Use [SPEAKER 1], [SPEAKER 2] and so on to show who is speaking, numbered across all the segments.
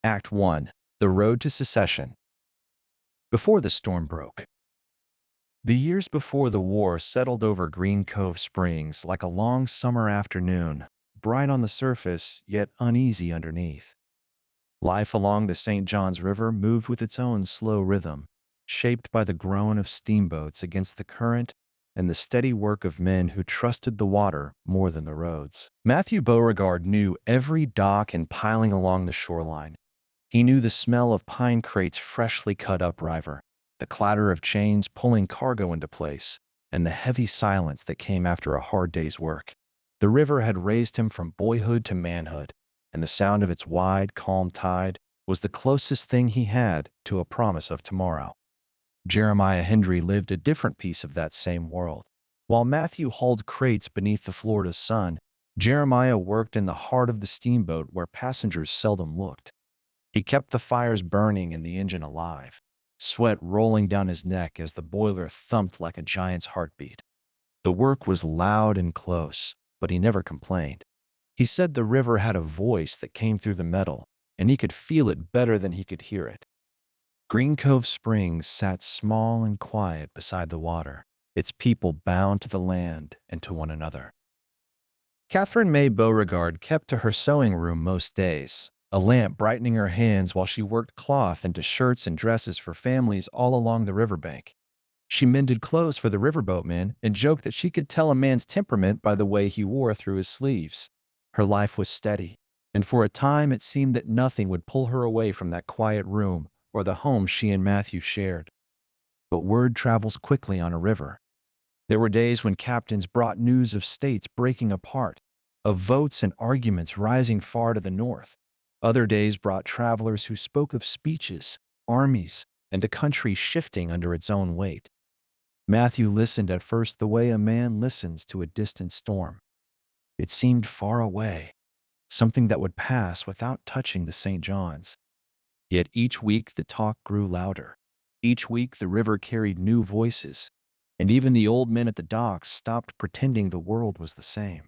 [SPEAKER 1] Act 1. The Road to Secession. Before the storm broke. The years before the war settled over Green Cove Springs like a long summer afternoon, bright on the surface, yet uneasy underneath. Life along the St. Johns River moved with its own slow rhythm, shaped by the groan of steamboats against the current and the steady work of men who trusted the water more than the roads. Matthew Beauregard knew every dock and piling along the shoreline. He knew the smell of pine crates freshly cut upriver, the clatter of chains pulling cargo into place, and the heavy silence that came after a hard day's work. The river had raised him from boyhood to manhood, and the sound of its wide, calm tide was the closest thing he had to a promise of tomorrow. Jeremiah Hendry lived a different piece of that same world. While Matthew hauled crates beneath the Florida sun, Jeremiah worked in the heart of the steamboat where passengers seldom looked. He kept the fires burning and the engine alive, sweat rolling down his neck as the boiler thumped like a giant's heartbeat. The work was loud and close, but he never complained. He said the river had a voice that came through the metal, and he could feel it better than he could hear it. Green Cove Springs sat small and quiet beside the water, its people bound to the land and to one another. Catherine May Beauregard kept to her sewing room most days, a lamp brightening her hands while she worked cloth into shirts and dresses for families all along the riverbank. She mended clothes for the riverboatmen and joked that she could tell a man's temperament by the way he wore through his sleeves. Her life was steady, and for a time it seemed that nothing would pull her away from that quiet room or the home she and Matthew shared. But word travels quickly on a river. There were days when captains brought news of states breaking apart, of votes and arguments rising far to the north. Other days brought travelers who spoke of speeches, armies, and a country shifting under its own weight. Matthew listened at first the way a man listens to a distant storm. It seemed far away, something that would pass without touching the St. Johns. Yet each week the talk grew louder. Each week the river carried new voices, and even the old men at the docks stopped pretending the world was the same.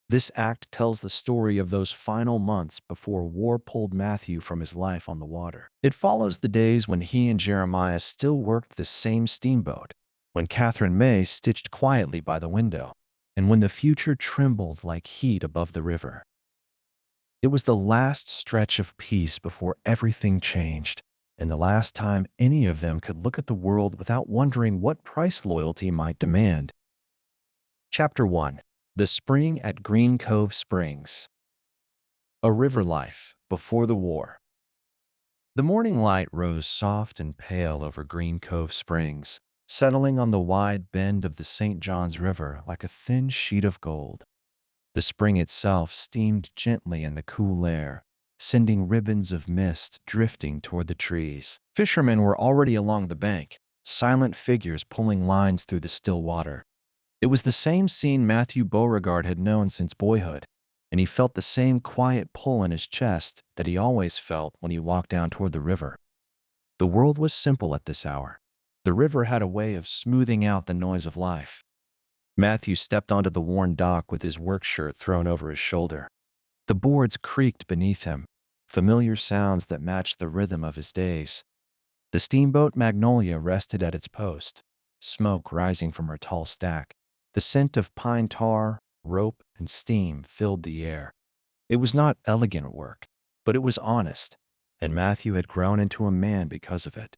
[SPEAKER 1] This act tells the story of those final months before war pulled Matthew from his life on the water. It follows the days when he and Jeremiah still worked the same steamboat, when Catherine May stitched quietly by the window, and when the future trembled like heat above the river. It was the last stretch of peace before everything changed, and the last time any of them could look at the world without wondering what price loyalty might demand. Chapter 1. The Spring at Green Cove Springs. A River Life Before the War. The morning light rose soft and pale over Green Cove Springs, settling on the wide bend of the St. Johns River like a thin sheet of gold. The spring itself steamed gently in the cool air, sending ribbons of mist drifting toward the trees. Fishermen were already along the bank, silent figures pulling lines through the still water. It was the same scene Matthew Beauregard had known since boyhood, and he felt the same quiet pull in his chest that he always felt when he walked down toward the river. The world was simple at this hour. The river had a way of smoothing out the noise of life. Matthew stepped onto the worn dock with his work shirt thrown over his shoulder. The boards creaked beneath him, familiar sounds that matched the rhythm of his days. The steamboat Magnolia rested at its post, smoke rising from her tall stack. The scent of pine tar, rope, and steam filled the air. It was not elegant work, but it was honest, and Matthew had grown into a man because of it.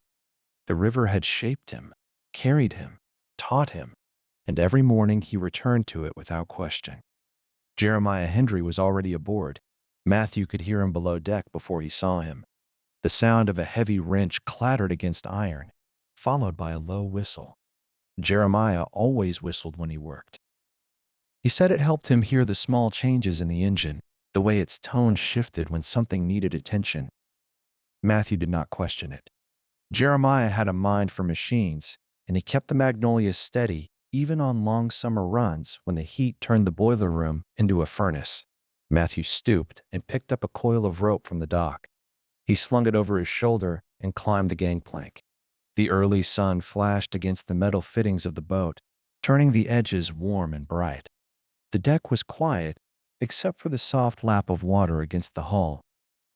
[SPEAKER 1] The river had shaped him, carried him, taught him, and every morning he returned to it without question. Jeremiah Hendry was already aboard. Matthew could hear him below deck before he saw him. The sound of a heavy wrench clattered against iron, followed by a low whistle. Jeremiah always whistled when he worked. He said it helped him hear the small changes in the engine, the way its tone shifted when something needed attention. Matthew did not question it. Jeremiah had a mind for machines, and he kept the Magnolia steady even on long summer runs when the heat turned the boiler room into a furnace. Matthew stooped and picked up a coil of rope from the dock. He slung it over his shoulder and climbed the gangplank. The early sun flashed against the metal fittings of the boat, turning the edges warm and bright. The deck was quiet, except for the soft lap of water against the hull.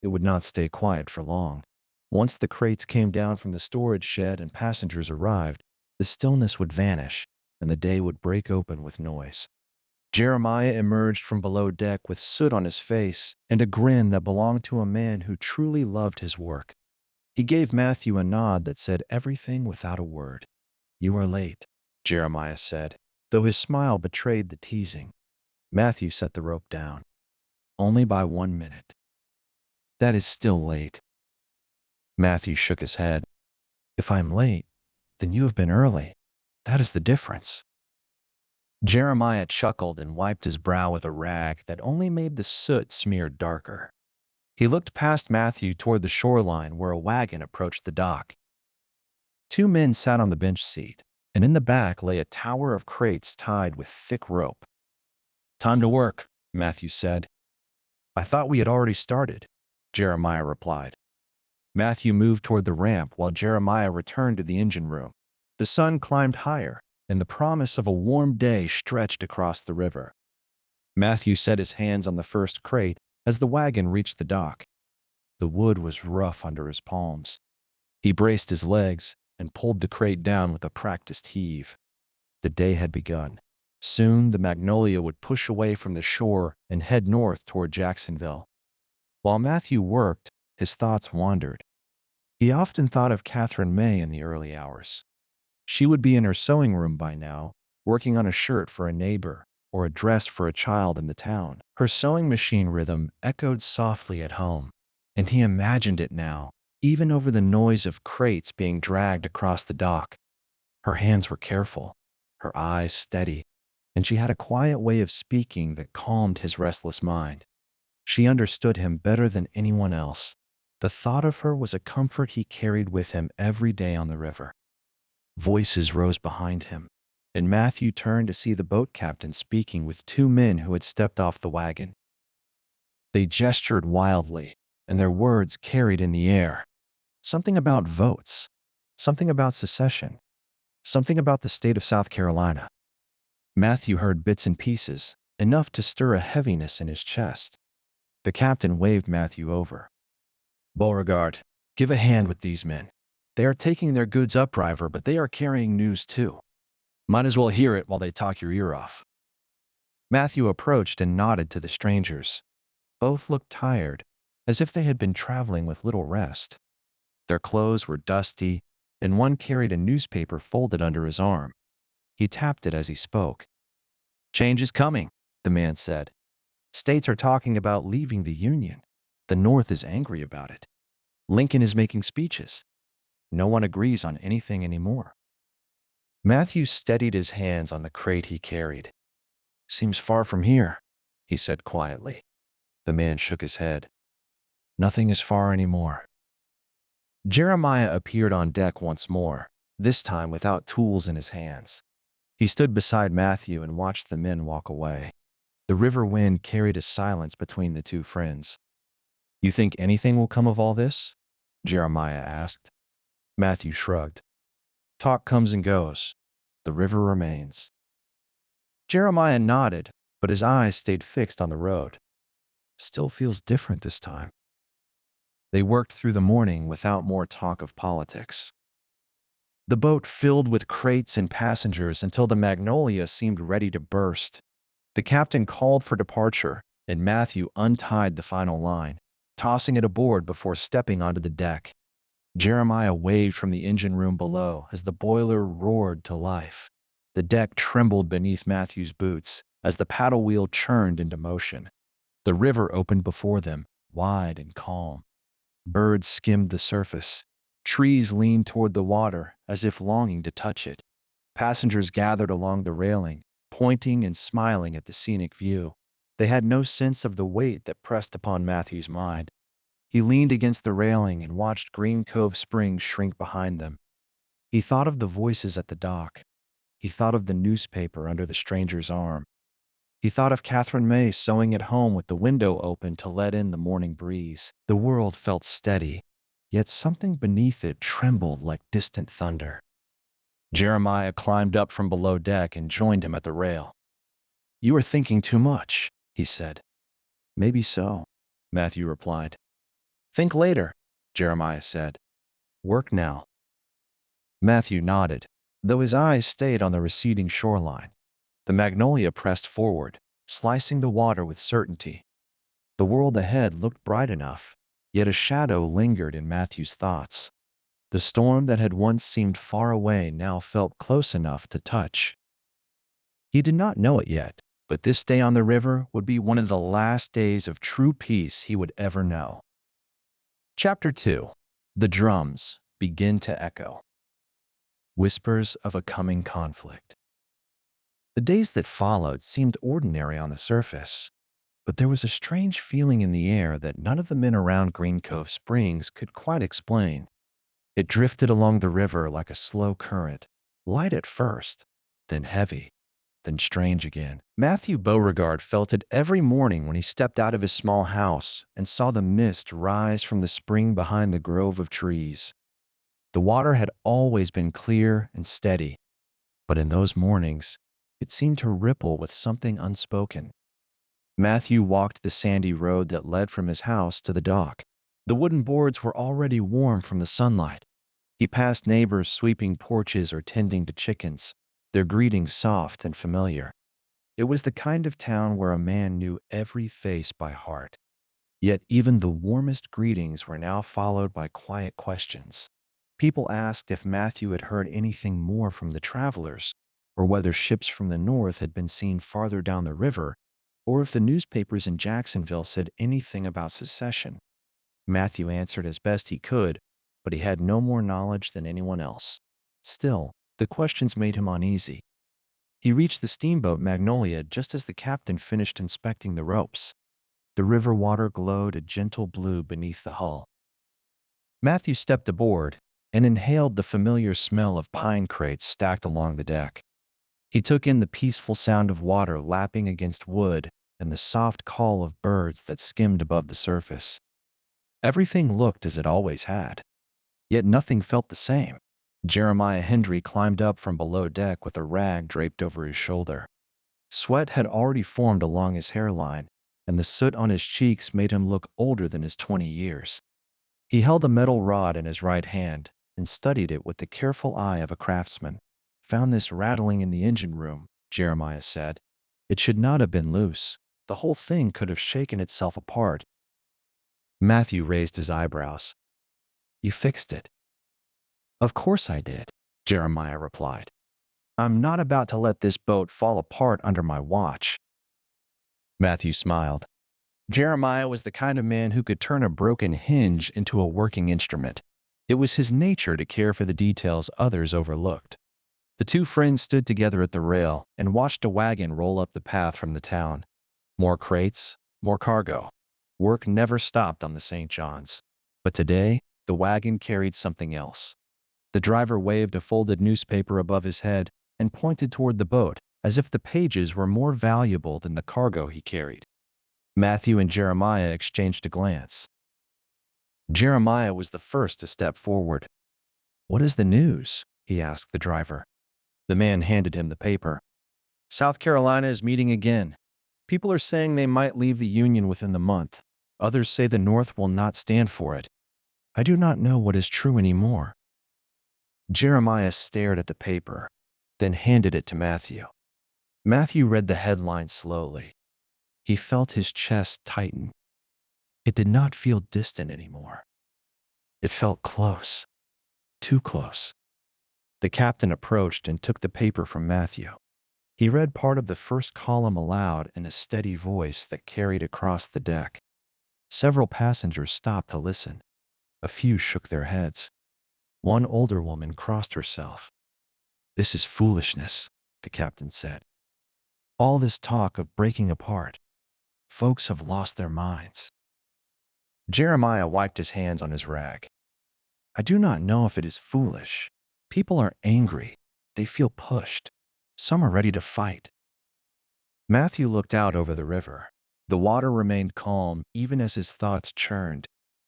[SPEAKER 1] It would not stay quiet for long. Once the crates came down from the storage shed and passengers arrived, the stillness would vanish and the day would break open with noise. Jeremiah emerged from below deck with soot on his face and a grin that belonged to a man who truly loved his work. He gave Matthew a nod that said everything without a word. "You are late," Jeremiah said, though his smile betrayed the teasing. Matthew set the rope down. "Only by 1 minute." "That is still late." Matthew shook his head. "If I'm late, then you have been early. That is the difference." Jeremiah chuckled and wiped his brow with a rag that only made the soot smear darker. He looked past Matthew toward the shoreline where a wagon approached the dock. 2 men sat on the bench seat, and in the back lay a tower of crates tied with thick rope. "Time to work," Matthew said. "I thought we had already started," Jeremiah replied. Matthew moved toward the ramp while Jeremiah returned to the engine room. The sun climbed higher, and the promise of a warm day stretched across the river. Matthew set his hands on the first crate as the wagon reached the dock. The wood was rough under his palms. He braced his legs and pulled the crate down with a practiced heave. The day had begun. Soon the Magnolia would push away from the shore and head north toward Jacksonville. While Matthew worked, his thoughts wandered. He often thought of Catherine May in the early hours. She would be in her sewing room by now, working on a shirt for a neighbor or a dress for a child in the town. Her sewing machine rhythm echoed softly at home, and he imagined it now, even over the noise of crates being dragged across the dock. Her hands were careful, her eyes steady, and she had a quiet way of speaking that calmed his restless mind. She understood him better than anyone else. The thought of her was a comfort he carried with him every day on the river. Voices rose behind him, and Matthew turned to see the boat captain speaking with 2 men who had stepped off the wagon. They gestured wildly, and their words carried in the air. Something about votes, something about secession, something about the state of South Carolina. Matthew heard bits and pieces, enough to stir a heaviness in his chest. The captain waved Matthew over. "Beauregard, give a hand with these men. They are taking their goods upriver, but they are carrying news too. Might as well hear it while they talk your ear off." Matthew approached and nodded to the strangers. Both looked tired, as if they had been traveling with little rest. Their clothes were dusty, and one carried a newspaper folded under his arm. He tapped it as he spoke. "Change is coming," the man said. "States are talking about leaving the Union. The North is angry about it. Lincoln is making speeches. No one agrees on anything anymore." Matthew steadied his hands on the crate he carried. "Seems far from here," he said quietly. The man shook his head. "Nothing is far anymore." Jeremiah appeared on deck once more, this time without tools in his hands. He stood beside Matthew and watched the men walk away. The river wind carried a silence between the 2 friends. "You think anything will come of all this?" Jeremiah asked. Matthew shrugged. "Talk comes and goes. The river remains." Jeremiah nodded, but his eyes stayed fixed on the road. "Still feels different this time." They worked through the morning without more talk of politics. The boat filled with crates and passengers until the Magnolia seemed ready to burst. The captain called for departure, and Matthew untied the final line, tossing it aboard before stepping onto the deck. Jeremiah waved from the engine room below as the boiler roared to life. The deck trembled beneath Matthew's boots as the paddle wheel churned into motion. The river opened before them, wide and calm. Birds skimmed the surface. Trees leaned toward the water as if longing to touch it. Passengers gathered along the railing, pointing and smiling at the scenic view. They had no sense of the weight that pressed upon Matthew's mind. He leaned against the railing and watched Green Cove Springs shrink behind them. He thought of the voices at the dock. He thought of the newspaper under the stranger's arm. He thought of Catherine May sewing at home with the window open to let in the morning breeze. The world felt steady, yet something beneath it trembled like distant thunder. Jeremiah climbed up from below deck and joined him at the rail. "You are thinking too much," he said. "Maybe so," Matthew replied. Think later, Jeremiah said. Work now. Matthew nodded, though his eyes stayed on the receding shoreline. The magnolia pressed forward, slicing the water with certainty. The world ahead looked bright enough, yet a shadow lingered in Matthew's thoughts. The storm that had once seemed far away now felt close enough to touch. He did not know it yet, but this day on the river would be one of the last days of true peace he would ever know. Chapter 2. The drums begin to echo. Whispers of a coming conflict. The days that followed seemed ordinary on the surface, but there was a strange feeling in the air that none of the men around Green Cove Springs could quite explain. It drifted along the river like a slow current, light at first, then heavy, then strange again. Matthew Beauregard felt it every morning when he stepped out of his small house and saw the mist rise from the spring behind the grove of trees. The water had always been clear and steady, but in those mornings, it seemed to ripple with something unspoken. Matthew walked the sandy road that led from his house to the dock. The wooden boards were already warm from the sunlight. He passed neighbors sweeping porches or tending to chickens, their greetings soft and familiar. It was the kind of town where a man knew every face by heart. Yet even the warmest greetings were now followed by quiet questions. People asked if Matthew had heard anything more from the travelers, or whether ships from the north had been seen farther down the river, or if the newspapers in Jacksonville said anything about secession. Matthew answered as best he could, but he had no more knowledge than anyone else. Still, the questions made him uneasy. He reached the steamboat Magnolia just as the captain finished inspecting the ropes. The river water glowed a gentle blue beneath the hull. Matthew stepped aboard and inhaled the familiar smell of pine crates stacked along the deck. He took in the peaceful sound of water lapping against wood and the soft call of birds that skimmed above the surface. Everything looked as it always had, yet nothing felt the same. Jeremiah Hendry climbed up from below deck with a rag draped over his shoulder. Sweat had already formed along his hairline, and the soot on his cheeks made him look older than his 20 years. He held a metal rod in his right hand and studied it with the careful eye of a craftsman. Found this rattling in the engine room, Jeremiah said. It should not have been loose. The whole thing could have shaken itself apart. Matthew raised his eyebrows. You fixed it. Of course I did, Jeremiah replied. I'm not about to let this boat fall apart under my watch. Matthew smiled. Jeremiah was the kind of man who could turn a broken hinge into a working instrument. It was his nature to care for the details others overlooked. The two friends stood together at the rail and watched a wagon roll up the path from the town. More crates, more cargo. Work never stopped on the St. John's. But today, the wagon carried something else. The driver waved a folded newspaper above his head and pointed toward the boat, as if the pages were more valuable than the cargo he carried. Matthew and Jeremiah exchanged a glance. Jeremiah was the first to step forward. What is the news? He asked the driver. The man handed him the paper. South Carolina is meeting again. People are saying they might leave the Union within the month. Others say the North will not stand for it. I do not know what is true anymore. Jeremiah stared at the paper, then handed it to Matthew. Matthew read the headline slowly. He felt his chest tighten. It did not feel distant anymore. It felt close, too close. The captain approached and took the paper from Matthew. He read part of the first column aloud in a steady voice that carried across the deck. Several passengers stopped to listen. A few shook their heads. One older woman crossed herself. This is foolishness, the captain said. All this talk of breaking apart. Folks have lost their minds. Jeremiah wiped his hands on his rag. I do not know if it is foolish. People are angry. They feel pushed. Some are ready to fight. Matthew looked out over the river. The water remained calm even as his thoughts churned.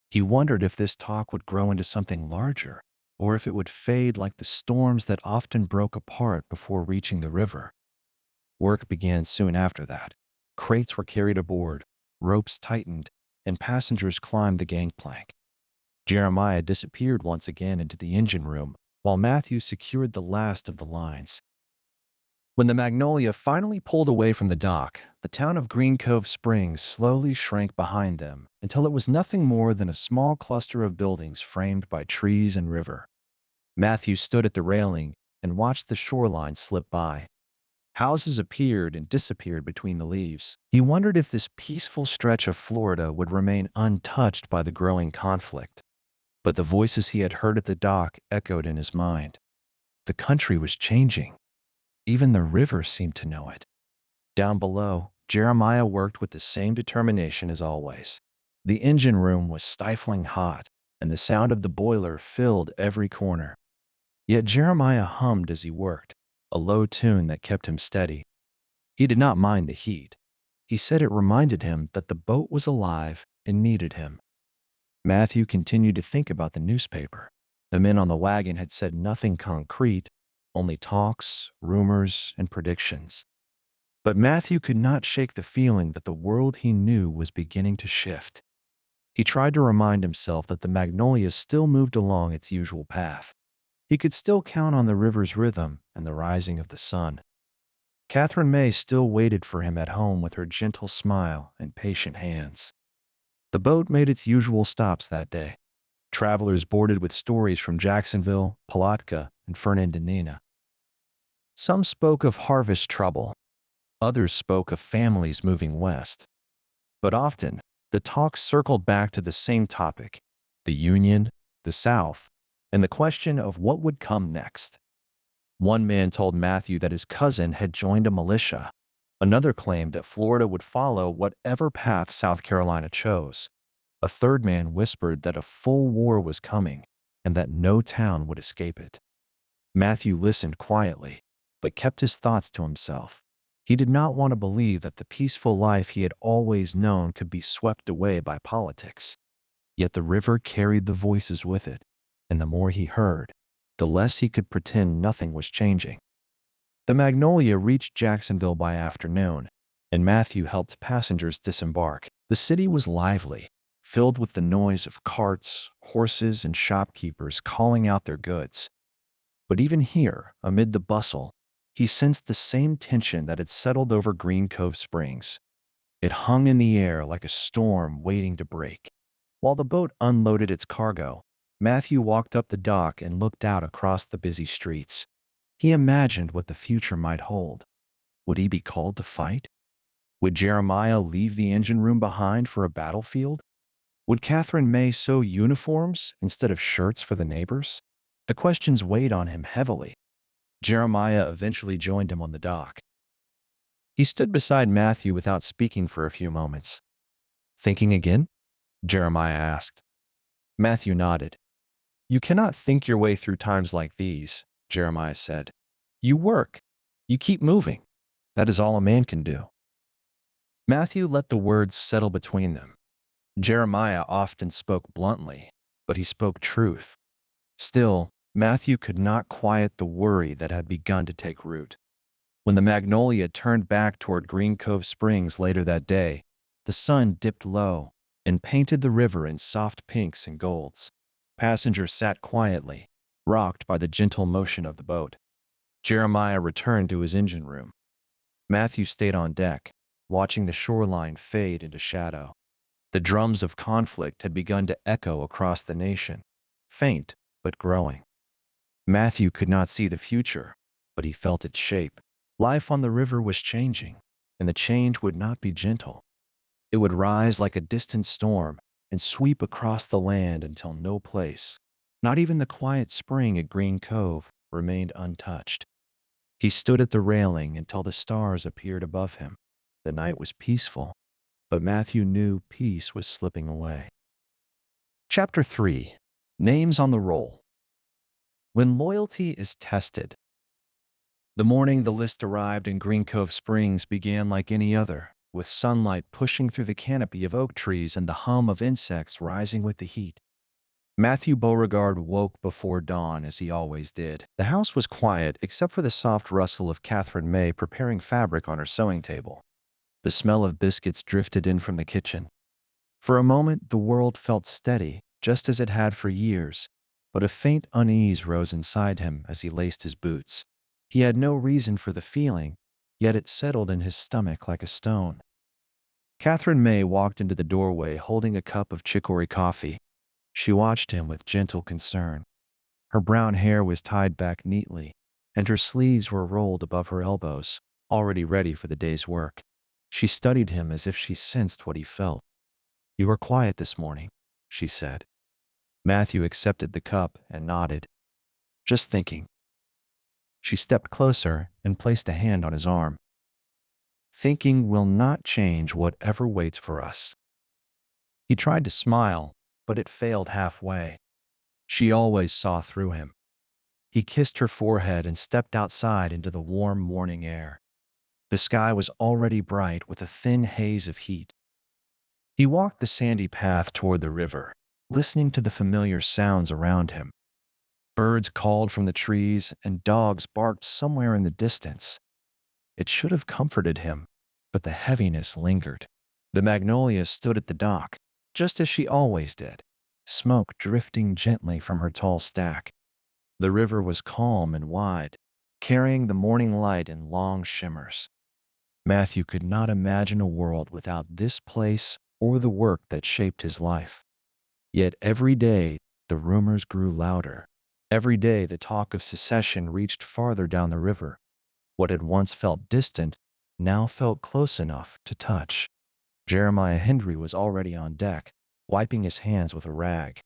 [SPEAKER 1] He wondered if this talk would grow into something larger, or if it would fade like the storms that often broke apart before reaching the river. Work began soon after that. Crates were carried aboard, ropes tightened, and passengers climbed the gangplank. Jeremiah disappeared once again into the engine room, while Matthew secured the last of the lines. When the Magnolia finally pulled away from the dock, the town of Green Cove Springs slowly shrank behind them until it was nothing more than a small cluster of buildings framed by trees and river. Matthew stood at the railing and watched the shoreline slip by. Houses appeared and disappeared between the leaves. He wondered if this peaceful stretch of Florida would remain untouched by the growing conflict. But the voices he had heard at the dock echoed in his mind. The country was changing. Even the river seemed to know it. Down below, Jeremiah worked with the same determination as always. The engine room was stifling hot, and the sound of the boiler filled every corner. Yet Jeremiah hummed as he worked, a low tune that kept him steady. He did not mind the heat. He said it reminded him that the boat was alive and needed him. Matthew continued to think about the newspaper. The men on the wagon had said nothing concrete, only talks, rumors, and predictions. But Matthew could not shake the feeling that the world he knew was beginning to shift. He tried to remind himself that the Magnolia still moved along its usual path. He could still count on the river's rhythm and the rising of the sun. Catherine May still waited for him at home with her gentle smile and patient hands. The boat made its usual stops that day. Travelers boarded with stories from Jacksonville, Palatka, and Fernandina. Some spoke of harvest trouble. Others spoke of families moving west. But often, the talk circled back to the same topic: the Union, the South, and the question of what would come next. One man told Matthew that his cousin had joined a militia. Another claimed that Florida would follow whatever path South Carolina chose. A third man whispered that a full war was coming and that no town would escape it. Matthew listened quietly, but kept his thoughts to himself. He did not want to believe that the peaceful life he had always known could be swept away by politics. Yet the river carried the voices with it, and the more he heard, the less he could pretend nothing was changing. The Magnolia reached Jacksonville by afternoon, and Matthew helped passengers disembark. The city was lively, filled with the noise of carts, horses, and shopkeepers calling out their goods. But even here, amid the bustle, he sensed the same tension that had settled over Green Cove Springs. It hung in the air like a storm waiting to break. While the boat unloaded its cargo, Matthew walked up the dock and looked out across the busy streets. He imagined what the future might hold. Would he be called to fight? Would Jeremiah leave the engine room behind for a battlefield? Would Catherine May sew uniforms instead of shirts for the neighbors? The questions weighed on him heavily. Jeremiah eventually joined him on the dock. He stood beside Matthew without speaking for a few moments. "Thinking again?" Jeremiah asked. Matthew nodded. "You cannot think your way through times like these," Jeremiah said. "You work. You keep moving. That is all a man can do." Matthew let the words settle between them. Jeremiah often spoke bluntly, but he spoke truth. Still, Matthew could not quiet the worry that had begun to take root. When the Magnolia turned back toward Green Cove Springs later that day, the sun dipped low and painted the river in soft pinks and golds. Passengers sat quietly, rocked by the gentle motion of the boat. Jeremiah returned to his engine room. Matthew stayed on deck, watching the shoreline fade into shadow. The drums of conflict had begun to echo across the nation, faint but growing. Matthew could not see the future, but he felt its shape. Life on the river was changing, and the change would not be gentle. It would rise like a distant storm and sweep across the land until no place, not even the quiet spring at Green Cove, remained untouched. He stood at the railing until the stars appeared above him. The night was peaceful, but Matthew knew peace was slipping away. Chapter 3. Names on the Roll. When loyalty is tested. The morning the list arrived in Green Cove Springs began like any other, with sunlight pushing through the canopy of oak trees and the hum of insects rising with the heat. Matthew Beauregard woke before dawn as he always did. The house was quiet except for the soft rustle of Catherine May preparing fabric on her sewing table. The smell of biscuits drifted in from the kitchen. For a moment, the world felt steady, just as it had for years, but a faint unease rose inside him as he laced his boots. He had no reason for the feeling, yet it settled in his stomach like a stone. Catherine May walked into the doorway holding a cup of chicory coffee. She watched him with gentle concern. Her brown hair was tied back neatly, and her sleeves were rolled above her elbows, already ready for the day's work. She studied him as if she sensed what he felt. "You were quiet this morning," she said. Matthew accepted the cup and nodded. "Just thinking." She stepped closer and placed a hand on his arm. "Thinking will not change whatever waits for us." He tried to smile, but it failed halfway. She always saw through him. He kissed her forehead and stepped outside into the warm morning air. The sky was already bright with a thin haze of heat. He walked the sandy path toward the river, listening to the familiar sounds around him. Birds called from the trees and dogs barked somewhere in the distance. It should have comforted him, but the heaviness lingered. The magnolia stood at the dock, just as she always did, smoke drifting gently from her tall stack. The river was calm and wide, carrying the morning light in long shimmers. Matthew could not imagine a world without this place or the work that shaped his life. Yet every day, the rumors grew louder. Every day, the talk of secession reached farther down the river. What had once felt distant now felt close enough to touch. Jeremiah Hendry was already on deck, wiping his hands with a rag.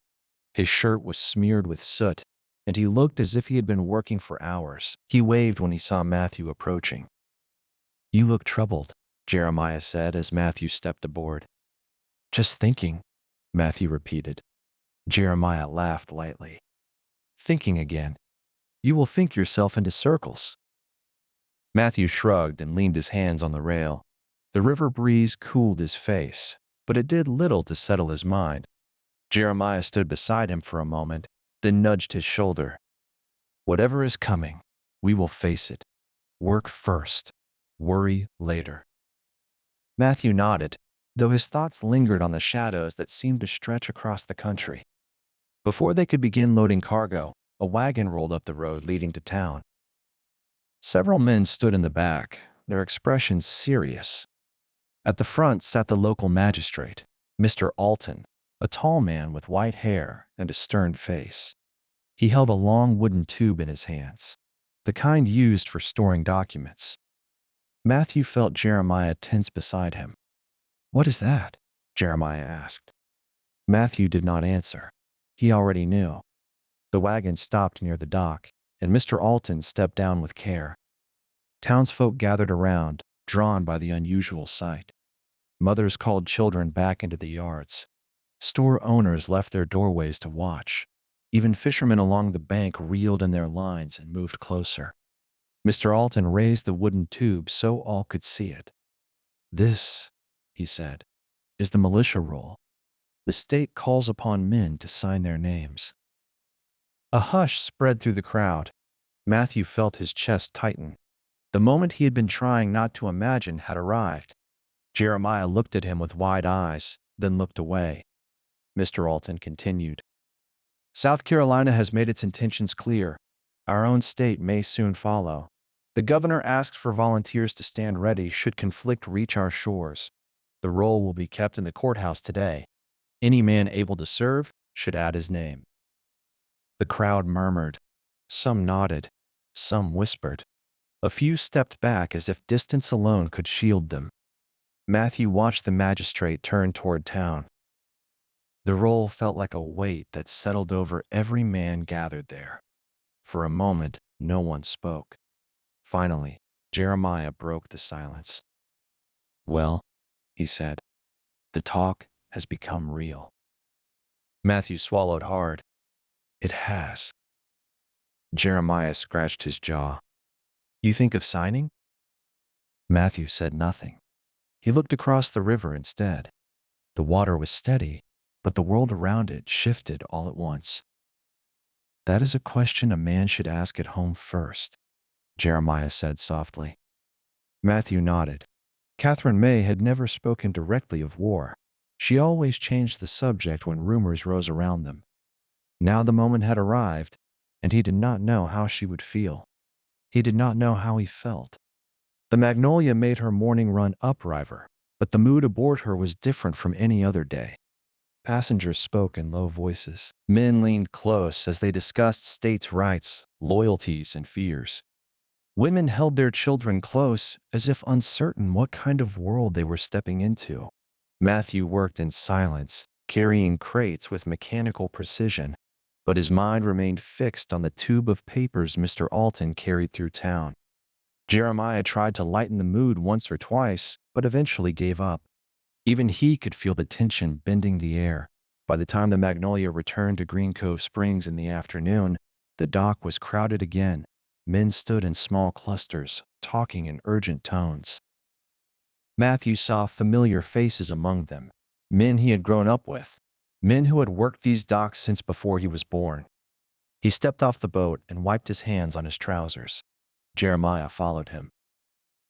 [SPEAKER 1] His shirt was smeared with soot, and he looked as if he had been working for hours. He waved when he saw Matthew approaching. "You look troubled," Jeremiah said as Matthew stepped aboard. "Just thinking," Matthew repeated. Jeremiah laughed lightly. "Thinking again. You will think yourself into circles." Matthew shrugged and leaned his hands on the rail. The river breeze cooled his face, but it did little to settle his mind. Jeremiah stood beside him for a moment, then nudged his shoulder. "Whatever is coming, we will face it. Work first, worry later." Matthew nodded, though his thoughts lingered on the shadows that seemed to stretch across the country. Before they could begin loading cargo, a wagon rolled up the road leading to town. Several men stood in the back, their expressions serious. At the front sat the local magistrate, Mr. Alton, a tall man with white hair and a stern face. He held a long wooden tube in his hands, the kind used for storing documents. Matthew felt Jeremiah tense beside him. "What is that?" Jeremiah asked. Matthew did not answer. He already knew. The wagon stopped near the dock, and Mr. Alton stepped down with care. Townsfolk gathered around, drawn by the unusual sight. Mothers called children back into the yards. Store owners left their doorways to watch. Even fishermen along the bank reeled in their lines and moved closer. Mr. Alton raised the wooden tube so all could see it. "This," he said, "is the militia roll. The state calls upon men to sign their names." A hush spread through the crowd. Matthew felt his chest tighten. The moment he had been trying not to imagine had arrived. Jeremiah looked at him with wide eyes, then looked away. Mr. Alton continued. "South Carolina has made its intentions clear. Our own state may soon follow. The governor asks for volunteers to stand ready should conflict reach our shores. The roll will be kept in the courthouse today. Any man able to serve should add his name." The crowd murmured. Some nodded. Some whispered. A few stepped back as if distance alone could shield them. Matthew watched the magistrate turn toward town. The roll felt like a weight that settled over every man gathered there. For a moment, no one spoke. Finally, Jeremiah broke the silence. "Well," he said, "the talk has become real." Matthew swallowed hard. "It has." Jeremiah scratched his jaw. "You think of signing?" Matthew said nothing. He looked across the river instead. The water was steady, but the world around it shifted all at once. "That is a question a man should ask at home first," Jeremiah said softly. Matthew nodded. Catherine May had never spoken directly of war. She always changed the subject when rumors rose around them. Now the moment had arrived, and he did not know how she would feel. He did not know how he felt. The Magnolia made her morning run upriver, but the mood aboard her was different from any other day. Passengers spoke in low voices. Men leaned close as they discussed states' rights, loyalties, and fears. Women held their children close as if uncertain what kind of world they were stepping into. Matthew worked in silence, carrying crates with mechanical precision, but his mind remained fixed on the tube of papers Mr. Alton carried through town. Jeremiah tried to lighten the mood once or twice, but eventually gave up. Even he could feel the tension bending the air. By the time the Magnolia returned to Green Cove Springs in the afternoon, the dock was crowded again. Men stood in small clusters, talking in urgent tones. Matthew saw familiar faces among them, men he had grown up with, men who had worked these docks since before he was born. He stepped off the boat and wiped his hands on his trousers. Jeremiah followed him.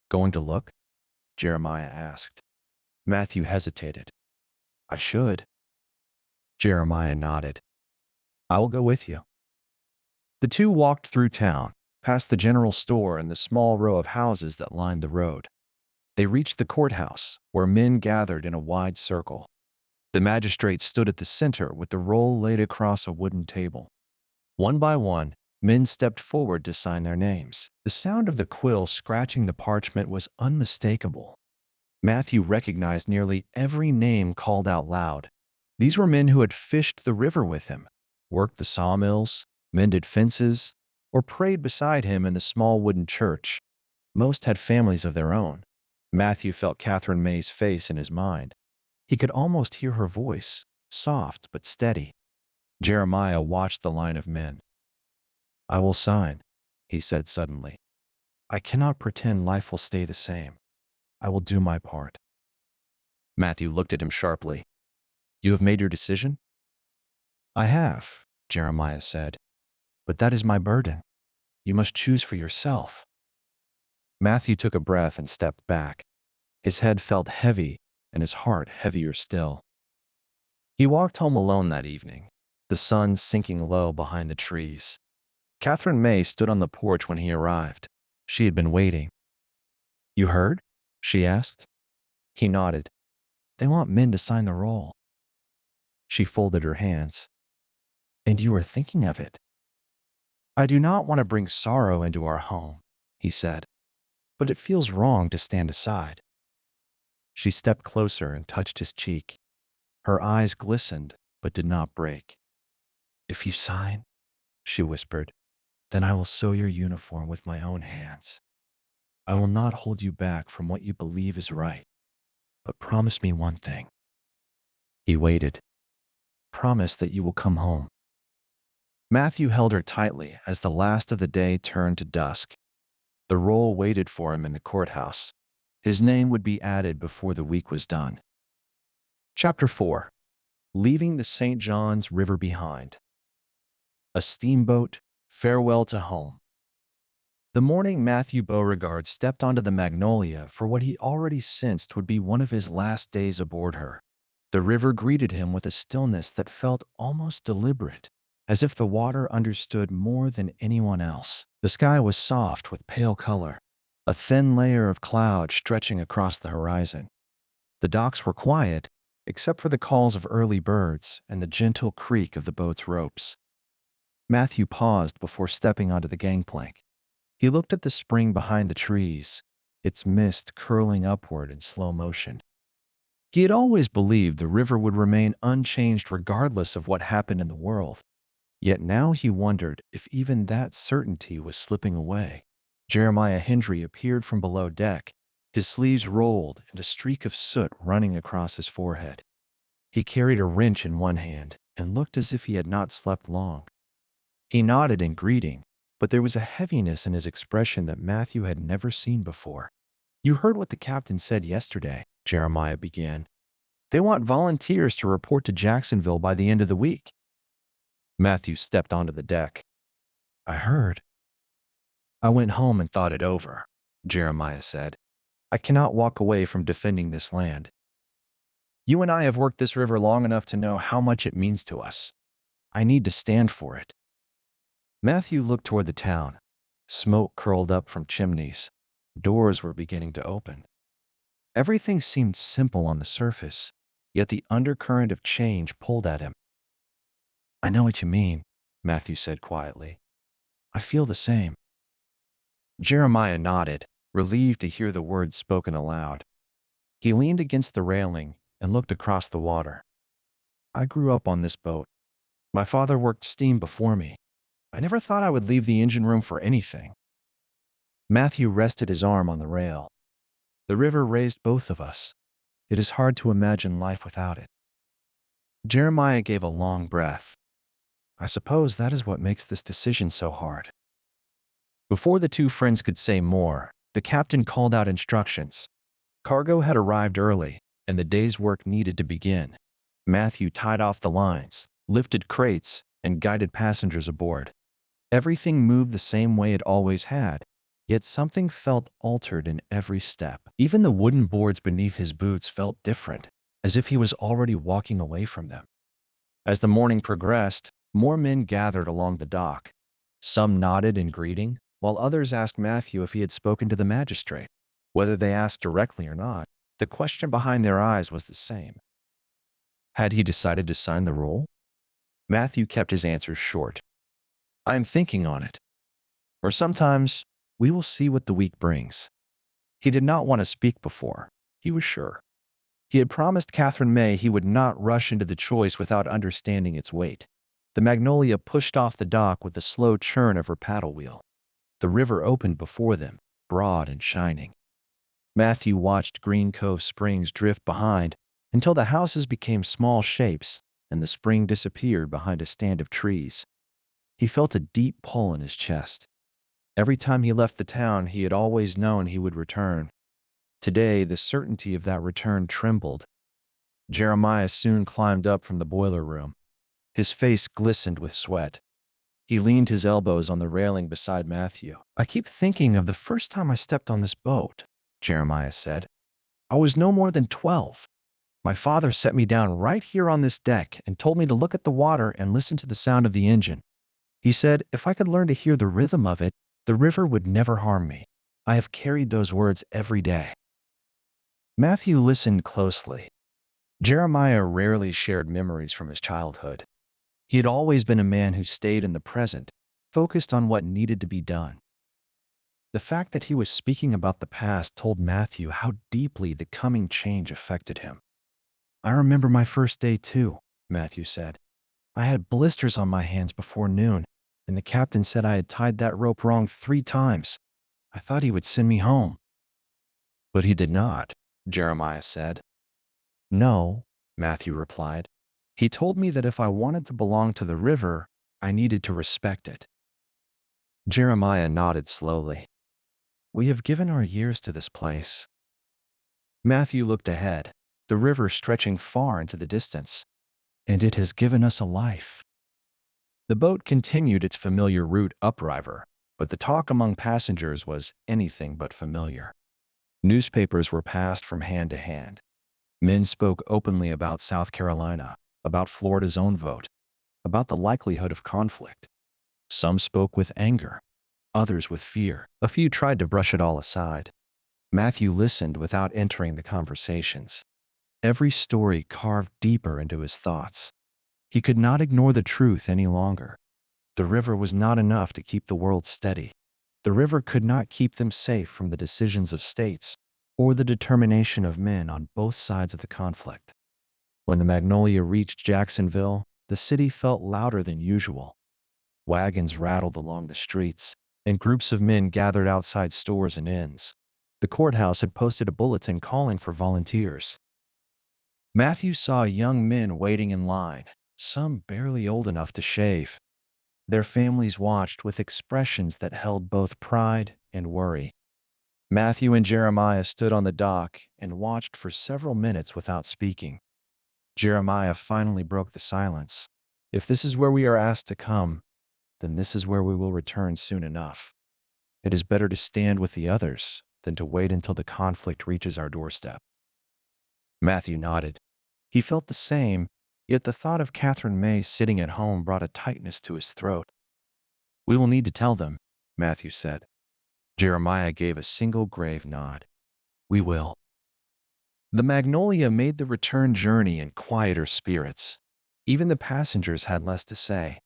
[SPEAKER 1] "Going to look?" Jeremiah asked. Matthew hesitated. "I should." Jeremiah nodded. "I will go with you." The two walked through town, past the general store and the small row of houses that lined the road. They reached the courthouse, where men gathered in a wide circle. The magistrate stood at the center with the roll laid across a wooden table. One by one, men stepped forward to sign their names. The sound of the quill scratching the parchment was unmistakable. Matthew recognized nearly every name called out loud. These were men who had fished the river with him, worked the sawmills, mended fences, or prayed beside him in the small wooden church. Most had families of their own. Matthew felt Catherine May's face in his mind. He could almost hear her voice, soft but steady. Jeremiah watched the line of men. "I will sign," he said suddenly. "I cannot pretend life will stay the same. I will do my part." Matthew looked at him sharply. "You have made your decision?" "I have," Jeremiah said. "But that is my burden. You must choose for yourself." Matthew took a breath and stepped back. His head felt heavy and his heart heavier still. He walked home alone that evening, the sun sinking low behind the trees. Catherine May stood on the porch when he arrived. She had been waiting. "You heard?" she asked. He nodded. "They want men to sign the roll." She folded her hands. "And you are thinking of it?" "I do not want to bring sorrow into our home," he said, "but it feels wrong to stand aside." She stepped closer and touched his cheek. Her eyes glistened, but did not break. "If you sign," she whispered, "then I will sew your uniform with my own hands. I will not hold you back from what you believe is right. But promise me one thing." He waited. "Promise that you will come home." Matthew held her tightly as the last of the day turned to dusk. The roll waited for him in the courthouse. His name would be added before the week was done. Chapter 4. Leaving the St. Johns River behind. A steamboat, farewell to home. The morning Matthew Beauregard stepped onto the Magnolia for what he already sensed would be one of his last days aboard her. The river greeted him with a stillness that felt almost deliberate, as if the water understood more than anyone else. The sky was soft with pale color, a thin layer of cloud stretching across the horizon. The docks were quiet, except for the calls of early birds and the gentle creak of the boat's ropes. Matthew paused before stepping onto the gangplank. He looked at the spring behind the trees, its mist curling upward in slow motion. He had always believed the river would remain unchanged regardless of what happened in the world. Yet now he wondered if even that certainty was slipping away. Jeremiah Hendry appeared from below deck, his sleeves rolled and a streak of soot running across his forehead. He carried a wrench in one hand and looked as if he had not slept long. He nodded in greeting, but there was a heaviness in his expression that Matthew had never seen before. "You heard what the captain said yesterday," Jeremiah began. "They want volunteers to report to Jacksonville by the end of the week." Matthew stepped onto the deck. "I heard." "I went home and thought it over," Jeremiah said. "I cannot walk away from defending this land." You and I have worked this river long enough to know how much it means to us. I need to stand for it." Matthew looked toward the town. Smoke curled up from chimneys. Doors were beginning to open. Everything seemed simple on the surface, yet the undercurrent of change pulled at him. "I know what you mean," Matthew said quietly. "I feel the same." Jeremiah nodded, relieved to hear the words spoken aloud. He leaned against the railing and looked across the water. "I grew up on this boat. My father worked steam before me. I never thought I would leave the engine room for anything." Matthew rested his arm on the rail. "The river raised both of us. It is hard to imagine life without it." Jeremiah gave a long breath. "I suppose that is what makes this decision so hard." Before the two friends could say more, the captain called out instructions. Cargo had arrived early, and the day's work needed to begin. Matthew tied off the lines, lifted crates, and guided passengers aboard. Everything moved the same way it always had, yet something felt altered in every step. Even the wooden boards beneath his boots felt different, as if he was already walking away from them. As the morning progressed, more men gathered along the dock. Some nodded in greeting, while others asked Matthew if he had spoken to the magistrate. Whether they asked directly or not, the question behind their eyes was the same. Had he decided to sign the roll? Matthew kept his answers short. "I am thinking on it. Or sometimes, we will see what the week brings." He did not want to speak before. He was sure. He had promised Catherine May he would not rush into the choice without understanding its weight. The Magnolia pushed off the dock with the slow churn of her paddle wheel. The river opened before them, broad and shining. Matthew watched Green Cove Springs drift behind until the houses became small shapes and the spring disappeared behind a stand of trees. He felt a deep pull in his chest. Every time he left the town, he had always known he would return. Today, the certainty of that return trembled. Jeremiah soon climbed up from the boiler room. His face glistened with sweat. He leaned his elbows on the railing beside Matthew. "I keep thinking of the first time I stepped on this boat," Jeremiah said. "I was no more than 12. My father set me down right here on this deck and told me to look at the water and listen to the sound of the engine. He said if I could learn to hear the rhythm of it, the river would never harm me. I have carried those words every day." Matthew listened closely. Jeremiah rarely shared memories from his childhood. He had always been a man who stayed in the present, focused on what needed to be done. The fact that he was speaking about the past told Matthew how deeply the coming change affected him. "I remember my first day too," Matthew said. "I had blisters on my hands before noon, and the captain said I had tied that rope wrong 3 times. I thought he would send me home." "But he did not," Jeremiah said. "No," Matthew replied. "He told me that if I wanted to belong to the river, I needed to respect it." Jeremiah nodded slowly. "We have given our years to this place." Matthew looked ahead, the river stretching far into the distance. "And it has given us a life." The boat continued its familiar route upriver, but the talk among passengers was anything but familiar. Newspapers were passed from hand to hand. Men spoke openly about South Carolina, about Florida's own vote, about the likelihood of conflict. Some spoke with anger, others with fear. A few tried to brush it all aside. Matthew listened without entering the conversations. Every story carved deeper into his thoughts. He could not ignore the truth any longer. The river was not enough to keep the world steady. The river could not keep them safe from the decisions of states or the determination of men on both sides of the conflict. When the Magnolia reached Jacksonville, the city felt louder than usual. Wagons rattled along the streets, and groups of men gathered outside stores and inns. The courthouse had posted a bulletin calling for volunteers. Matthew saw young men waiting in line, some barely old enough to shave. Their families watched with expressions that held both pride and worry. Matthew and Jeremiah stood on the dock and watched for several minutes without speaking. Jeremiah finally broke the silence. "If this is where we are asked to come, then this is where we will return soon enough. It is better to stand with the others than to wait until the conflict reaches our doorstep." Matthew nodded. He felt the same, yet the thought of Catherine May sitting at home brought a tightness to his throat. "We will need to tell them," Matthew said. Jeremiah gave a single grave nod. "We will." The Magnolia made the return journey in quieter spirits. Even the passengers had less to say.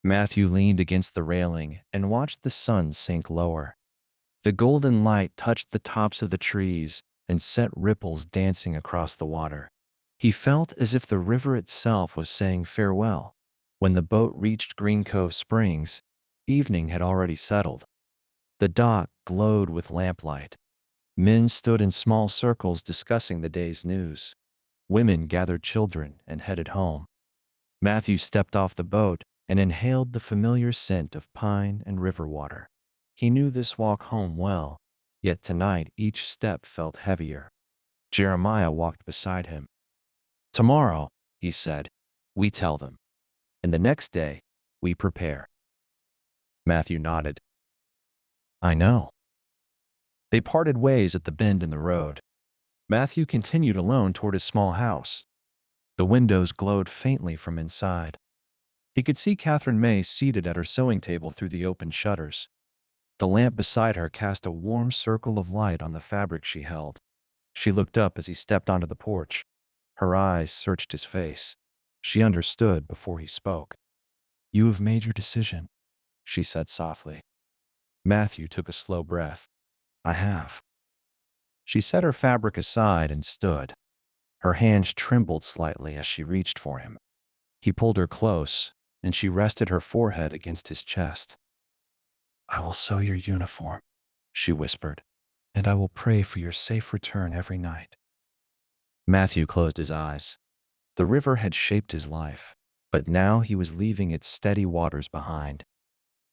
[SPEAKER 1] Matthew leaned against the railing and watched the sun sink lower. The golden light touched the tops of the trees and set ripples dancing across the water. He felt as if the river itself was saying farewell. When the boat reached Green Cove Springs, evening had already settled. The dock glowed with lamplight. Men stood in small circles discussing the day's news. Women gathered children and headed home. Matthew stepped off the boat and inhaled the familiar scent of pine and river water. He knew this walk home well, yet tonight each step felt heavier. Jeremiah walked beside him. "Tomorrow," he said, "we tell them. And the next day, we prepare." Matthew nodded. "I know." They parted ways at the bend in the road. Matthew continued alone toward his small house. The windows glowed faintly from inside. He could see Catherine May seated at her sewing table through the open shutters. The lamp beside her cast a warm circle of light on the fabric she held. She looked up as he stepped onto the porch. Her eyes searched his face. She understood before he spoke. "You have made your decision," she said softly. Matthew took a slow breath. "I have." She set her fabric aside and stood. Her hands trembled slightly as she reached for him. He pulled her close, and she rested her forehead against his chest. "I will sew your uniform," she whispered, "and I will pray for your safe return every night." Matthew closed his eyes. The river had shaped his life, but now he was leaving its steady waters behind.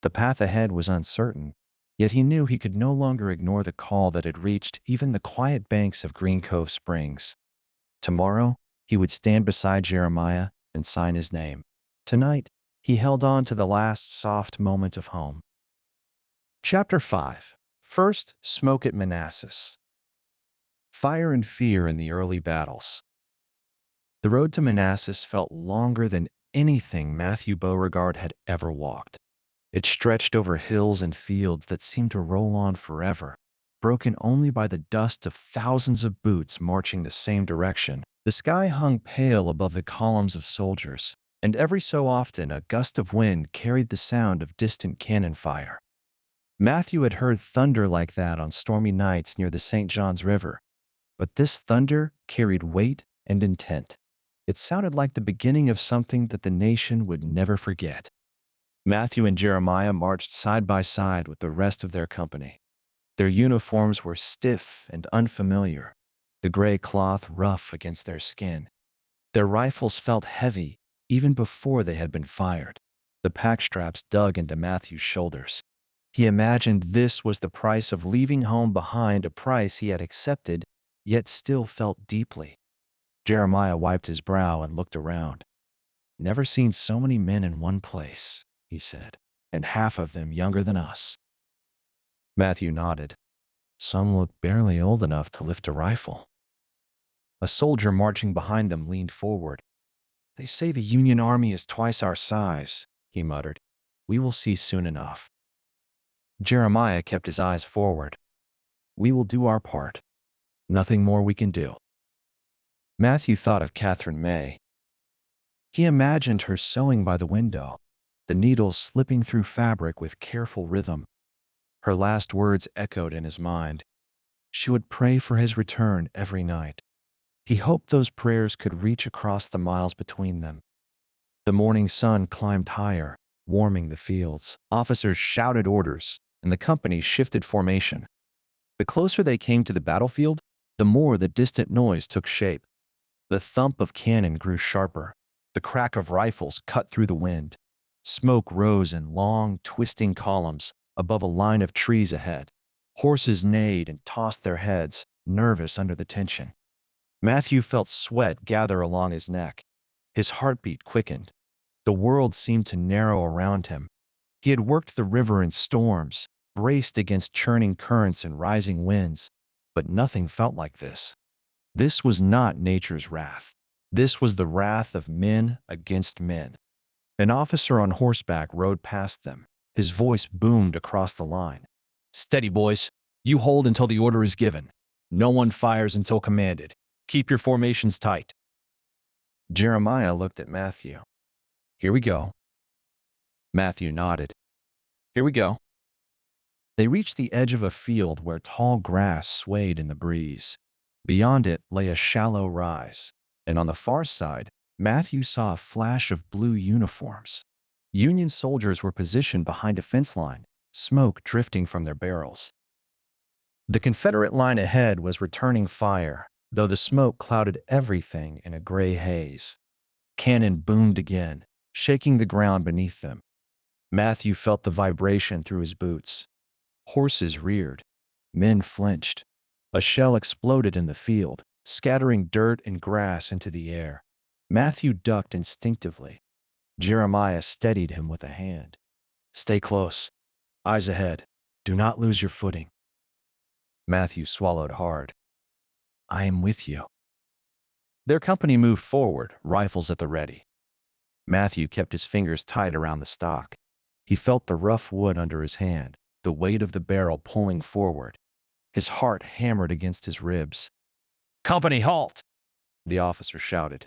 [SPEAKER 1] The path ahead was uncertain, yet he knew he could no longer ignore the call that had reached even the quiet banks of Green Cove Springs. Tomorrow, he would stand beside Jeremiah and sign his name. Tonight, he held on to the last soft moment of home. Chapter 5. First Smoke at Manassas. Fire and fear in the early battles. The road to Manassas felt longer than anything Matthew Beauregard had ever walked. It stretched over hills and fields that seemed to roll on forever, broken only by the dust of thousands of boots marching the same direction. The sky hung pale above the columns of soldiers, and every so often a gust of wind carried the sound of distant cannon fire. Matthew had heard thunder like that on stormy nights near the St. Johns River, but this thunder carried weight and intent. It sounded like the beginning of something that the nation would never forget. Matthew and Jeremiah marched side by side with the rest of their company. Their uniforms were stiff and unfamiliar, the gray cloth rough against their skin. Their rifles felt heavy even before they had been fired. The pack straps dug into Matthew's shoulders. He imagined this was the price of leaving home behind, a price he had accepted, yet still felt deeply. Jeremiah wiped his brow and looked around. "Never seen so many men in one place," he said, "and half of them younger than us." Matthew nodded. "Some look barely old enough to lift a rifle." A soldier marching behind them leaned forward. "They say the Union Army is twice our size," he muttered. "We will see soon enough." Jeremiah kept his eyes forward. "We will do our part. Nothing more we can do." Matthew thought of Catherine May. He imagined her sewing by the window, the needles slipping through fabric with careful rhythm. Her last words echoed in his mind. She would pray for his return every night. He hoped those prayers could reach across the miles between them. The morning sun climbed higher, warming the fields. Officers shouted orders, and the company shifted formation. The closer they came to the battlefield, the more the distant noise took shape. The thump of cannon grew sharper. The crack of rifles cut through the wind. Smoke rose in long, twisting columns above a line of trees ahead. Horses neighed and tossed their heads, nervous under the tension. Matthew felt sweat gather along his neck. His heartbeat quickened. The world seemed to narrow around him. He had worked the river in storms, braced against churning currents and rising winds, but nothing felt like this. This was not nature's wrath. This was the wrath of men against men. An officer on horseback rode past them. His voice boomed across the line. "Steady, boys. You hold until the order is given. No one fires until commanded. Keep your formations tight." Jeremiah looked at Matthew. "Here we go." Matthew nodded. "Here we go." They reached the edge of a field where tall grass swayed in the breeze. Beyond it lay a shallow rise, and on the far side, Matthew saw a flash of blue uniforms. Union soldiers were positioned behind a fence line, smoke drifting from their barrels. The Confederate line ahead was returning fire, though the smoke clouded everything in a gray haze. Cannon boomed again, shaking the ground beneath them. Matthew felt the vibration through his boots. Horses reared. Men flinched. A shell exploded in the field, scattering dirt and grass into the air. Matthew ducked instinctively. Jeremiah steadied him with a hand. "Stay close. Eyes ahead. Do not lose your footing." Matthew swallowed hard. "I am with you." Their company moved forward, rifles at the ready. Matthew kept his fingers tight around the stock. He felt the rough wood under his hand, the weight of the barrel pulling forward. His heart hammered against his ribs. "Company, halt!" the officer shouted.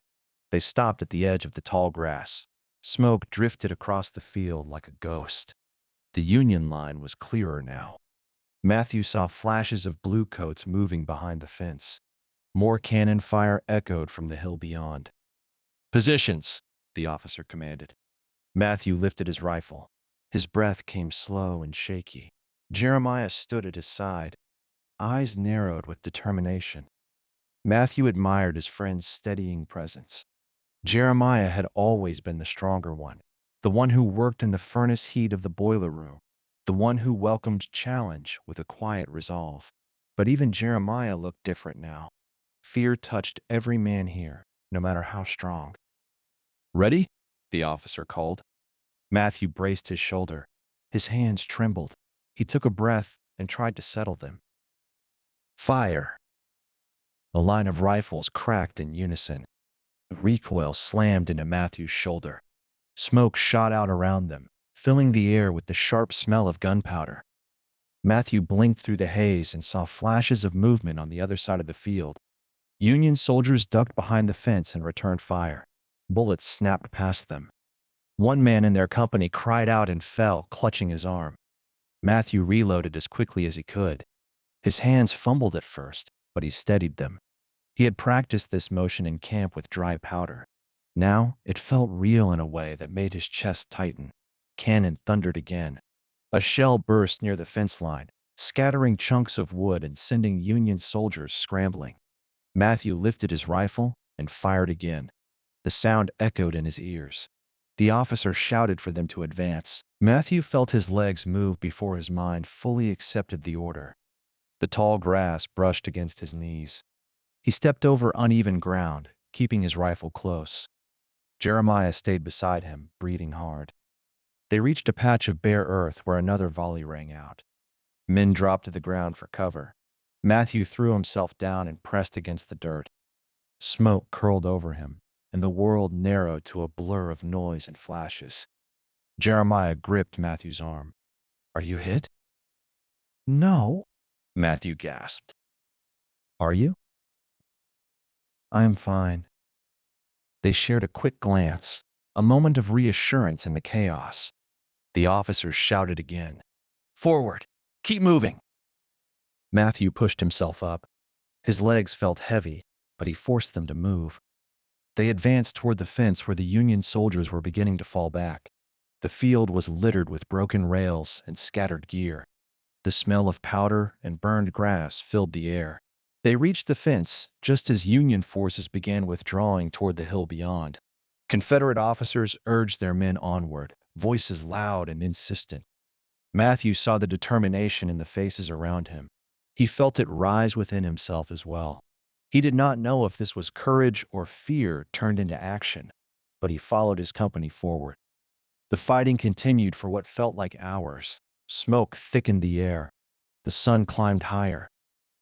[SPEAKER 1] They stopped at the edge of the tall grass. Smoke drifted across the field like a ghost. The Union line was clearer now. Matthew saw flashes of bluecoats moving behind the fence. More cannon fire echoed from the hill beyond. "Positions!" the officer commanded. Matthew lifted his rifle. His breath came slow and shaky. Jeremiah stood at his side, eyes narrowed with determination. Matthew admired his friend's steadying presence. Jeremiah had always been the stronger one, the one who worked in the furnace heat of the boiler room, the one who welcomed challenge with a quiet resolve. But even Jeremiah looked different now. Fear touched every man here, no matter how strong. "Ready?" the officer called. Matthew braced his shoulder. His hands trembled. He took a breath and tried to settle them. "Fire!" A line of rifles cracked in unison. The recoil slammed into Matthew's shoulder. Smoke shot out around them, filling the air with the sharp smell of gunpowder. Matthew blinked through the haze and saw flashes of movement on the other side of the field. Union soldiers ducked behind the fence and returned fire. Bullets snapped past them. One man in their company cried out and fell, clutching his arm. Matthew reloaded as quickly as he could. His hands fumbled at first, but he steadied them. He had practiced this motion in camp with dry powder. Now it felt real in a way that made his chest tighten. Cannon thundered again. A shell burst near the fence line, scattering chunks of wood and sending Union soldiers scrambling. Matthew lifted his rifle and fired again. The sound echoed in his ears. The officer shouted for them to advance. Matthew felt his legs move before his mind fully accepted the order. The tall grass brushed against his knees. He stepped over uneven ground, keeping his rifle close. Jeremiah stayed beside him, breathing hard. They reached a patch of bare earth where another volley rang out. Men dropped to the ground for cover. Matthew threw himself down and pressed against the dirt. Smoke curled over him, and the world narrowed to a blur of noise and flashes. Jeremiah gripped Matthew's arm. "Are you hit?" "No," Matthew gasped. "Are you?" "I am fine." They shared a quick glance, a moment of reassurance in the chaos. The officers shouted again. "Forward! Keep moving!" Matthew pushed himself up. His legs felt heavy, but he forced them to move. They advanced toward the fence where the Union soldiers were beginning to fall back. The field was littered with broken rails and scattered gear. The smell of powder and burned grass filled the air. They reached the fence just as Union forces began withdrawing toward the hill beyond. Confederate officers urged their men onward, voices loud and insistent. Matthew saw the determination in the faces around him. He felt it rise within himself as well. He did not know if this was courage or fear turned into action, but he followed his company forward. The fighting continued for what felt like hours. Smoke thickened the air. The sun climbed higher.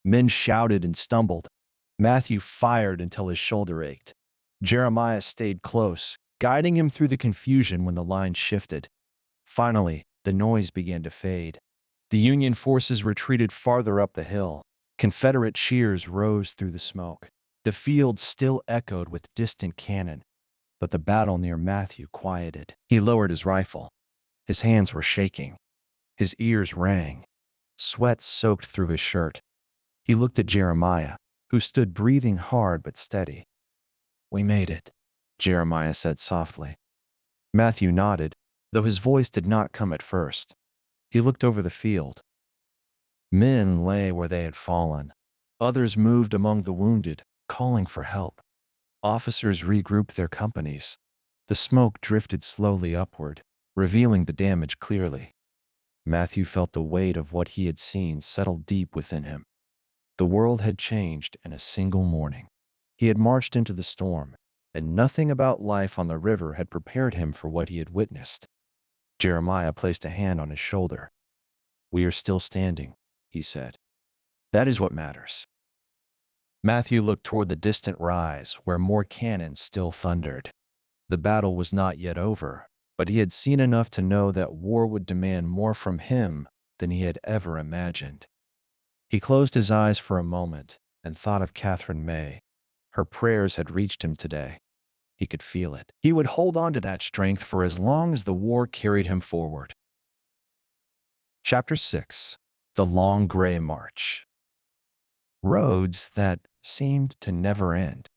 [SPEAKER 1] Men shouted and stumbled. Matthew fired until his shoulder ached. Jeremiah stayed close, guiding him through the confusion when the line shifted. Finally, the noise began to fade. The Union forces retreated farther up the hill. Confederate cheers rose through the smoke. The field still echoed with distant cannon, but the battle near Matthew quieted. He lowered his rifle. His hands were shaking. His ears rang. Sweat soaked through his shirt. He looked at Jeremiah, who stood breathing hard but steady. "We made it," Jeremiah said softly. Matthew nodded, though his voice did not come at first. He looked over the field. Men lay where they had fallen. Others moved among the wounded, calling for help. Officers regrouped their companies. The smoke drifted slowly upward, revealing the damage clearly. Matthew felt the weight of what he had seen settle deep within him. The world had changed in a single morning. He had marched into the storm, and nothing about life on the river had prepared him for what he had witnessed. Jeremiah placed a hand on his shoulder. "We are still standing," he said. "That is what matters." Matthew looked toward the distant rise, where more cannon still thundered. The battle was not yet over, but he had seen enough to know that war would demand more from him than he had ever imagined. He closed his eyes for a moment and thought of Catherine May. Her prayers had reached him today. He could feel it. He would hold on to that strength for as long as the war carried him forward. Chapter 6. The Long Gray March. Roads that seemed to never end.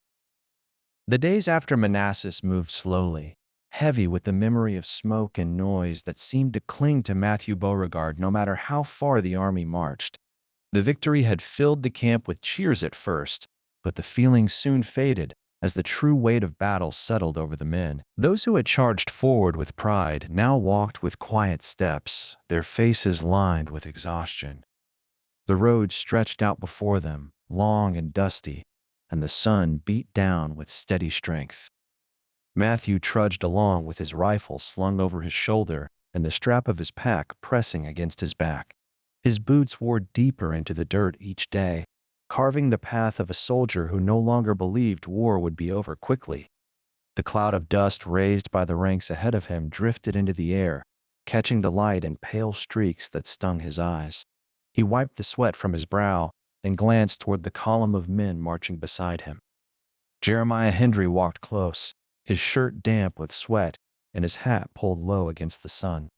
[SPEAKER 1] The days after Manassas moved slowly, heavy with the memory of smoke and noise that seemed to cling to Matthew Beauregard no matter how far the army marched. The victory had filled the camp with cheers at first, but the feeling soon faded as the true weight of battle settled over the men. Those who had charged forward with pride now walked with quiet steps, their faces lined with exhaustion. The road stretched out before them, long and dusty, and the sun beat down with steady strength. Matthew trudged along with his rifle slung over his shoulder and the strap of his pack pressing against his back. His boots wore deeper into the dirt each day, carving the path of a soldier who no longer believed war would be over quickly. The cloud of dust raised by the ranks ahead of him drifted into the air, catching the light in pale streaks that stung his eyes. He wiped the sweat from his brow and glanced toward the column of men marching beside him. Jeremiah Hendry walked close, his shirt damp with sweat and his hat pulled low against the sun.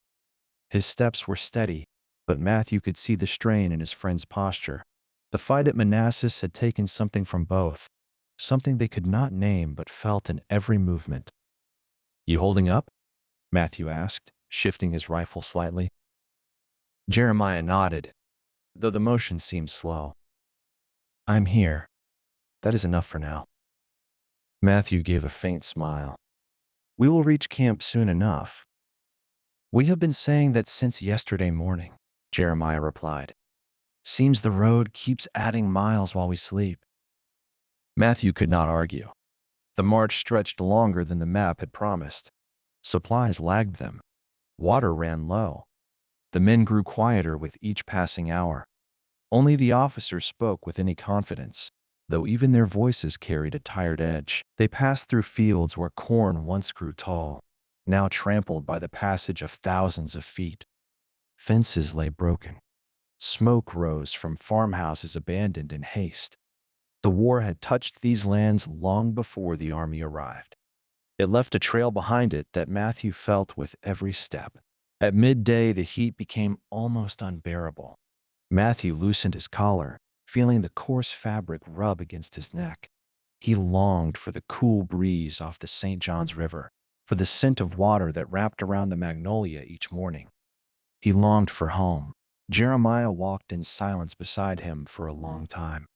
[SPEAKER 1] His steps were steady, but Matthew could see the strain in his friend's posture. The fight at Manassas had taken something from both, something they could not name but felt in every movement. "You holding up?" Matthew asked, shifting his rifle slightly. Jeremiah nodded, though the motion seemed slow. "I'm here. That is enough for now." Matthew gave a faint smile. "We will reach camp soon enough." "We have been saying that since yesterday morning," Jeremiah replied. "Seems the road keeps adding miles while we sleep." Matthew could not argue. The march stretched longer than the map had promised. Supplies lagged them. Water ran low. The men grew quieter with each passing hour. Only the officers spoke with any confidence, though even their voices carried a tired edge. They passed through fields where corn once grew tall, now trampled by the passage of thousands of feet. Fences lay broken. Smoke rose from farmhouses abandoned in haste. The war had touched these lands long before the army arrived. It left a trail behind it that Matthew felt with every step. At midday, the heat became almost unbearable. Matthew loosened his collar, feeling the coarse fabric rub against his neck. He longed for the cool breeze off the St. Johns River, for the scent of water that wrapped around the magnolia each morning. He longed for home. Jeremiah walked in silence beside him for a long time.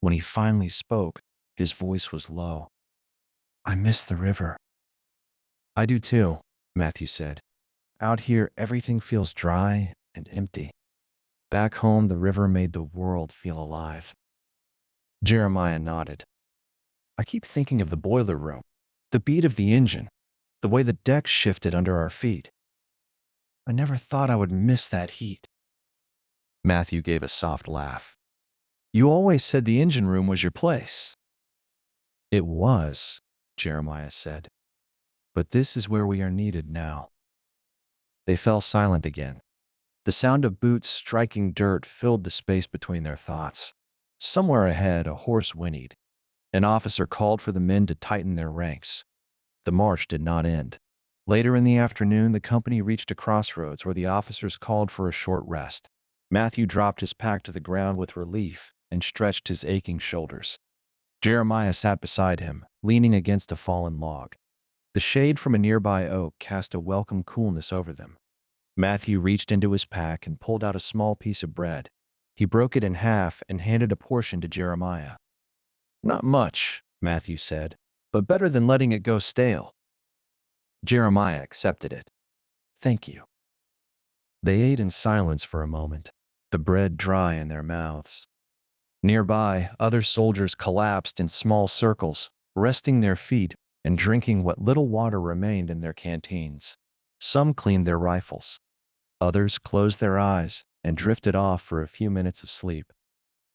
[SPEAKER 1] When he finally spoke, his voice was low. "I miss the river." "I do too," Matthew said. "Out here, everything feels dry and empty. Back home, the river made the world feel alive." Jeremiah nodded. "I keep thinking of the boiler room, the beat of the engine, the way the deck shifted under our feet. I never thought I would miss that heat." Matthew gave a soft laugh. "You always said the engine room was your place." "It was," Jeremiah said. "But this is where we are needed now." They fell silent again. The sound of boots striking dirt filled the space between their thoughts. Somewhere ahead, a horse whinnied. An officer called for the men to tighten their ranks. The march did not end. Later in the afternoon, the company reached a crossroads where the officers called for a short rest. Matthew dropped his pack to the ground with relief and stretched his aching shoulders. Jeremiah sat beside him, leaning against a fallen log. The shade from a nearby oak cast a welcome coolness over them. Matthew reached into his pack and pulled out a small piece of bread. He broke it in half and handed a portion to Jeremiah. "Not much," Matthew said, "but better than letting it go stale." Jeremiah accepted it. "Thank you." They ate in silence for a moment, the bread dry in their mouths. Nearby, other soldiers collapsed in small circles, resting their feet and drinking what little water remained in their canteens. Some cleaned their rifles. Others closed their eyes and drifted off for a few minutes of sleep.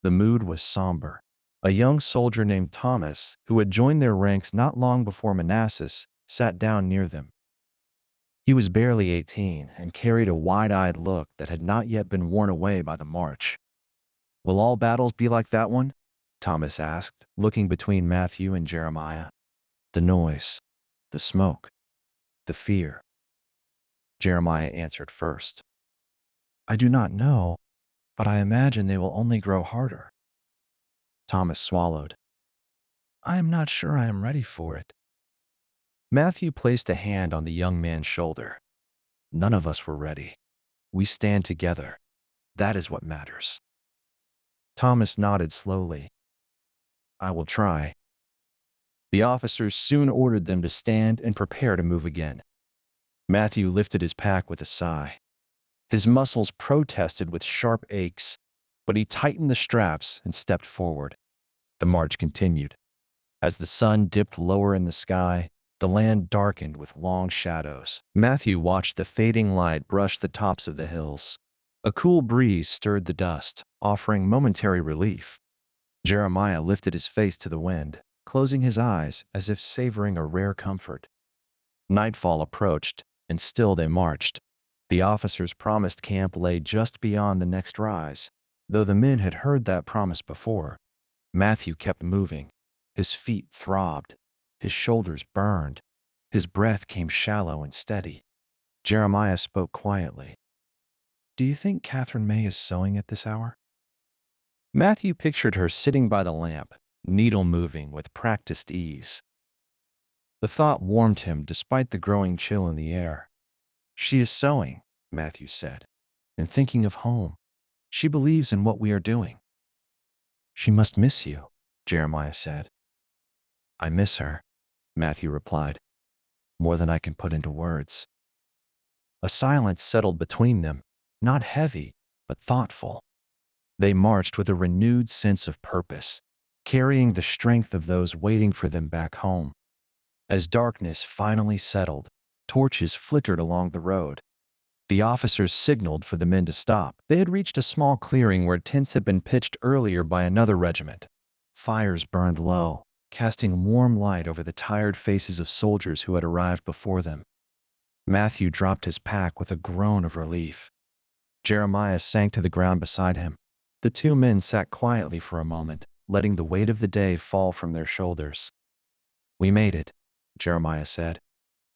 [SPEAKER 1] The mood was somber. A young soldier named Thomas, who had joined their ranks not long before Manassas, sat down near them. He was barely 18 and carried a wide-eyed look that had not yet been worn away by the march. "Will all battles be like that one?" Thomas asked, looking between Matthew and Jeremiah. "The noise, the smoke, the fear." Jeremiah answered first. "I do not know, but I imagine they will only grow harder." Thomas swallowed. "I am not sure I am ready for it." Matthew placed a hand on the young man's shoulder. "None of us were ready. We stand together. That is what matters." Thomas nodded slowly. "I will try." The officers soon ordered them to stand and prepare to move again. Matthew lifted his pack with a sigh. His muscles protested with sharp aches, but he tightened the straps and stepped forward. The march continued. As the sun dipped lower in the sky, the land darkened with long shadows. Matthew watched the fading light brush the tops of the hills. A cool breeze stirred the dust, offering momentary relief. Jeremiah lifted his face to the wind, closing his eyes as if savoring a rare comfort. Nightfall approached, and still they marched. The officers' promised camp lay just beyond the next rise, though the men had heard that promise before. Matthew kept moving. His feet throbbed. His shoulders burned. His breath came shallow and steady. Jeremiah spoke quietly. "Do you think Catherine May is sewing at this hour?" Matthew pictured her sitting by the lamp, needle moving with practiced ease. The thought warmed him despite the growing chill in the air. "She is sewing," Matthew said, "and thinking of home. She believes in what we are doing." "She must miss you," Jeremiah said. "I miss her," Matthew replied, "more than I can put into words." A silence settled between them, not heavy, but thoughtful. They marched with a renewed sense of purpose, carrying the strength of those waiting for them back home. As darkness finally settled, torches flickered along the road. The officers signaled for the men to stop. They had reached a small clearing where tents had been pitched earlier by another regiment. Fires burned low, casting warm light over the tired faces of soldiers who had arrived before them. Matthew dropped his pack with a groan of relief. Jeremiah sank to the ground beside him. The two men sat quietly for a moment, letting the weight of the day fall from their shoulders. "We made it," Jeremiah said.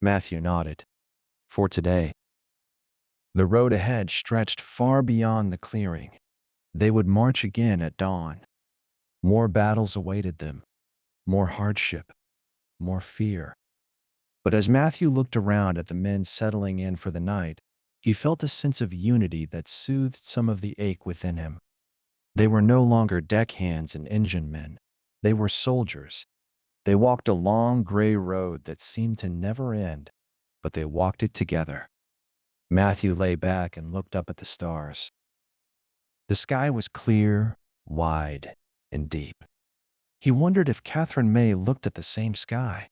[SPEAKER 1] Matthew nodded. "For today." The road ahead stretched far beyond the clearing. They would march again at dawn. More battles awaited them, more hardship, more fear. But as Matthew looked around at the men settling in for the night, he felt a sense of unity that soothed some of the ache within him. They were no longer deckhands and engine men. They were soldiers. They walked a long gray road that seemed to never end, but they walked it together. Matthew lay back and looked up at the stars. The sky was clear, wide, and deep. He wondered if Catherine May looked at the same sky.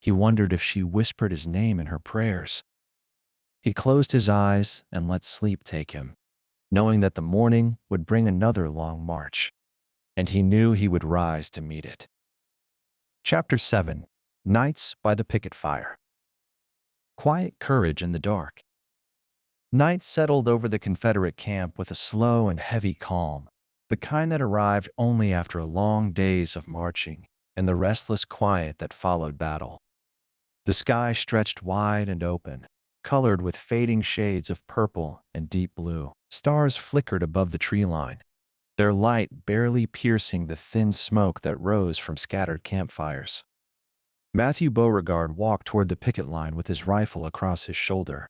[SPEAKER 1] He wondered if she whispered his name in her prayers. He closed his eyes and let sleep take him, knowing that the morning would bring another long march, and he knew he would rise to meet it. Chapter 7. Nights by the picket fire. Quiet courage in the dark. Night settled over the Confederate camp with a slow and heavy calm, the kind that arrived only after long days of marching and the restless quiet that followed battle. The sky stretched wide and open, colored with fading shades of purple and deep blue. Stars flickered above the tree line, their light barely piercing the thin smoke that rose from scattered campfires. Matthew Beauregard walked toward the picket line with his rifle across his shoulder,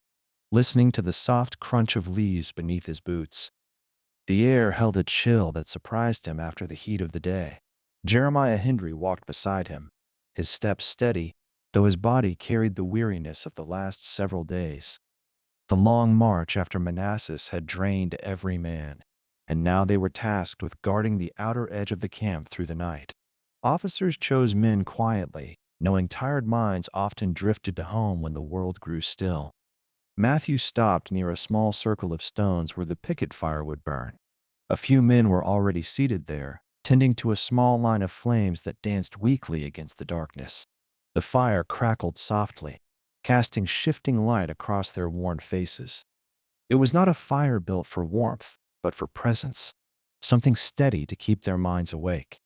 [SPEAKER 1] listening to the soft crunch of leaves beneath his boots. The air held a chill that surprised him after the heat of the day. Jeremiah Hendry walked beside him, his steps steady, though his body carried the weariness of the last several days. The long march after Manassas had drained every man, and now they were tasked with guarding the outer edge of the camp through the night. Officers chose men quietly, knowing tired minds often drifted to home when the world grew still. Matthew stopped near a small circle of stones where the picket fire would burn. A few men were already seated there, tending to a small line of flames that danced weakly against the darkness. The fire crackled softly, casting shifting light across their worn faces. It was not a fire built for warmth, but for presence, something steady to keep their minds awake.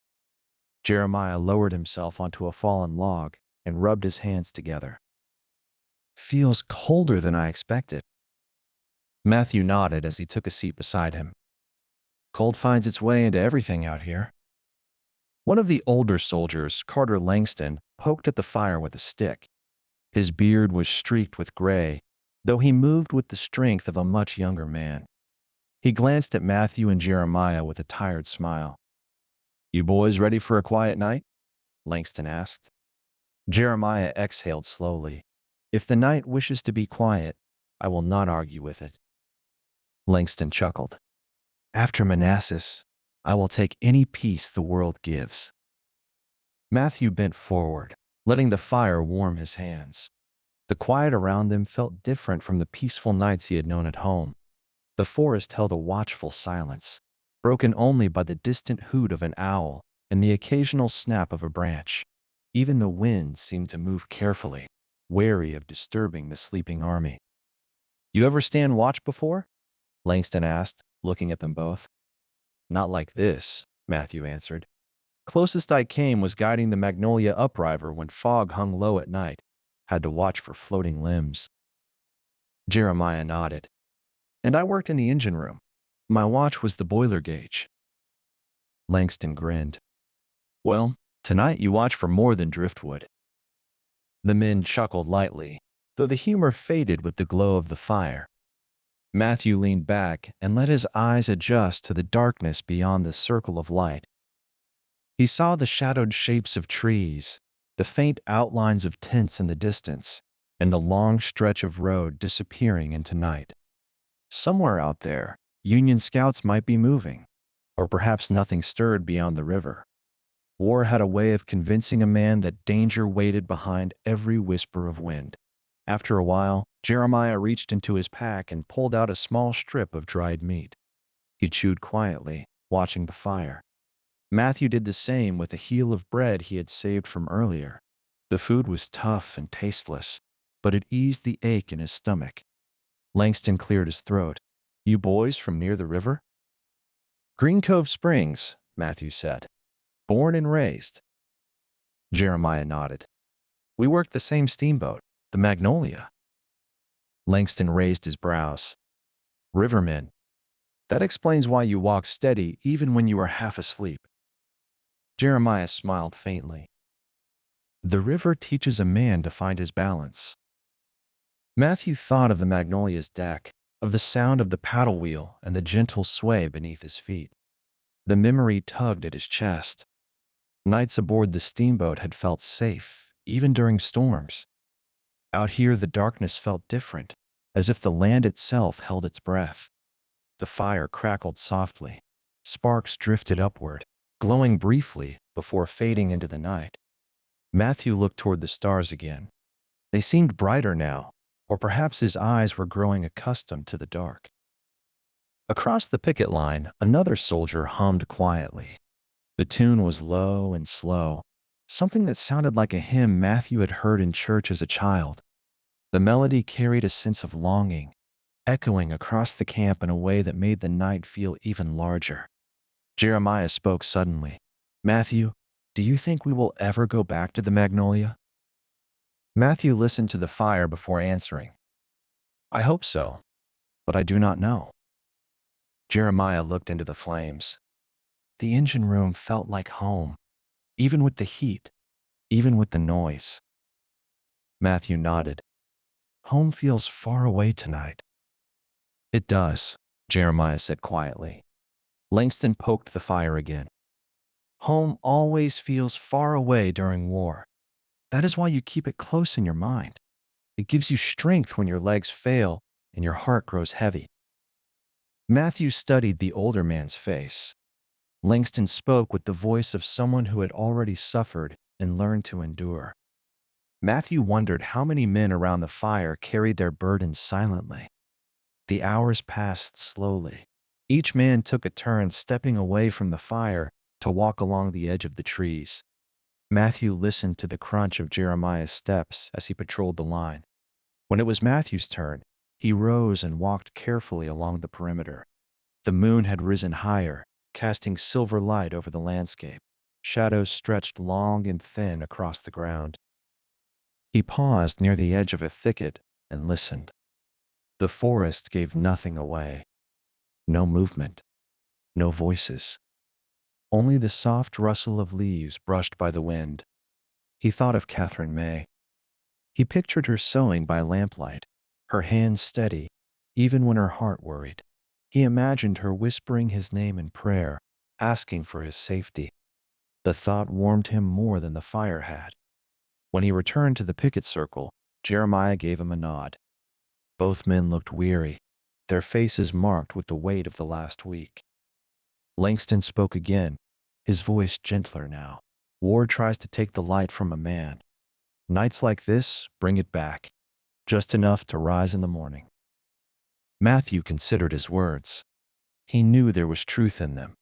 [SPEAKER 1] Jeremiah lowered himself onto a fallen log and rubbed his hands together. "Feels colder than I expected." Matthew nodded as he took a seat beside him. "Cold finds its way into everything out here." One of the older soldiers, Carter Langston, poked at the fire with a stick. His beard was streaked with gray, though he moved with the strength of a much younger man. He glanced at Matthew and Jeremiah with a tired smile. "You boys ready for a quiet night?" Langston asked. Jeremiah exhaled slowly. "If the night wishes to be quiet, I will not argue with it." Langston chuckled. "After Manassas, I will take any peace the world gives." Matthew bent forward, letting the fire warm his hands. The quiet around them felt different from the peaceful nights he had known at home. The forest held a watchful silence, broken only by the distant hoot of an owl and the occasional snap of a branch. Even the wind seemed to move carefully, wary of disturbing the sleeping army. "You ever stand watch before?" Langston asked, looking at them both. "Not like this," Matthew answered. "Closest I came was guiding the Magnolia upriver when fog hung low at night. Had to watch for floating limbs." Jeremiah nodded. "And I worked in the engine room. My watch was the boiler gauge." Langston grinned. "Well, tonight you watch for more than driftwood." The men chuckled lightly, though the humor faded with the glow of the fire. Matthew leaned back and let his eyes adjust to the darkness beyond the circle of light. He saw the shadowed shapes of trees, the faint outlines of tents in the distance, and the long stretch of road disappearing into night. Somewhere out there, Union scouts might be moving, or perhaps nothing stirred beyond the river. War had a way of convincing a man that danger waited behind every whisper of wind. After a while, Jeremiah reached into his pack and pulled out a small strip of dried meat. He chewed quietly, watching the fire. Matthew did the same with a heel of bread he had saved from earlier. The food was tough and tasteless, but it eased the ache in his stomach. Langston cleared his throat. "You boys from near the river?" "Green Cove Springs," Matthew said. "Born and raised." Jeremiah nodded. "We worked the same steamboat, the Magnolia." Langston raised his brows. "Rivermen. That explains why you walk steady even when you are half asleep." Jeremiah smiled faintly. "The river teaches a man to find his balance." Matthew thought of the Magnolia's deck, of the sound of the paddle wheel and the gentle sway beneath his feet. The memory tugged at his chest. Nights aboard the steamboat had felt safe, even during storms. Out here the darkness felt different, as if the land itself held its breath. The fire crackled softly. Sparks drifted upward, glowing briefly before fading into the night. Matthew looked toward the stars again. They seemed brighter now, or perhaps his eyes were growing accustomed to the dark. Across the picket line, another soldier hummed quietly. The tune was low and slow, something that sounded like a hymn Matthew had heard in church as a child. The melody carried a sense of longing, echoing across the camp in a way that made the night feel even larger. Jeremiah spoke suddenly. "Matthew, do you think we will ever go back to the Magnolia?" Matthew listened to the fire before answering. "I hope so, but I do not know." Jeremiah looked into the flames. The engine room felt like home, even with the heat, even with the noise. Matthew nodded. "Home feels far away tonight." "It does," Jeremiah said quietly. Langston poked the fire again. "Home always feels far away during war. That is why you keep it close in your mind. It gives you strength when your legs fail and your heart grows heavy." Matthew studied the older man's face. Langston spoke with the voice of someone who had already suffered and learned to endure. Matthew wondered how many men around the fire carried their burdens silently. The hours passed slowly. Each man took a turn stepping away from the fire to walk along the edge of the trees. Matthew listened to the crunch of Jeremiah's steps as he patrolled the line. When it was Matthew's turn, he rose and walked carefully along the perimeter. The moon had risen higher, casting silver light over the landscape. Shadows stretched long and thin across the ground. He paused near the edge of a thicket and listened. The forest gave nothing away. No movement, no voices. Only the soft rustle of leaves brushed by the wind. He thought of Catherine May. He pictured her sewing by lamplight, her hands steady, even when her heart worried. He imagined her whispering his name in prayer, asking for his safety. The thought warmed him more than the fire had. When he returned to the picket circle, Jeremiah gave him a nod. Both men looked weary, their faces marked with the weight of the last week. Langston spoke again, his voice gentler now. "War tries to take the light from a man. Nights like this bring it back, just enough to rise in the morning." Matthew considered his words. He knew there was truth in them.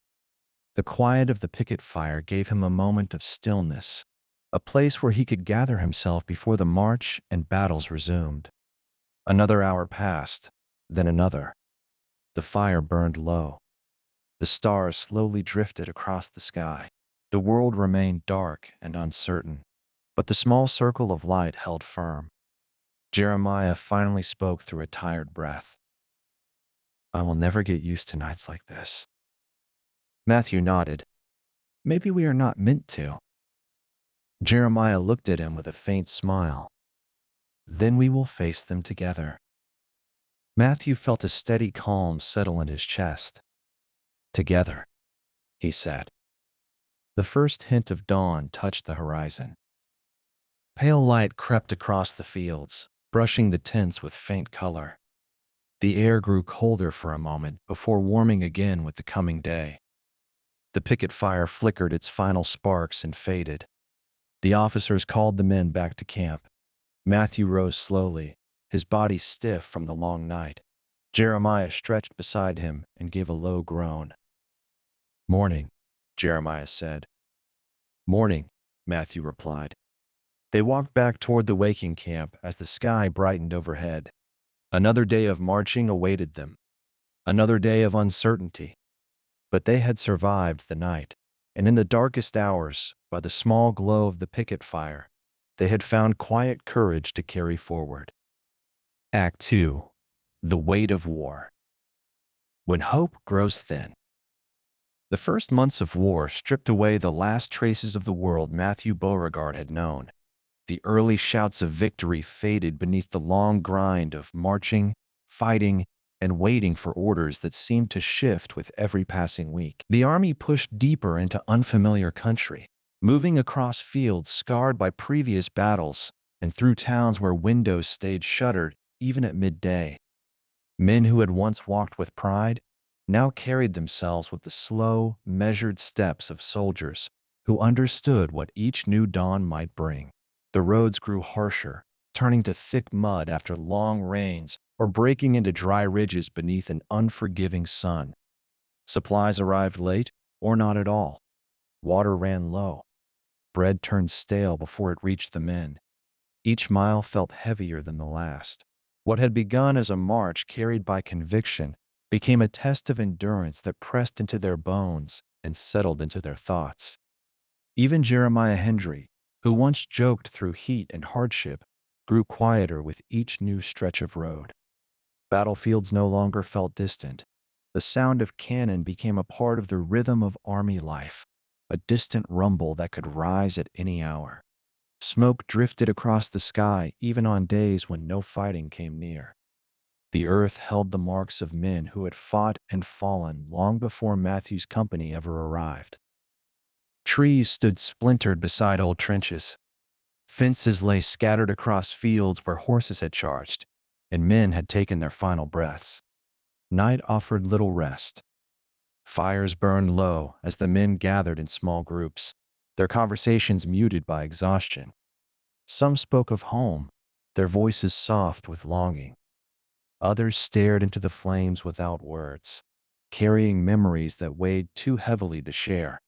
[SPEAKER 1] The quiet of the picket fire gave him a moment of stillness, a place where he could gather himself before the march and battles resumed. Another hour passed, then another. The fire burned low. The stars slowly drifted across the sky. The world remained dark and uncertain, but the small circle of light held firm. Jeremiah finally spoke through a tired breath. "I will never get used to nights like this." Matthew nodded. "Maybe we are not meant to." Jeremiah looked at him with a faint smile. "Then we will face them together." Matthew felt a steady calm settle in his chest. "Together," he said. The first hint of dawn touched the horizon. Pale light crept across the fields, brushing the tents with faint color. The air grew colder for a moment before warming again with the coming day. The picket fire flickered its final sparks and faded. The officers called the men back to camp. Matthew rose slowly, his body stiff from the long night. Jeremiah stretched beside him and gave a low groan. "Morning," Jeremiah said. "Morning," Matthew replied. They walked back toward the waking camp as the sky brightened overhead. Another day of marching awaited them, another day of uncertainty. But they had survived the night, and in the darkest hours, by the small glow of the picket fire, they had found quiet courage to carry forward. Act 2. The Weight of War. When hope grows thin. The first months of war stripped away the last traces of the world Matthew Beauregard had known. The early shouts of victory faded beneath the long grind of marching, fighting, and waiting for orders that seemed to shift with every passing week. The army pushed deeper into unfamiliar country, moving across fields scarred by previous battles and through towns where windows stayed shuttered even at midday. Men who had once walked with pride now carried themselves with the slow, measured steps of soldiers who understood what each new dawn might bring. The roads grew harsher, turning to thick mud after long rains or breaking into dry ridges beneath an unforgiving sun. Supplies arrived late or not at all. Water ran low. bread turned stale before it reached the men. Each mile felt heavier than the last. What had begun as a march carried by conviction became a test of endurance that pressed into their bones and settled into their thoughts. Even Jeremiah Hendry, who once joked through heat and hardship, grew quieter with each new stretch of road. Battlefields no longer felt distant. The sound of cannon became a part of the rhythm of army life, a distant rumble that could rise at any hour. Smoke drifted across the sky even on days when no fighting came near. The earth held the marks of men who had fought and fallen long before Matthew's company ever arrived. Trees stood splintered beside old trenches. Fences lay scattered across fields where horses had charged, and men had taken their final breaths. Night offered little rest. Fires burned low as the men gathered in small groups, their conversations muted by exhaustion. Some spoke of home, their voices soft with longing. Others stared into the flames without words, carrying memories that weighed too heavily to share.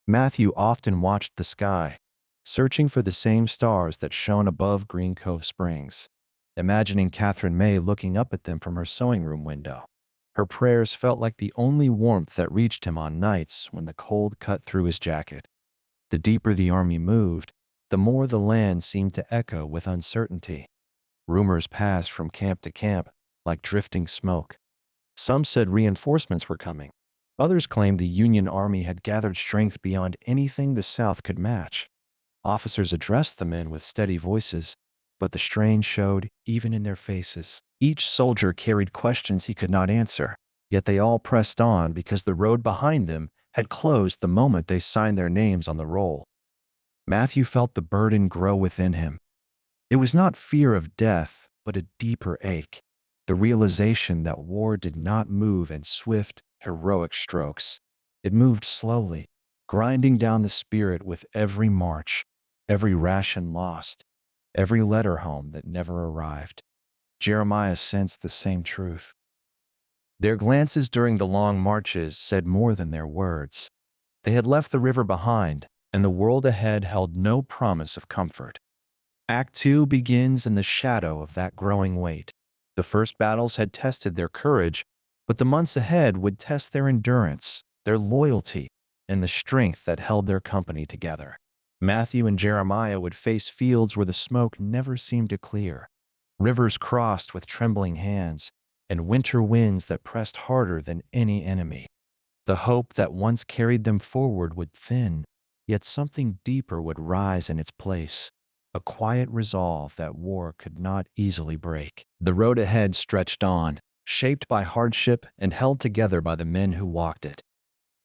[SPEAKER 1] Matthew often watched the sky, searching for the same stars that shone above Green Cove Springs, imagining Catherine May looking up at them from her sewing room window. Her prayers felt like the only warmth that reached him on nights when the cold cut through his jacket. The deeper the army moved, the more the land seemed to echo with uncertainty. Rumors passed from camp to camp like drifting smoke. Some said reinforcements were coming. Others claimed the Union Army had gathered strength beyond anything the South could match. Officers addressed the men with steady voices, but the strain showed even in their faces. Each soldier carried questions he could not answer, yet they all pressed on because the road behind them had closed the moment they signed their names on the roll. Matthew felt the burden grow within him. It was not fear of death, but a deeper ache, the realization that war did not move in swift, heroic strokes. It moved slowly, grinding down the spirit with every march, every ration lost, every letter home that never arrived. Jeremiah sensed the same truth. Their glances during the long marches said more than their words. They had left the river behind, and the world ahead held no promise of comfort. Act 2 begins in the shadow of that growing weight. The first battles had tested their courage, but the months ahead would test their endurance, their loyalty, and the strength that held their company together. Matthew and Jeremiah would face fields where the smoke never seemed to clear, rivers crossed with trembling hands, and winter winds that pressed harder than any enemy. The hope that once carried them forward would thin, yet something deeper would rise in its place, a quiet resolve that war could not easily break. The road ahead stretched on, shaped by hardship and held together by the men who walked it.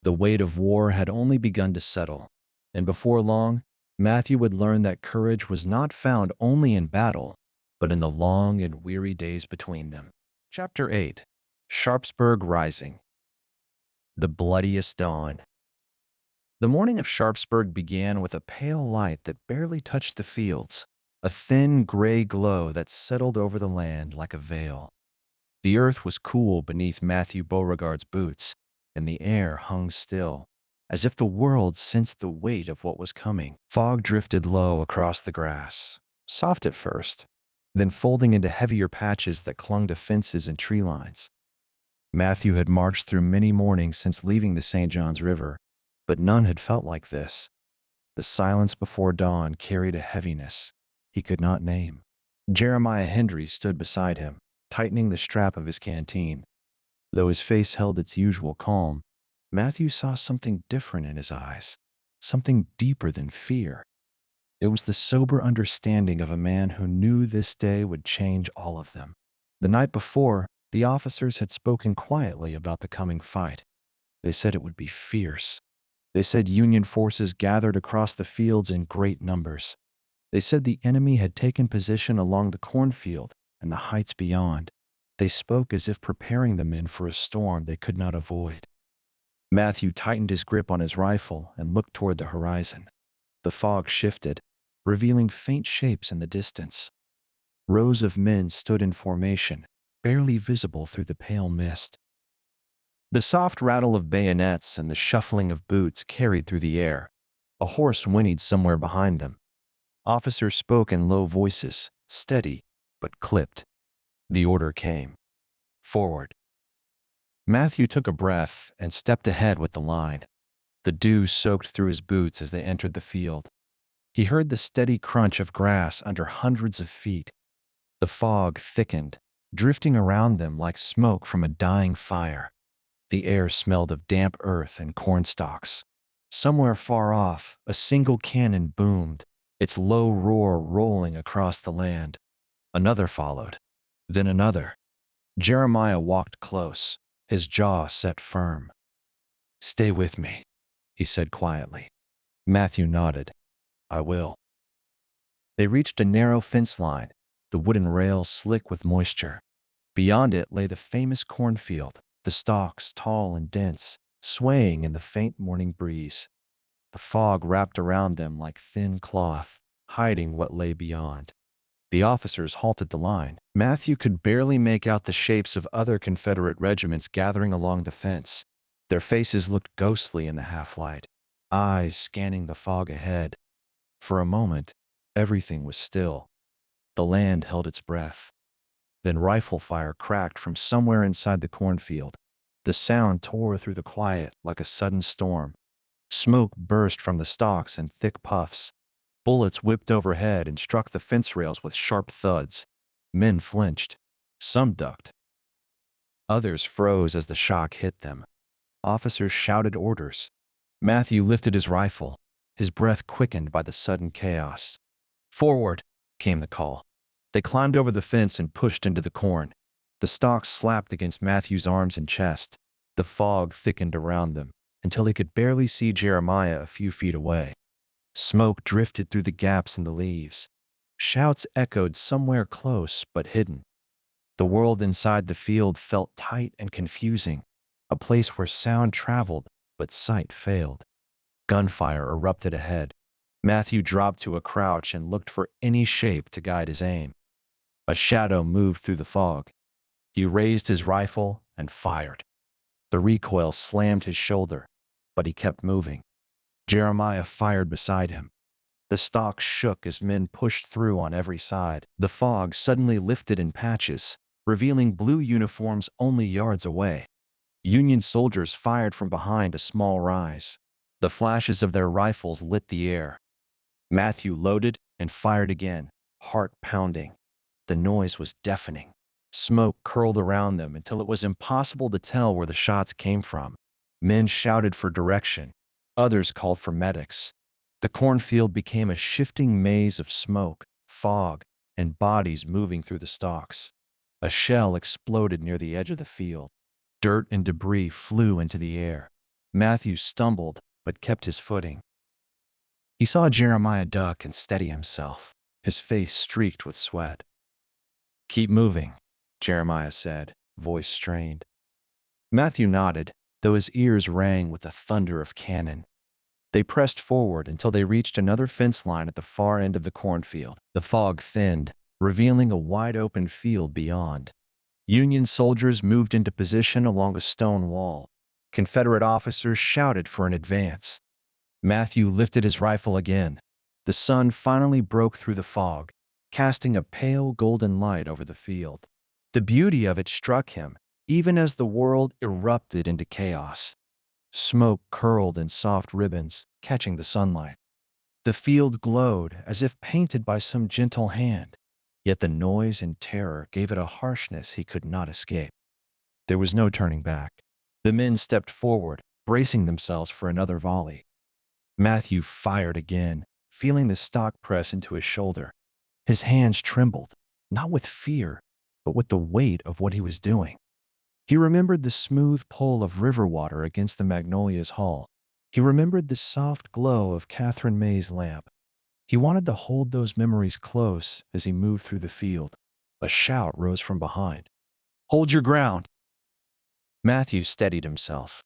[SPEAKER 1] The weight of war had only begun to settle, and before long, Matthew would learn that courage was not found only in battle, but in the long and weary days between them. Chapter 8. Sharpsburg Rising. The bloodiest dawn. The morning of Sharpsburg began with a pale light that barely touched the fields, a thin gray glow that settled over the land like a veil. The earth was cool beneath Matthew Beauregard's boots, and the air hung still, as if the world sensed the weight of what was coming. Fog drifted low across the grass, soft at first, then folding into heavier patches that clung to fences and tree lines. Matthew had marched through many mornings since leaving the St. Johns River, but none had felt like this. The silence before dawn carried a heaviness he could not name. Jeremiah Hendry stood beside him, tightening the strap of his canteen. Though his face held its usual calm, Matthew saw something different in his eyes, something deeper than fear. It was the sober understanding of a man who knew this day would change all of them. The night before, the officers had spoken quietly about the coming fight. They said it would be fierce. They said Union forces gathered across the fields in great numbers. They said the enemy had taken position along the cornfield and the heights beyond. They spoke as if preparing the men for a storm they could not avoid. Matthew tightened his grip on his rifle and looked toward the horizon. The fog shifted, revealing faint shapes in the distance. Rows of men stood in formation, barely visible through the pale mist. The soft rattle of bayonets and the shuffling of boots carried through the air. A horse whinnied somewhere behind them. Officers spoke in low voices, steady, but clipped. The order came. Forward. Matthew took a breath and stepped ahead with the line. The dew soaked through his boots as they entered the field. He heard the steady crunch of grass under hundreds of feet. The fog thickened, drifting around them like smoke from a dying fire. The air smelled of damp earth and cornstalks. Somewhere far off, a single cannon boomed, its low roar rolling across the land. Another followed, then another. Jeremiah walked close, his jaw set firm. "Stay with me," he said quietly. Matthew nodded. "I will." They reached a narrow fence line, the wooden rail slick with moisture. Beyond it lay the famous cornfield, the stalks tall and dense, swaying in the faint morning breeze. The fog wrapped around them like thin cloth, hiding what lay beyond. The officers halted the line. Matthew could barely make out the shapes of other Confederate regiments gathering along the fence. Their faces looked ghostly in the half-light, eyes scanning the fog ahead. For a moment, everything was still. The land held its breath. Then rifle fire cracked from somewhere inside the cornfield. The sound tore through the quiet like a sudden storm. Smoke burst from the stalks in thick puffs. Bullets whipped overhead and struck the fence rails with sharp thuds. Men flinched. Some ducked. Others froze as the shock hit them. Officers shouted orders. Matthew lifted his rifle, his breath quickened by the sudden chaos. "Forward," came the call. They climbed over the fence and pushed into the corn. The stalks slapped against Matthew's arms and chest. The fog thickened around them until he could barely see Jeremiah a few feet away. Smoke drifted through the gaps in the leaves. Shouts echoed somewhere close but hidden. The world inside the field felt tight and confusing, a place where sound traveled but sight failed. Gunfire erupted ahead. Matthew dropped to a crouch and looked for any shape to guide his aim. A shadow moved through the fog. He raised his rifle and fired. The recoil slammed his shoulder, but he kept moving. Jeremiah fired beside him. The stalks shook as men pushed through on every side. The fog suddenly lifted in patches, revealing blue uniforms only yards away. Union soldiers fired from behind a small rise. The flashes of their rifles lit the air. Matthew loaded and fired again, heart pounding. The noise was deafening. Smoke curled around them until it was impossible to tell where the shots came from. Men shouted for direction. Others called for medics. The cornfield became a shifting maze of smoke, fog, and bodies moving through the stalks. A shell exploded near the edge of the field. Dirt and debris flew into the air. Matthew stumbled, but kept his footing. He saw Jeremiah duck and steady himself, his face streaked with sweat. "Keep moving," Jeremiah said, voice strained. Matthew nodded, though his ears rang with the thunder of cannon. They pressed forward until they reached another fence line at the far end of the cornfield. The fog thinned, revealing a wide-open field beyond. Union soldiers moved into position along a stone wall. Confederate officers shouted for an advance. Matthew lifted his rifle again. The sun finally broke through the fog, casting a pale golden light over the field. The beauty of it struck him, even as the world erupted into chaos. Smoke curled in soft ribbons, catching the sunlight. The field glowed as if painted by some gentle hand, yet the noise and terror gave it a harshness he could not escape. There was no turning back. The men stepped forward, bracing themselves for another volley. Matthew fired again, feeling the stock press into his shoulder. His hands trembled, not with fear, but with the weight of what he was doing. He remembered the smooth pull of river water against the magnolia's hull. He remembered the soft glow of Catherine May's lamp. He wanted to hold those memories close as he moved through the field. A shout rose from behind. "Hold your ground!" Matthew steadied himself.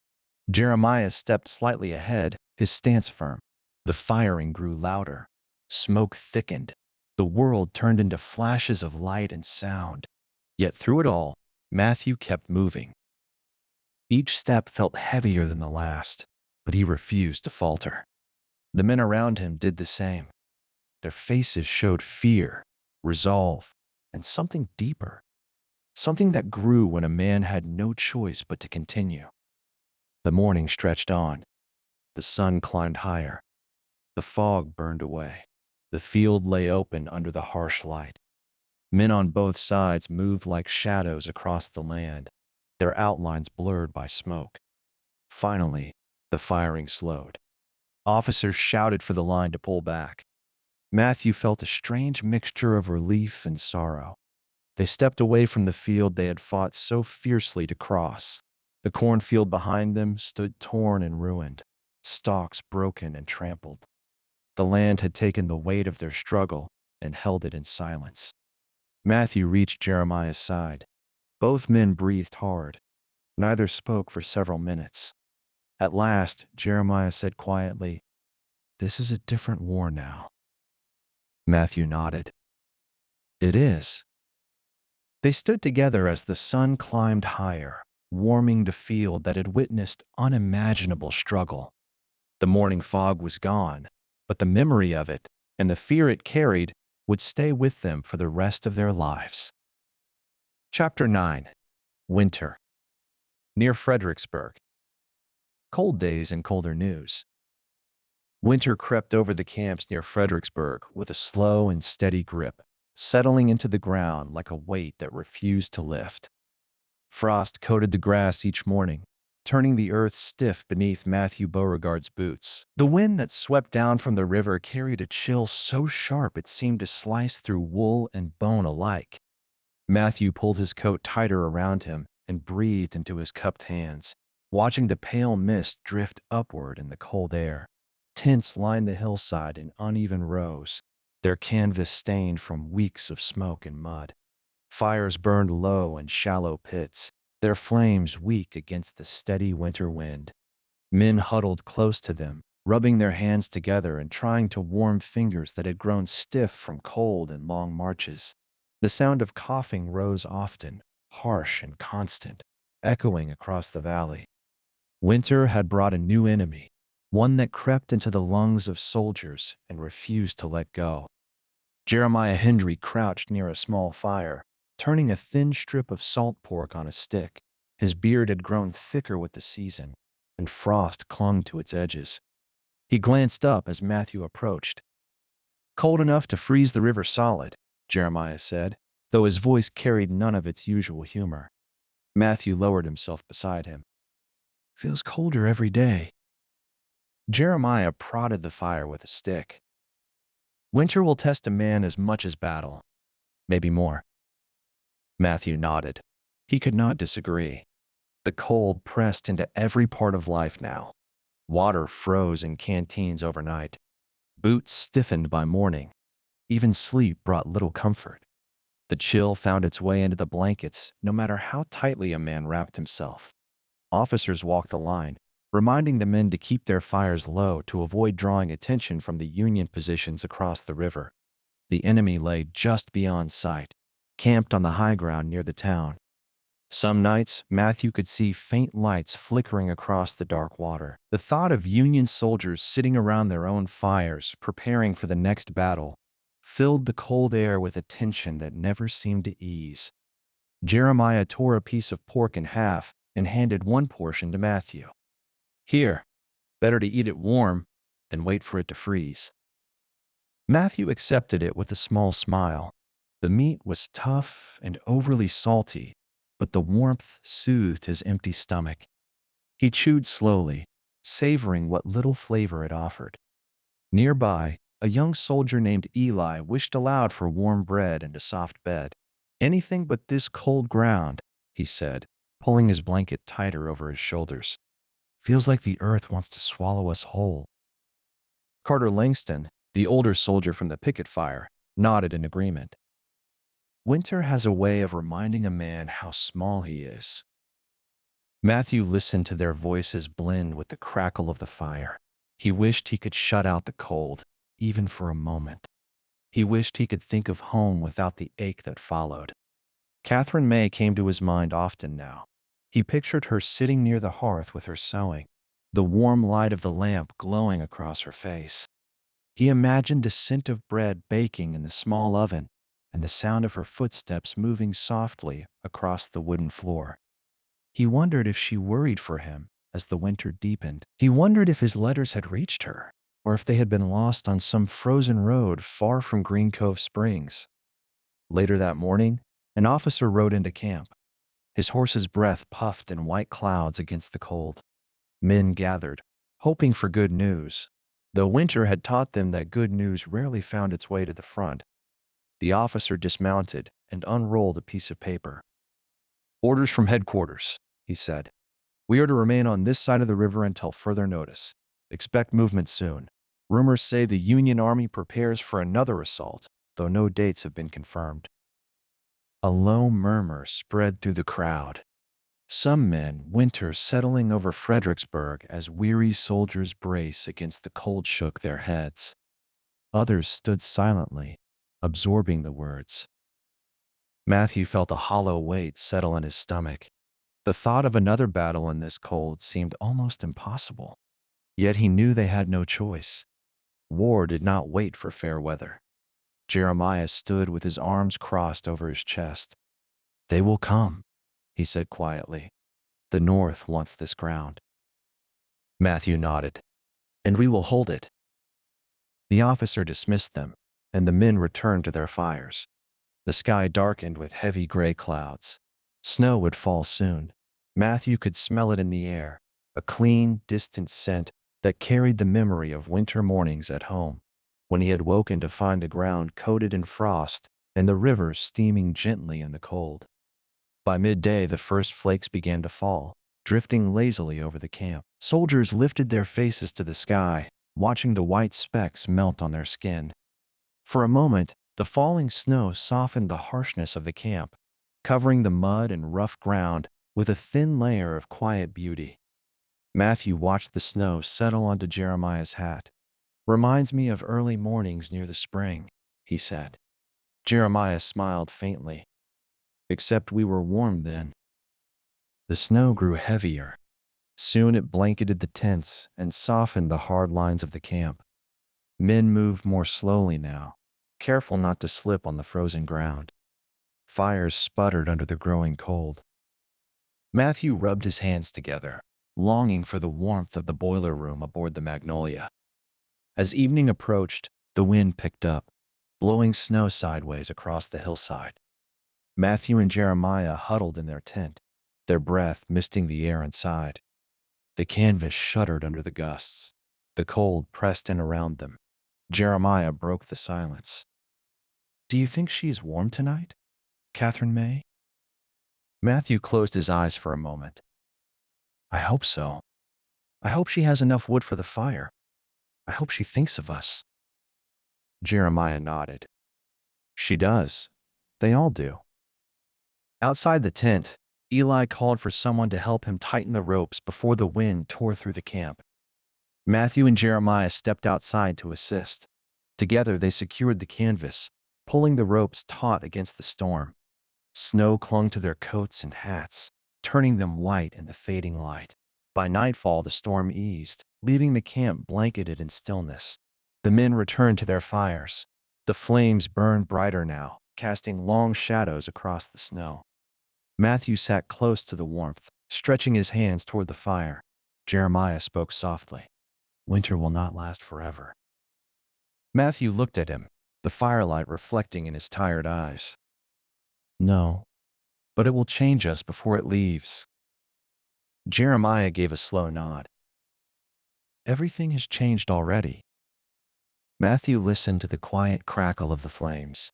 [SPEAKER 1] Jeremiah stepped slightly ahead, his stance firm. The firing grew louder. Smoke thickened. The world turned into flashes of light and sound. Yet through it all, Matthew kept moving. Each step felt heavier than the last, but he refused to falter. The men around him did the same. Their faces showed fear, resolve, and something deeper, something that grew when a man had no choice but to continue. The morning stretched on. The sun climbed higher. The fog burned away. The field lay open under the harsh light. Men on both sides moved like shadows across the land, their outlines blurred by smoke. Finally, the firing slowed. Officers shouted for the line to pull back. Matthew felt a strange mixture of relief and sorrow. They stepped away from the field they had fought so fiercely to cross. The cornfield behind them stood torn and ruined, stalks broken and trampled. The land had taken the weight of their struggle and held it in silence. Matthew reached Jeremiah's side. Both men breathed hard. Neither spoke for several minutes. At last, Jeremiah said quietly, "This is a different war now." Matthew nodded. "It is." They stood together as the sun climbed higher, warming the field that had witnessed unimaginable struggle. The morning fog was gone, but the memory of it and the fear it carried would stay with them for the rest of their lives. Chapter 9. Winter. Near Fredericksburg. Cold days and colder news. Winter crept over the camps near Fredericksburg with a slow and steady grip, settling into the ground like a weight that refused to lift. Frost coated the grass each morning, turning the earth stiff beneath Matthew Beauregard's boots. The wind that swept down from the river carried a chill so sharp it seemed to slice through wool and bone alike. Matthew pulled his coat tighter around him and breathed into his cupped hands, watching the pale mist drift upward in the cold air. Tents lined the hillside in uneven rows, their canvas stained from weeks of smoke and mud. Fires burned low in shallow pits, their flames weak against the steady winter wind. Men huddled close to them, rubbing their hands together and trying to warm fingers that had grown stiff from cold and long marches. The sound of coughing rose often, harsh and constant, echoing across the valley. Winter had brought a new enemy, one that crept into the lungs of soldiers and refused to let go. Jeremiah Hendry crouched near a small fire, turning a thin strip of salt pork on a stick. His beard had grown thicker with the season, and frost clung to its edges. He glanced up as Matthew approached. "Cold enough to freeze the river solid," Jeremiah said, though his voice carried none of its usual humor. Matthew lowered himself beside him. "Feels colder every day." Jeremiah prodded the fire with a stick. "Winter will test a man as much as battle, maybe more." Matthew nodded. He could not disagree. The cold pressed into every part of life now. Water froze in canteens overnight. Boots stiffened by morning. Even sleep brought little comfort. The chill found its way into the blankets, no matter how tightly a man wrapped himself. Officers walked the line, reminding the men to keep their fires low to avoid drawing attention from the Union positions across the river. The enemy lay just beyond sight, camped on the high ground near the town. Some nights, Matthew could see faint lights flickering across the dark water. The thought of Union soldiers sitting around their own fires, preparing for the next battle, filled the cold air with a tension that never seemed to ease. Jeremiah tore a piece of pork in half and handed one portion to Matthew. "Here, better to eat it warm than wait for it to freeze." Matthew accepted it with a small smile. The meat was tough and overly salty, but the warmth soothed his empty stomach. He chewed slowly, savoring what little flavor it offered. Nearby, a young soldier named Eli wished aloud for warm bread and a soft bed. "Anything but this cold ground," he said, pulling his blanket tighter over his shoulders. "Feels like the earth wants to swallow us whole." Carter Langston, the older soldier from the picket fire, nodded in agreement. Winter has a way of reminding a man how small he is. Matthew listened to their voices blend with the crackle of the fire. He wished he could shut out the cold, even for a moment. He wished he could think of home without the ache that followed. Catherine May came to his mind often now. He pictured her sitting near the hearth with her sewing, the warm light of the lamp glowing across her face. He imagined the scent of bread baking in the small oven and the sound of her footsteps moving softly across the wooden floor. He wondered if she worried for him as the winter deepened. He wondered if his letters had reached her, or if they had been lost on some frozen road far from Green Cove Springs. Later that morning, an officer rode into camp. His horse's breath puffed in white clouds against the cold. Men gathered, hoping for good news, though winter had taught them that good news rarely found its way to the front. The officer dismounted and unrolled a piece of paper. "Orders from headquarters," he said. "We are to remain on this side of the river until further notice. Expect movement soon. Rumors say the Union Army prepares for another assault, though no dates have been confirmed." A low murmur spread through the crowd. Some men, winter settling over Fredericksburg as weary soldiers brace against the cold, shook their heads. Others stood silently, absorbing the words. Matthew felt a hollow weight settle in his stomach. The thought of another battle in this cold seemed almost impossible. Yet he knew they had no choice. War did not wait for fair weather. Jeremiah stood with his arms crossed over his chest. "They will come," he said quietly. "The North wants this ground." Matthew nodded. "And we will hold it." The officer dismissed them, and the men returned to their fires. The sky darkened with heavy gray clouds. Snow would fall soon. Matthew could smell it in the air, a clean, distant scent that carried the memory of winter mornings at home, when he had woken to find the ground coated in frost and the river steaming gently in the cold. By midday, the first flakes began to fall, drifting lazily over the camp. Soldiers lifted their faces to the sky, watching the white specks melt on their skin. For a moment, the falling snow softened the harshness of the camp, covering the mud and rough ground with a thin layer of quiet beauty. Matthew watched the snow settle onto Jeremiah's hat. "Reminds me of early mornings near the spring," he said. Jeremiah smiled faintly. "Except we were warm then." The snow grew heavier. Soon it blanketed the tents and softened the hard lines of the camp. Men moved more slowly now, careful not to slip on the frozen ground. Fires sputtered under the growing cold. Matthew rubbed his hands together, longing for the warmth of the boiler room aboard the Magnolia. As evening approached, the wind picked up, blowing snow sideways across the hillside. Matthew and Jeremiah huddled in their tent, their breath misting the air inside. The canvas shuddered under the gusts. The cold pressed in around them. Jeremiah broke the silence. "Do you think she is warm tonight, Catherine May?" Matthew closed his eyes for a moment. "I hope so. I hope she has enough wood for the fire. I hope she thinks of us." Jeremiah nodded. "She does. They all do." Outside the tent, Eli called for someone to help him tighten the ropes before the wind tore through the camp. Matthew and Jeremiah stepped outside to assist. Together they secured the canvas, pulling the ropes taut against the storm. Snow clung to their coats and hats, turning them white in the fading light. By nightfall, the storm eased, leaving the camp blanketed in stillness. The men returned to their fires. The flames burned brighter now, casting long shadows across the snow. Matthew sat close to the warmth, stretching his hands toward the fire. Jeremiah spoke softly. "Winter will not last forever." Matthew looked at him, the firelight reflecting in his tired eyes. "No, but it will change us before it leaves." Jeremiah gave a slow nod. "Everything has changed already." Matthew listened to the quiet crackle of the flames.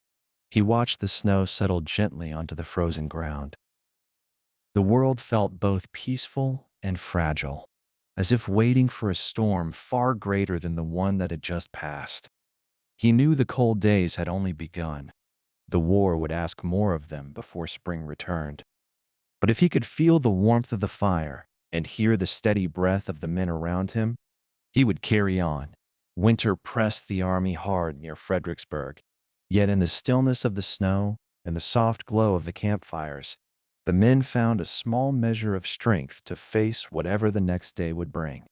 [SPEAKER 1] He watched the snow settle gently onto the frozen ground. The world felt both peaceful and fragile, as if waiting for a storm far greater than the one that had just passed. He knew the cold days had only begun. The war would ask more of them before spring returned. But if he could feel the warmth of the fire and hear the steady breath of the men around him, he would carry on. Winter pressed the army hard near Fredericksburg, yet in the stillness of the snow and the soft glow of the campfires, the men found a small measure of strength to face whatever the next day would bring.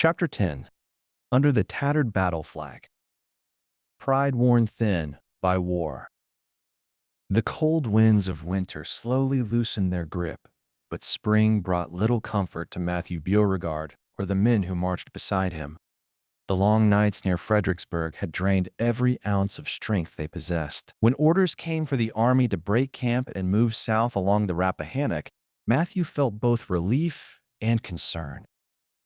[SPEAKER 1] Chapter 10. Under the Tattered Battle Flag. Pride worn thin by war. The cold winds of winter slowly loosened their grip, but spring brought little comfort to Matthew Beauregard or the men who marched beside him. The long nights near Fredericksburg had drained every ounce of strength they possessed. When orders came for the army to break camp and move south along the Rappahannock, Matthew felt both relief and concern.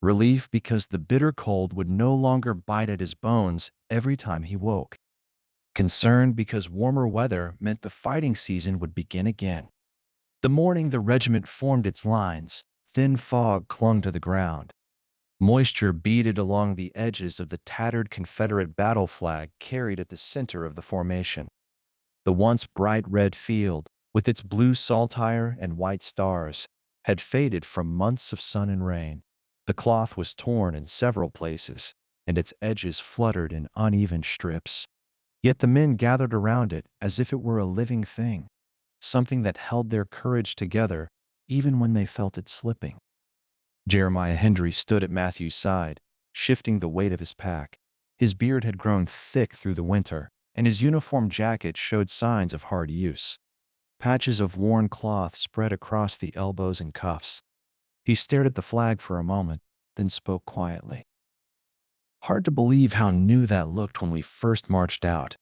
[SPEAKER 1] Relief because the bitter cold would no longer bite at his bones every time he woke. Concern because warmer weather meant the fighting season would begin again. The morning the regiment formed its lines, thin fog clung to the ground. Moisture beaded along the edges of the tattered Confederate battle flag carried at the center of the formation. The once bright red field, with its blue saltire and white stars, had faded from months of sun and rain. The cloth was torn in several places, and its edges fluttered in uneven strips. Yet the men gathered around it as if it were a living thing, something that held their courage together even when they felt it slipping. Jeremiah Hendry stood at Matthew's side, shifting the weight of his pack. His beard had grown thick through the winter, and his uniform jacket showed signs of hard use. Patches of worn cloth spread across the elbows and cuffs. He stared at the flag for a moment, then spoke quietly. "Hard to believe how new that looked when we first marched out."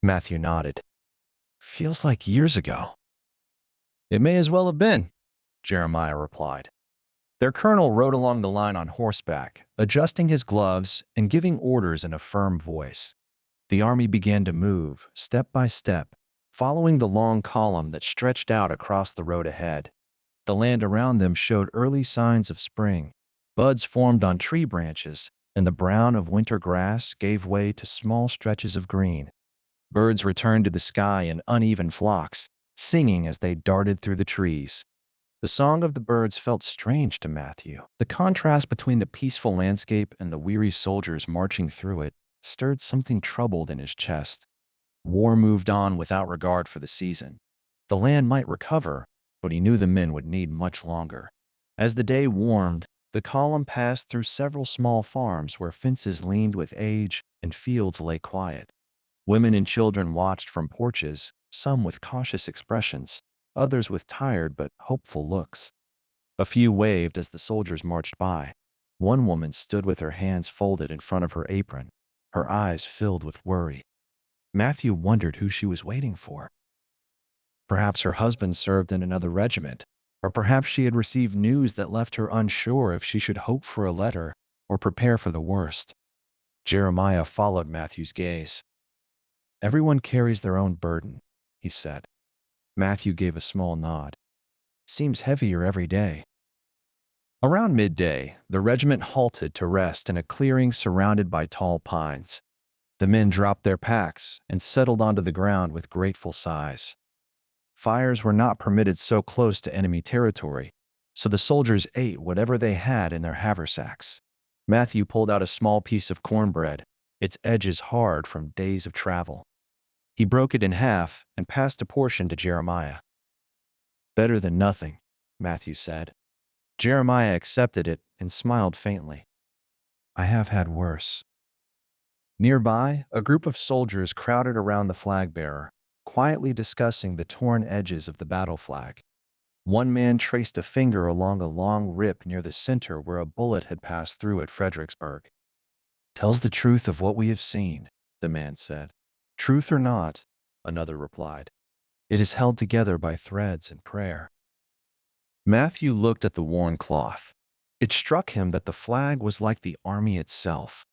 [SPEAKER 1] Matthew nodded. "Feels like years ago." "It may as well have been," Jeremiah replied. Their colonel rode along the line on horseback, adjusting his gloves and giving orders in a firm voice. The army began to move, step by step, following the long column that stretched out across the road ahead. The land around them showed early signs of spring. Buds formed on tree branches, and the brown of winter grass gave way to small stretches of green. Birds returned to the sky in uneven flocks, singing as they darted through the trees. The song of the birds felt strange to Matthew. The contrast between the peaceful landscape and the weary soldiers marching through it stirred something troubled in his chest. War moved on without regard for the season. The land might recover, but he knew the men would need much longer. As the day warmed, the column passed through several small farms where fences leaned with age and fields lay quiet. Women and children watched from porches, some with cautious expressions, others with tired but hopeful looks. A few waved as the soldiers marched by. One woman stood with her hands folded in front of her apron, her eyes filled with worry. Matthew wondered who she was waiting for. Perhaps her husband served in another regiment, or perhaps she had received news that left her unsure if she should hope for a letter or prepare for the worst. Jeremiah followed Matthew's gaze. "Everyone carries their own burden," he said. Matthew gave a small nod. "Seems heavier every day." Around midday, the regiment halted to rest in a clearing surrounded by tall pines. The men dropped their packs and settled onto the ground with grateful sighs. Fires were not permitted so close to enemy territory, so the soldiers ate whatever they had in their haversacks. Matthew pulled out a small piece of cornbread, its edges hard from days of travel. He broke it in half and passed a portion to Jeremiah. "Better than nothing," Matthew said. Jeremiah accepted it and smiled faintly. "I have had worse." Nearby, a group of soldiers crowded around the flag bearer, quietly discussing the torn edges of the battle flag. One man traced a finger along a long rip near the center where a bullet had passed through at Fredericksburg. "Tells the truth of what we have seen," the man said. "Truth or not," another replied, "it is held together by threads and prayer." Matthew looked at the worn cloth. It struck him that the flag was like the army itself,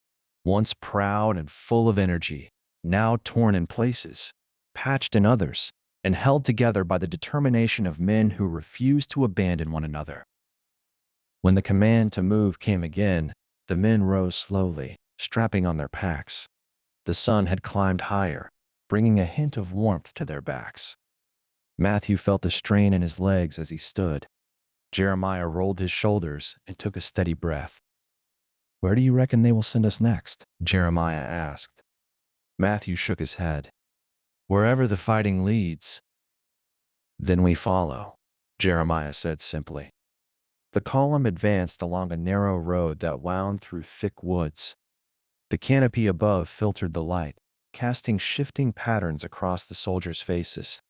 [SPEAKER 1] once proud and full of energy, now torn in places, patched in others, and held together by the determination of men who refused to abandon one another. When the command to move came again, the men rose slowly, strapping on their packs. The sun had climbed higher, bringing a hint of warmth to their backs. Matthew felt the strain in his legs as he stood. Jeremiah rolled his shoulders and took a steady breath. "Where do you reckon they will send us next?" Jeremiah asked. Matthew shook his head. "Wherever the fighting leads." "Then we follow," Jeremiah said simply. The column advanced along a narrow road that wound through thick woods. The canopy above filtered the light, casting shifting patterns across the soldiers' faces.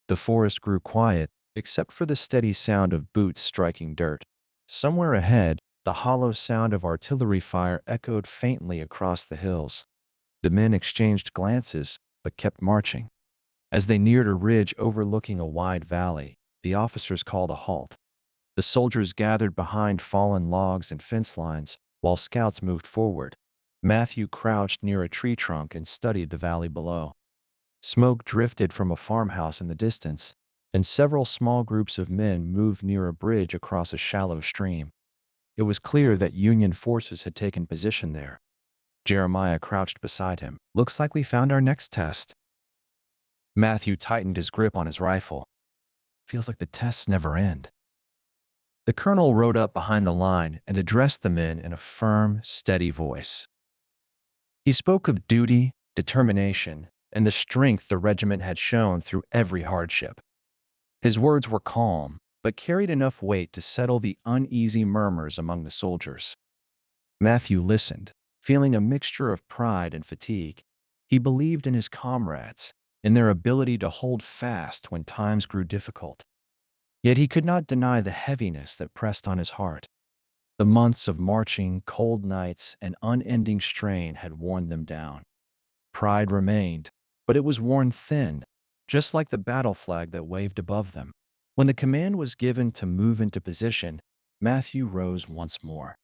[SPEAKER 1] The forest grew quiet, except for the steady sound of boots striking dirt. Somewhere ahead, the hollow sound of artillery fire echoed faintly across the hills. The men exchanged glances, but kept marching. As they neared a ridge overlooking a wide valley, the officers called a halt. The soldiers gathered behind fallen logs and fence lines, while scouts moved forward. Matthew crouched near a tree trunk and studied the valley below. Smoke drifted from a farmhouse in the distance, and several small groups of men moved near a bridge across a shallow stream. It was clear that Union forces had taken position there. Jeremiah crouched beside him. "Looks like we found our next test." Matthew tightened his grip on his rifle. "Feels like the tests never end." The colonel rode up behind the line and addressed the men in a firm, steady voice. He spoke of duty, determination, and the strength the regiment had shown through every hardship. His words were calm, but carried enough weight to settle the uneasy murmurs among the soldiers. Matthew listened, feeling a mixture of pride and fatigue. He believed in his comrades, in their ability to hold fast when times grew difficult. Yet he could not deny the heaviness that pressed on his heart. The months of marching, cold nights, and unending strain had worn them down. Pride remained, but it was worn thin, just like the battle flag that waved above them. When the command was given to move into position, Matthew rose once more.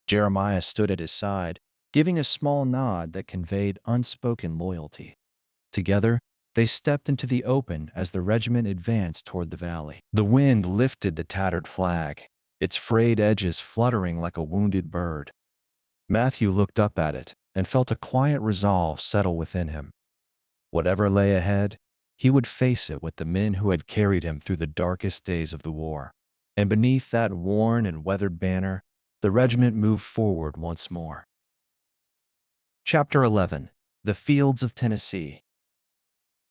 [SPEAKER 1] Jeremiah stood at his side, giving a small nod that conveyed unspoken loyalty. Together, they stepped into the open as the regiment advanced toward the valley. The wind lifted the tattered flag, its frayed edges fluttering like a wounded bird. Matthew looked up at it and felt a quiet resolve settle within him. Whatever lay ahead, he would face it with the men who had carried him through the darkest days of the war. And beneath that worn and weathered banner, the regiment moved forward once more. Chapter 11. The Fields of Tennessee.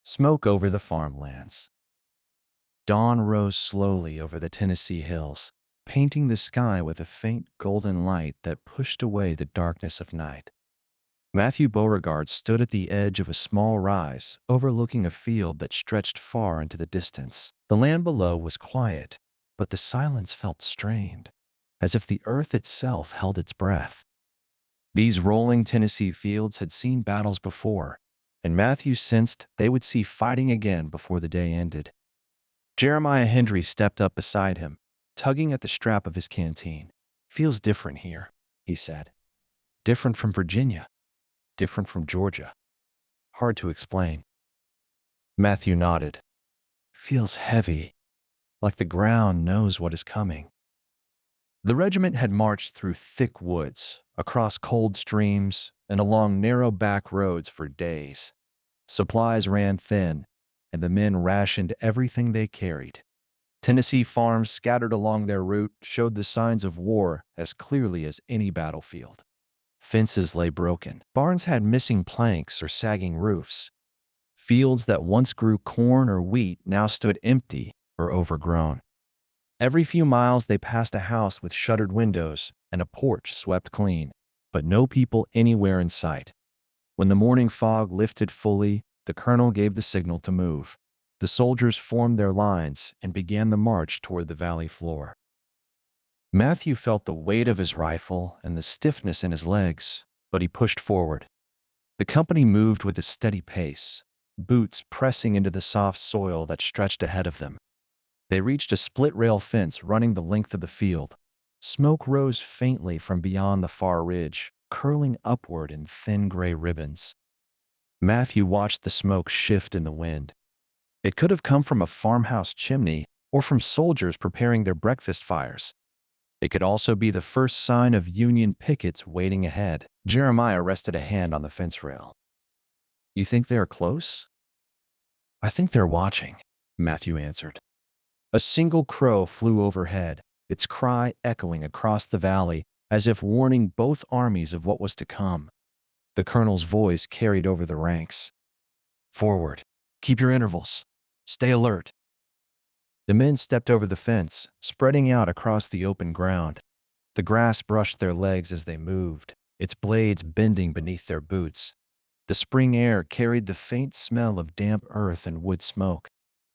[SPEAKER 1] Smoke over the farmlands. Dawn rose slowly over the Tennessee hills, painting the sky with a faint golden light that pushed away the darkness of night. Matthew Beauregard stood at the edge of a small rise, overlooking a field that stretched far into the distance. The land below was quiet, but the silence felt strained, as if the earth itself held its breath. These rolling Tennessee fields had seen battles before, and Matthew sensed they would see fighting again before the day ended. Jeremiah Hendry stepped up beside him, tugging at the strap of his canteen. "Feels different here," he said. "Different from Virginia. Different from Georgia. Hard to explain." Matthew nodded. "Feels heavy, like the ground knows what is coming." The regiment had marched through thick woods, across cold streams, and along narrow back roads for days. Supplies ran thin, and the men rationed everything they carried. Tennessee farms scattered along their route showed the signs of war as clearly as any battlefield. Fences lay broken. Barns had missing planks or sagging roofs. Fields that once grew corn or wheat now stood empty or overgrown. Every few miles they passed a house with shuttered windows and a porch swept clean, but no people anywhere in sight. When the morning fog lifted fully, the colonel gave the signal to move. The soldiers formed their lines and began the march toward the valley floor. Matthew felt the weight of his rifle and the stiffness in his legs, but he pushed forward. The company moved with a steady pace, boots pressing into the soft soil that stretched ahead of them. They reached a split-rail fence running the length of the field. Smoke rose faintly from beyond the far ridge, curling upward in thin gray ribbons. Matthew watched the smoke shift in the wind. It could have come from a farmhouse chimney or from soldiers preparing their breakfast fires. It could also be the first sign of Union pickets waiting ahead. Jeremiah rested a hand on the fence rail. "You think they are close?" "I think they're watching," Matthew answered. A single crow flew overhead, its cry echoing across the valley as if warning both armies of what was to come. The colonel's voice carried over the ranks. "Forward. Keep your intervals. Stay alert." The men stepped over the fence, spreading out across the open ground. The grass brushed their legs as they moved, its blades bending beneath their boots. The spring air carried the faint smell of damp earth and wood smoke.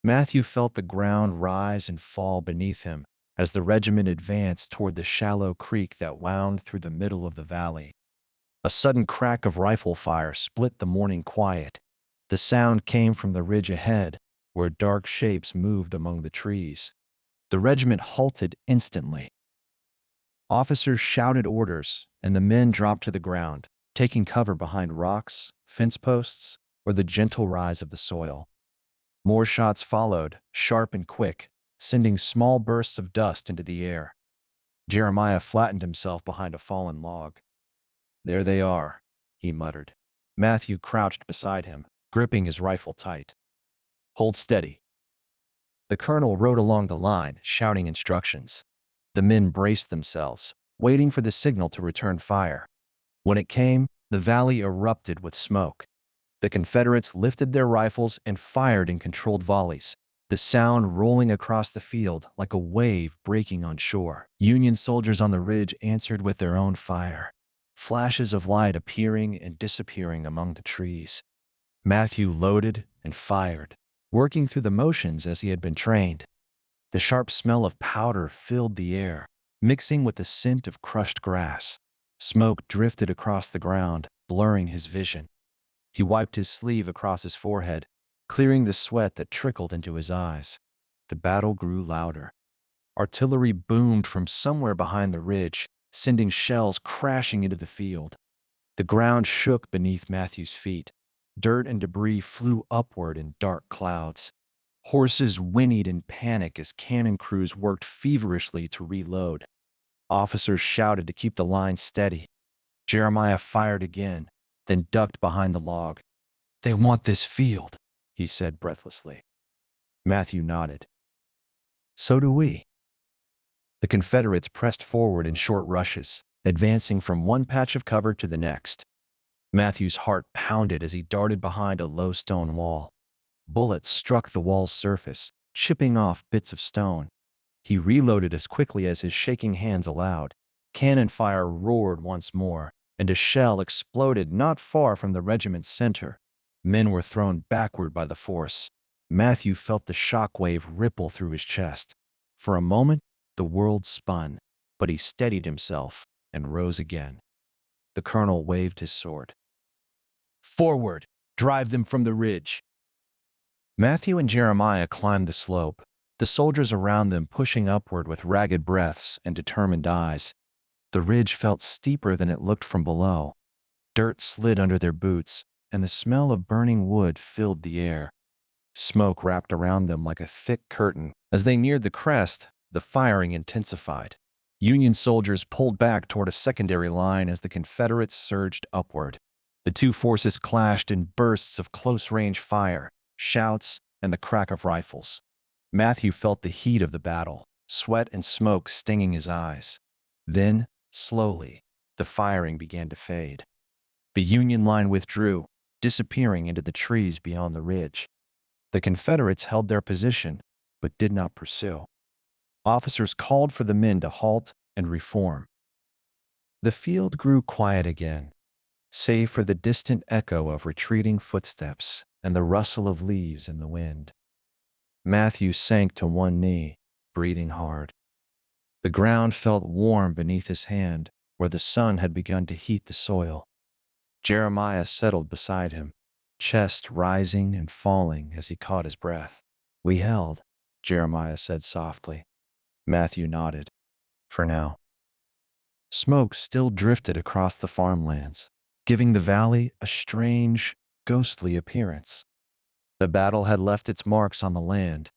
[SPEAKER 1] Matthew felt the ground rise and fall beneath him as the regiment advanced toward the shallow creek that wound through the middle of the valley. A sudden crack of rifle fire split the morning quiet. The sound came from the ridge ahead, where dark shapes moved among the trees. The regiment halted instantly. Officers shouted orders, and the men dropped to the ground, taking cover behind rocks, fence posts, or the gentle rise of the soil. More shots followed, sharp and quick, sending small bursts of dust into the air. Jeremiah flattened himself behind a fallen log. "There they are," he muttered. Matthew crouched beside him, gripping his rifle tight. "Hold steady." The colonel rode along the line, shouting instructions. The men braced themselves, waiting for the signal to return fire. When it came, the valley erupted with smoke. The Confederates lifted their rifles and fired in controlled volleys, the sound rolling across the field like a wave breaking on shore. Union soldiers on the ridge answered with their own fire, flashes of light appearing and disappearing among the trees. Matthew loaded and fired, working through the motions as he had been trained. The sharp smell of powder filled the air, mixing with the scent of crushed grass. Smoke drifted across the ground, blurring his vision. He wiped his sleeve across his forehead, clearing the sweat that trickled into his eyes. The battle grew louder. Artillery boomed from somewhere behind the ridge, sending shells crashing into the field. The ground shook beneath Matthew's feet. Dirt and debris flew upward in dark clouds. Horses whinnied in panic as cannon crews worked feverishly to reload. Officers shouted to keep the line steady. Jeremiah fired again, then ducked behind the log. "They want this field," he said breathlessly. Matthew nodded. "So do we." The Confederates pressed forward in short rushes, advancing from one patch of cover to the next. Matthew's heart pounded as he darted behind a low stone wall. Bullets struck the wall's surface, chipping off bits of stone. He reloaded as quickly as his shaking hands allowed. Cannon fire roared once more, and a shell exploded not far from the regiment's center. Men were thrown backward by the force. Matthew felt the shock wave ripple through his chest. For a moment, the world spun, but he steadied himself and rose again. The colonel waved his sword. "Forward! Drive them from the ridge!" Matthew and Jeremiah climbed the slope, the soldiers around them pushing upward with ragged breaths and determined eyes. The ridge felt steeper than it looked from below. Dirt slid under their boots, and the smell of burning wood filled the air. Smoke wrapped around them like a thick curtain. As they neared the crest, the firing intensified. Union soldiers pulled back toward a secondary line as the Confederates surged upward. The two forces clashed in bursts of close-range fire, shouts, and the crack of rifles. Matthew felt the heat of the battle, sweat and smoke stinging his eyes. Then, slowly, the firing began to fade. The Union line withdrew, disappearing into the trees beyond the ridge. The Confederates held their position, but did not pursue. Officers called for the men to halt and reform. The field grew quiet again, save for the distant echo of retreating footsteps and the rustle of leaves in the wind. Matthew sank to one knee, breathing hard. The ground felt warm beneath his hand, where the sun had begun to heat the soil. Jeremiah settled beside him, chest rising and falling as he caught his breath. "We held," Jeremiah said softly. Matthew nodded. "For now." Smoke still drifted across the farmlands, giving the valley a strange, ghostly appearance. The battle had left its marks on the land: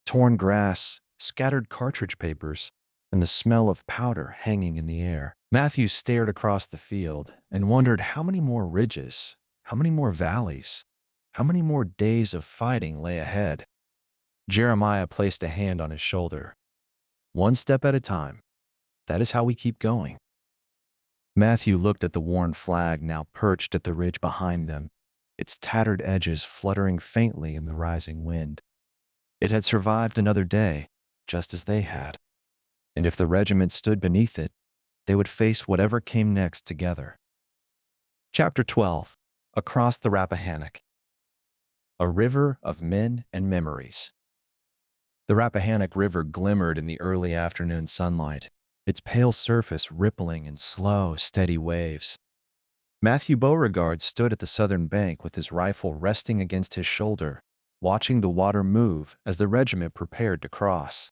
[SPEAKER 1] torn grass, scattered cartridge papers, and the smell of powder hanging in the air. Matthew stared across the field and wondered how many more ridges, how many more valleys, how many more days of fighting lay ahead. Jeremiah placed a hand on his shoulder. "One step at a time. That is how we keep going." Matthew looked at the worn flag now perched at the ridge behind them, its tattered edges fluttering faintly in the rising wind. It had survived another day, just as they had. And if the regiment stood beneath it, they would face whatever came next together. Chapter 12. Across the Rappahannock. A river of men and memories. The Rappahannock River glimmered in the early afternoon sunlight, its pale surface rippling in slow, steady waves. Matthew Beauregard stood at the southern bank with his rifle resting against his shoulder, watching the water move as the regiment prepared to cross.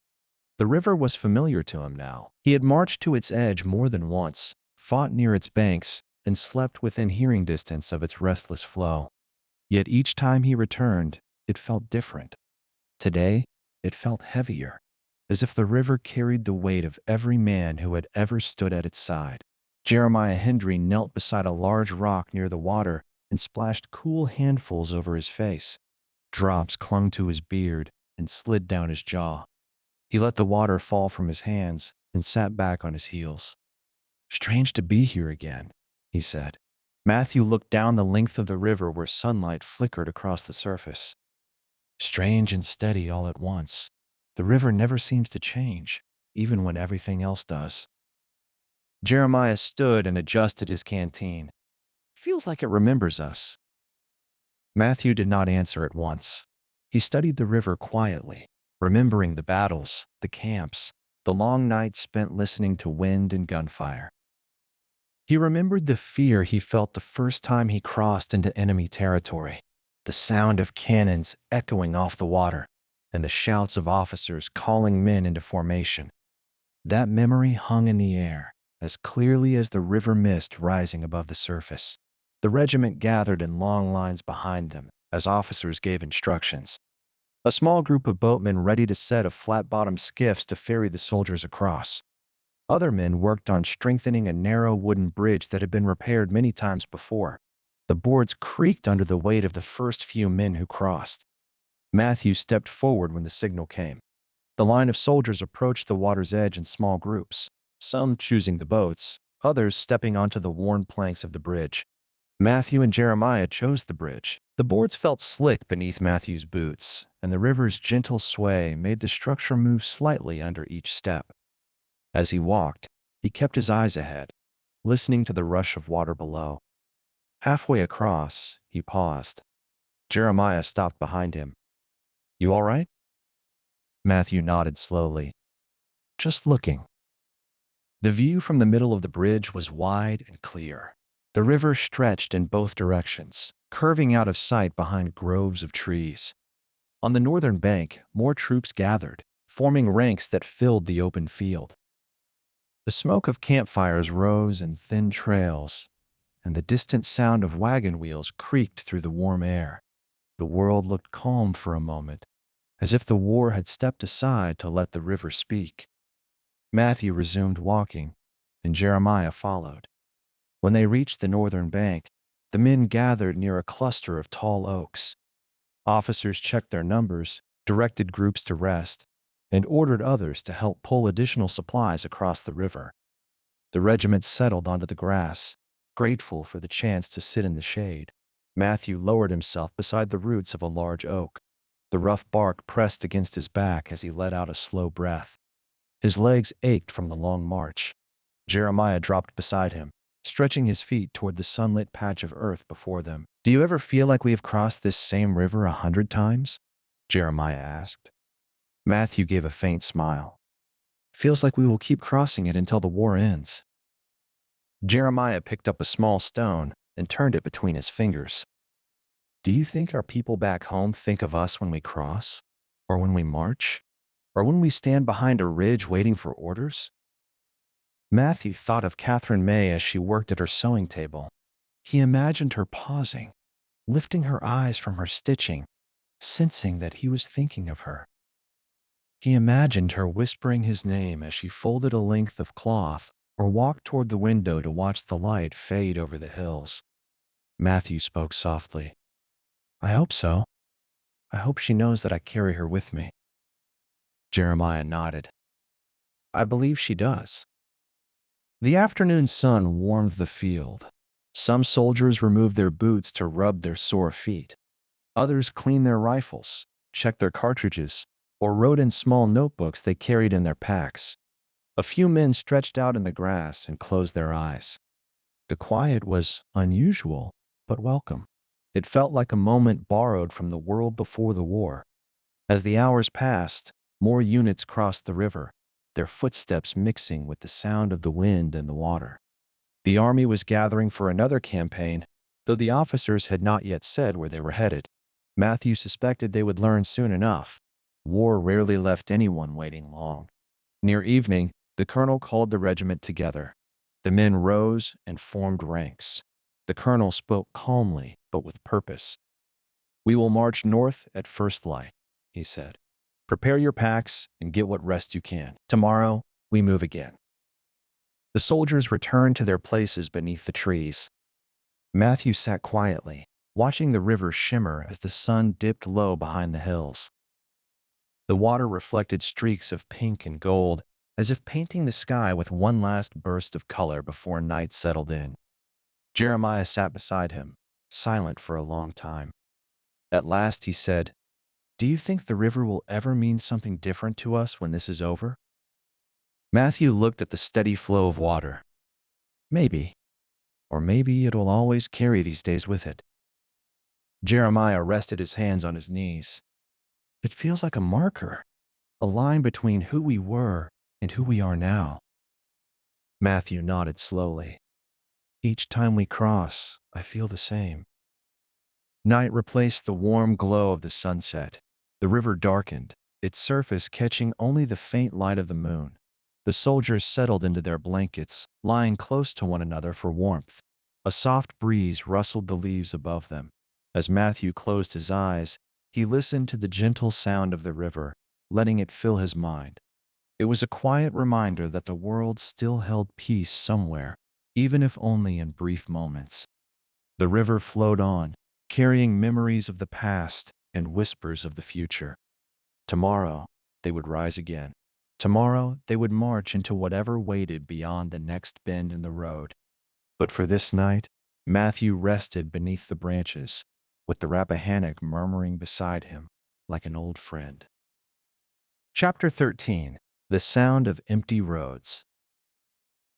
[SPEAKER 1] The river was familiar to him now. He had marched to its edge more than once, fought near its banks, and slept within hearing distance of its restless flow. Yet each time he returned, it felt different. Today, it felt heavier, as if the river carried the weight of every man who had ever stood at its side. Jeremiah Hendry knelt beside a large rock near the water and splashed cool handfuls over his face. Drops clung to his beard and slid down his jaw. He let the water fall from his hands and sat back on his heels. "Strange to be here again," he said. Matthew looked down the length of the river where sunlight flickered across the surface. Strange and steady all at once. The river never seems to change, even when everything else does. Jeremiah stood and adjusted his canteen. "Feels like it remembers us." Matthew did not answer at once. He studied the river quietly, remembering the battles, the camps, the long nights spent listening to wind and gunfire. He remembered the fear he felt the first time he crossed into enemy territory, the sound of cannons echoing off the water, and the shouts of officers calling men into formation. That memory hung in the air, as clearly as the river mist rising above the surface. The regiment gathered in long lines behind them as officers gave instructions. A small group of boatmen ready to set of flat-bottomed skiffs to ferry the soldiers across. Other men worked on strengthening a narrow wooden bridge that had been repaired many times before. The boards creaked under the weight of the first few men who crossed. Matthew stepped forward when the signal came. The line of soldiers approached the water's edge in small groups, some choosing the boats, others stepping onto the worn planks of the bridge. Matthew and Jeremiah chose the bridge. The boards felt slick beneath Matthew's boots, and the river's gentle sway made the structure move slightly under each step. As he walked, he kept his eyes ahead, listening to the rush of water below. Halfway across, he paused. Jeremiah stopped behind him. "You all right?" Matthew nodded slowly. "Just looking." The view from the middle of the bridge was wide and clear. The river stretched in both directions, curving out of sight behind groves of trees. On the northern bank, more troops gathered, forming ranks that filled the open field. The smoke of campfires rose in thin trails, and the distant sound of wagon wheels creaked through the warm air. The world looked calm for a moment, as if the war had stepped aside to let the river speak. Matthew resumed walking, and Jeremiah followed. When they reached the northern bank, the men gathered near a cluster of tall oaks. Officers checked their numbers, directed groups to rest, and ordered others to help pull additional supplies across the river. The regiment settled onto the grass, grateful for the chance to sit in the shade. Matthew lowered himself beside the roots of a large oak. The rough bark pressed against his back as he let out a slow breath. His legs ached from the long march. Jeremiah dropped beside him, stretching his feet toward the sunlit patch of earth before them. "Do you ever feel like we have crossed this same river 100 times?" Jeremiah asked. Matthew gave a faint smile. "Feels like we will keep crossing it until the war ends." Jeremiah picked up a small stone and turned it between his fingers. "Do you think our people back home think of us when we cross? Or when we march? Or when we stand behind a ridge waiting for orders?" Matthew thought of Catherine May as she worked at her sewing table. He imagined her pausing, lifting her eyes from her stitching, sensing that he was thinking of her. He imagined her whispering his name as she folded a length of cloth or walked toward the window to watch the light fade over the hills. Matthew spoke softly. "I hope so. I hope she knows that I carry her with me." Jeremiah nodded. "I believe she does." The afternoon sun warmed the field. Some soldiers removed their boots to rub their sore feet. Others cleaned their rifles, checked their cartridges, or wrote in small notebooks they carried in their packs. A few men stretched out in the grass and closed their eyes. The quiet was unusual, but welcome. It felt like a moment borrowed from the world before the war. As the hours passed, more units crossed the river, their footsteps mixing with the sound of the wind and the water. The army was gathering for another campaign, though the officers had not yet said where they were headed. Matthew suspected they would learn soon enough. War rarely left anyone waiting long. Near evening, the colonel called the regiment together. The men rose and formed ranks. The colonel spoke calmly, but with purpose. "We will march north at first light," he said. "Prepare your packs and get what rest you can. Tomorrow, we move again." The soldiers returned to their places beneath the trees. Matthew sat quietly, watching the river shimmer as the sun dipped low behind the hills. The water reflected streaks of pink and gold, as if painting the sky with one last burst of color before night settled in. Jeremiah sat beside him, silent for a long time. At last he said, "Do you think the river will ever mean something different to us when this is over?" Matthew looked at the steady flow of water. "Maybe. Or maybe it will always carry these days with it." Jeremiah rested his hands on his knees. "It feels like a marker, a line between who we were and who we are now." Matthew nodded slowly. "Each time we cross, I feel the same." Night replaced the warm glow of the sunset. The river darkened, its surface catching only the faint light of the moon. The soldiers settled into their blankets, lying close to one another for warmth. A soft breeze rustled the leaves above them. As Matthew closed his eyes, he listened to the gentle sound of the river, letting it fill his mind. It was a quiet reminder that the world still held peace somewhere, even if only in brief moments. The river flowed on, carrying memories of the past and whispers of the future. Tomorrow, they would rise again. Tomorrow, they would march into whatever waited beyond the next bend in the road. But for this night, Matthew rested beneath the branches, with the Rappahannock murmuring beside him like an old friend. Chapter 13. The Sound of Empty Roads.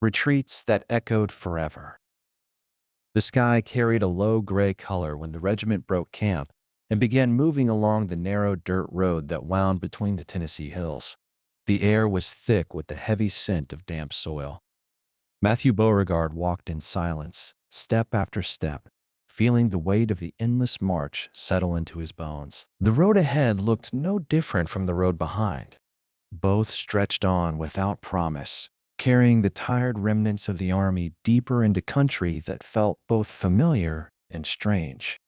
[SPEAKER 1] Retreats that echoed forever. The sky carried a low gray color when the regiment broke camp and began moving along the narrow dirt road that wound between the Tennessee hills. The air was thick with the heavy scent of damp soil. Matthew Beauregard walked in silence, step after step, feeling the weight of the endless march settle into his bones. The road ahead looked no different from the road behind. Both stretched on without promise, carrying the tired remnants of the army deeper into country that felt both familiar and strange.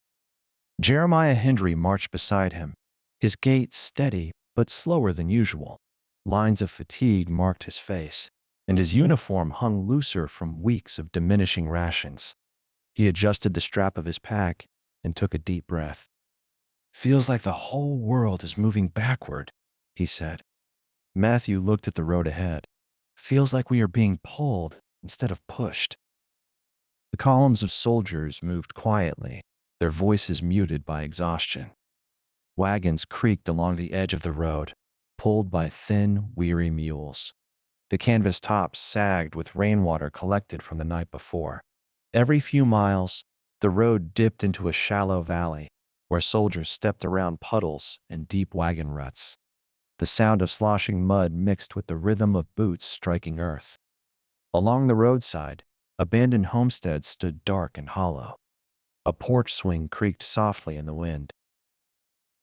[SPEAKER 1] Jeremiah Hendry marched beside him, his gait steady but slower than usual. Lines of fatigue marked his face, and his uniform hung looser from weeks of diminishing rations. He adjusted the strap of his pack and took a deep breath. "Feels like the whole world is moving backward," he said. Matthew looked at the road ahead. "Feels like we are being pulled instead of pushed." The columns of soldiers moved quietly, their voices muted by exhaustion. Wagons creaked along the edge of the road, pulled by thin, weary mules. The canvas tops sagged with rainwater collected from the night before. Every few miles, the road dipped into a shallow valley where soldiers stepped around puddles and deep wagon ruts. The sound of sloshing mud mixed with the rhythm of boots striking earth. Along the roadside, abandoned homesteads stood dark and hollow. A porch swing creaked softly in the wind.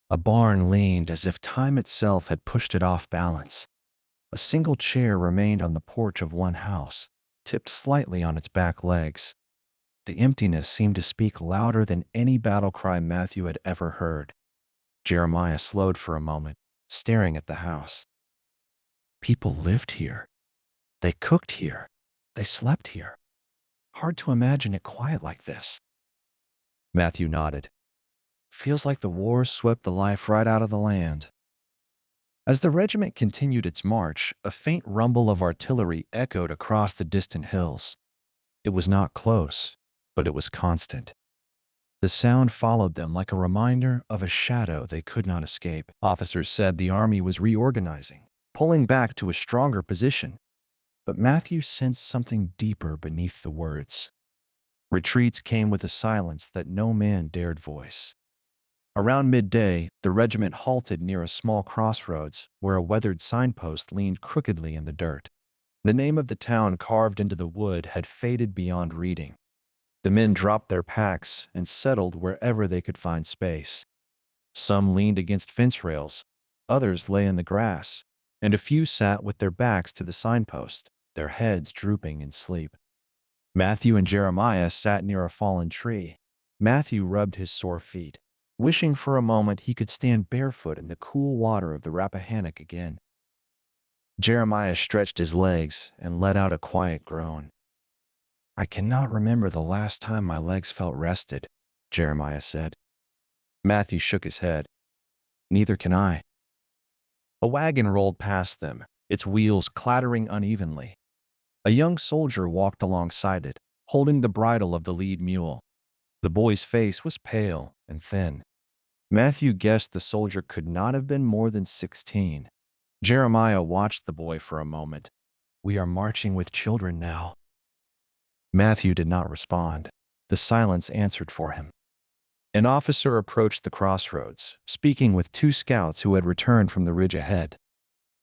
[SPEAKER 1] A barn leaned as if time itself had pushed it off balance. A single chair remained on the porch of one house, tipped slightly on its back legs. The emptiness seemed to speak louder than any battle cry Matthew had ever heard. Jeremiah slowed for a moment, staring at the house. People lived here. They cooked here. They slept here. Hard to imagine it quiet like this. Matthew nodded. "Feels like the war swept the life right out of the land." As the regiment continued its march, a faint rumble of artillery echoed across the distant hills. It was not close, but it was constant. The sound followed them like a reminder of a shadow they could not escape. Officers said the army was reorganizing, pulling back to a stronger position. But Matthew sensed something deeper beneath the words. Retreats came with a silence that no man dared voice. Around midday, the regiment halted near a small crossroads where a weathered signpost leaned crookedly in the dirt. The name of the town carved into the wood had faded beyond reading. The men dropped their packs and settled wherever they could find space. Some leaned against fence rails, others lay in the grass, and a few sat with their backs to the signpost, their heads drooping in sleep. Matthew and Jeremiah sat near a fallen tree. Matthew rubbed his sore feet, wishing for a moment he could stand barefoot in the cool water of the Rappahannock again. Jeremiah stretched his legs and let out a quiet groan. "I cannot remember the last time my legs felt rested," Jeremiah said. Matthew shook his head. "Neither can I." A wagon rolled past them, its wheels clattering unevenly. A young soldier walked alongside it, holding the bridle of the lead mule. The boy's face was pale and thin. Matthew guessed the soldier could not have been more than 16. Jeremiah watched the boy for a moment. "We are marching with children now." Matthew did not respond. The silence answered for him. An officer approached the crossroads, speaking with two scouts who had returned from the ridge ahead.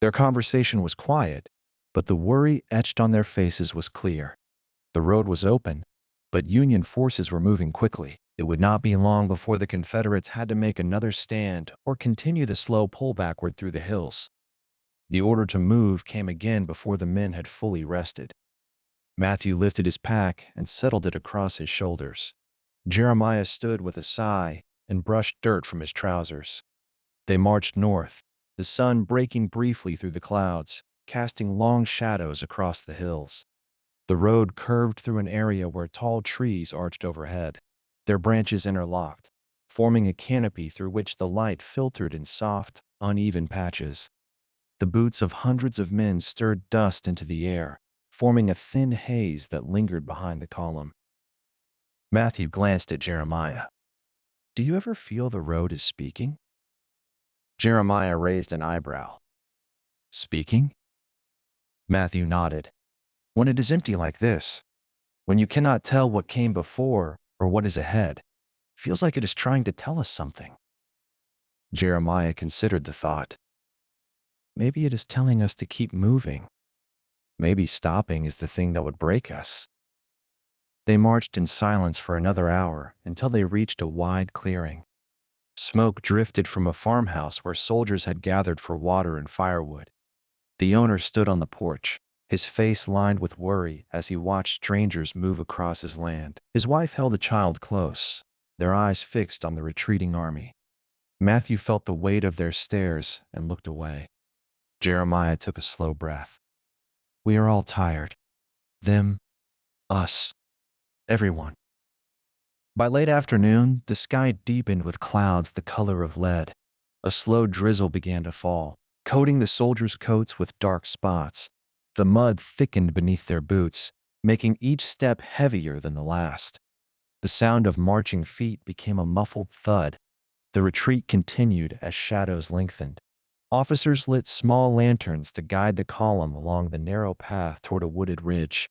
[SPEAKER 1] Their conversation was quiet, but the worry etched on their faces was clear. The road was open, but Union forces were moving quickly. It would not be long before the Confederates had to make another stand or continue the slow pull backward through the hills. The order to move came again before the men had fully rested. Matthew lifted his pack and settled it across his shoulders. Jeremiah stood with a sigh and brushed dirt from his trousers. They marched north, the sun breaking briefly through the clouds, casting long shadows across the hills. The road curved through an area where tall trees arched overhead, their branches interlocked, forming a canopy through which the light filtered in soft, uneven patches. The boots of hundreds of men stirred dust into the air, forming a thin haze that lingered behind the column. Matthew glanced at Jeremiah. "Do you ever feel the road is speaking?" Jeremiah raised an eyebrow. "Speaking?" Matthew nodded. "When it is empty like this, when you cannot tell what came before or what is ahead, feels like it is trying to tell us something." Jeremiah considered the thought. "Maybe it is telling us to keep moving. Maybe stopping is the thing that would break us." They marched in silence for another hour until they reached a wide clearing. Smoke drifted from a farmhouse where soldiers had gathered for water and firewood. The owner stood on the porch, his face lined with worry as he watched strangers move across his land. His wife held a child close, their eyes fixed on the retreating army. Matthew felt the weight of their stares and looked away. Jeremiah took a slow breath. "We are all tired. Them, us, everyone." By late afternoon, the sky deepened with clouds the color of lead. A slow drizzle began to fall, coating the soldiers' coats with dark spots. The mud thickened beneath their boots, making each step heavier than the last. The sound of marching feet became a muffled thud. The retreat continued as shadows lengthened. Officers lit small lanterns to guide the column along the narrow path toward a wooded ridge.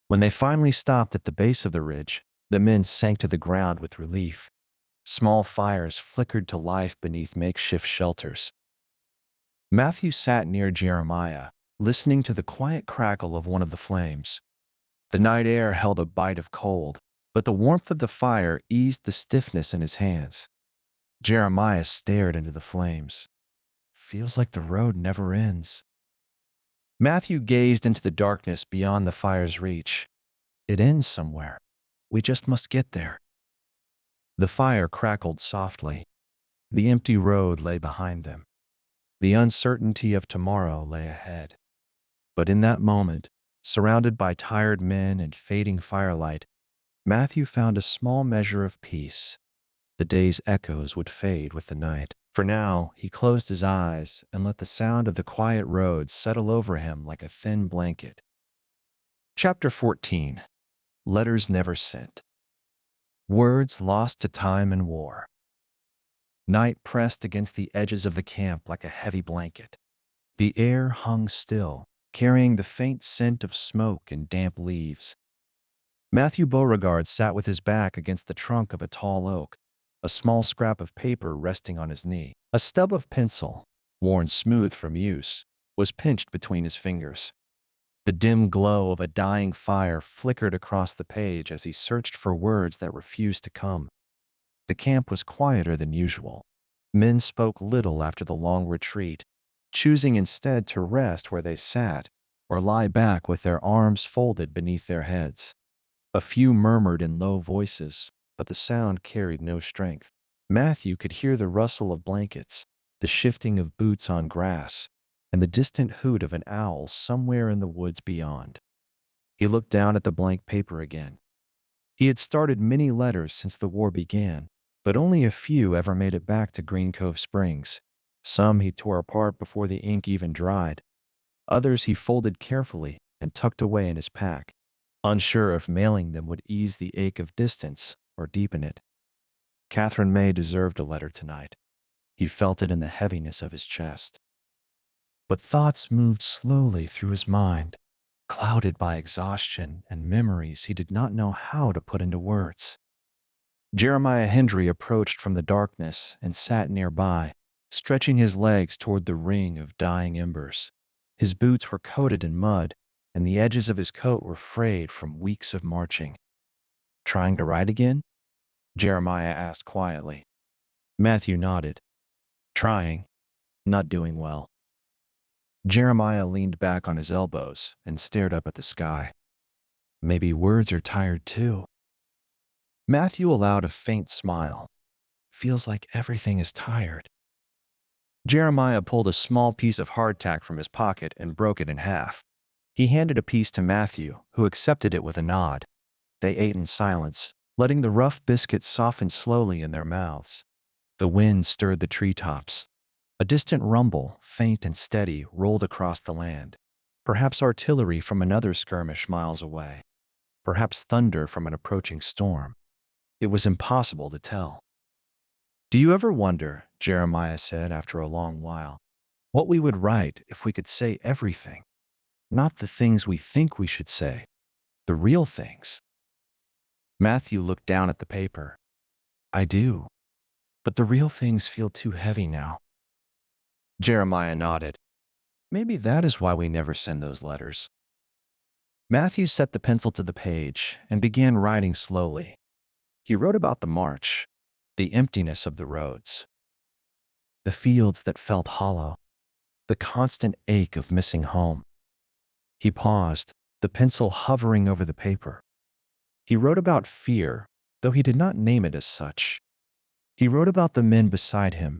[SPEAKER 1] When they finally stopped at the base of the ridge, the men sank to the ground with relief. Small fires flickered to life beneath makeshift shelters. Matthew sat near Jeremiah, listening to the quiet crackle of one of the flames. The night air held a bite of cold, but the warmth of the fire eased the stiffness in his hands. Jeremiah stared into the flames. "Feels like the road never ends." Matthew gazed into the darkness beyond the fire's reach. "It ends somewhere. We just must get there." The fire crackled softly. The empty road lay behind them. The uncertainty of tomorrow lay ahead. But in that moment, surrounded by tired men and fading firelight, Matthew found a small measure of peace. The day's echoes would fade with the night. For now, he closed his eyes and let the sound of the quiet road settle over him like a thin blanket. Chapter 14. Letters Never Sent. Words lost to time and war. Night pressed against the edges of the camp like a heavy blanket. The air hung still, carrying the faint scent of smoke and damp leaves. Matthew Beauregard sat with his back against the trunk of a tall oak, a small scrap of paper resting on his knee. A stub of pencil, worn smooth from use, was pinched between his fingers. The dim glow of a dying fire flickered across the page as he searched for words that refused to come. The camp was quieter than usual. Men spoke little after the long retreat, choosing instead to rest where they sat or lie back with their arms folded beneath their heads. A few murmured in low voices, but the sound carried no strength. Matthew could hear the rustle of blankets, the shifting of boots on grass, and the distant hoot of an owl somewhere in the woods beyond. He looked down at the blank paper again. He had started many letters since the war began, but only a few ever made it back to Green Cove Springs. Some he tore apart before the ink even dried. Others he folded carefully and tucked away in his pack, unsure if mailing them would ease the ache of distance or deepen it. Catherine May deserved a letter tonight. He felt it in the heaviness of his chest. But thoughts moved slowly through his mind, clouded by exhaustion and memories he did not know how to put into words. Jeremiah Hendry approached from the darkness and sat nearby, stretching his legs toward the ring of dying embers. His boots were coated in mud, and the edges of his coat were frayed from weeks of marching. "Trying to write again?" Jeremiah asked quietly. Matthew nodded. "Trying. Not doing well." Jeremiah leaned back on his elbows and stared up at the sky. "Maybe words are tired too." Matthew allowed a faint smile. "Feels like everything is tired." Jeremiah pulled a small piece of hardtack from his pocket and broke it in half. He handed a piece to Matthew, who accepted it with a nod. They ate in silence, letting the rough biscuit soften slowly in their mouths. The wind stirred the treetops. A distant rumble, faint and steady, rolled across the land. Perhaps artillery from another skirmish miles away. Perhaps thunder from an approaching storm. It was impossible to tell. "Do you ever wonder," Jeremiah said after a long while, "what we would write if we could say everything? Not the things we think we should say, the real things." Matthew looked down at the paper. "I do. But the real things feel too heavy now." Jeremiah nodded. "Maybe that is why we never send those letters." Matthew set the pencil to the page and began writing slowly. He wrote about the march, the emptiness of the roads, the fields that felt hollow, the constant ache of missing home. He paused, the pencil hovering over the paper. He wrote about fear, though he did not name it as such. He wrote about the men beside him,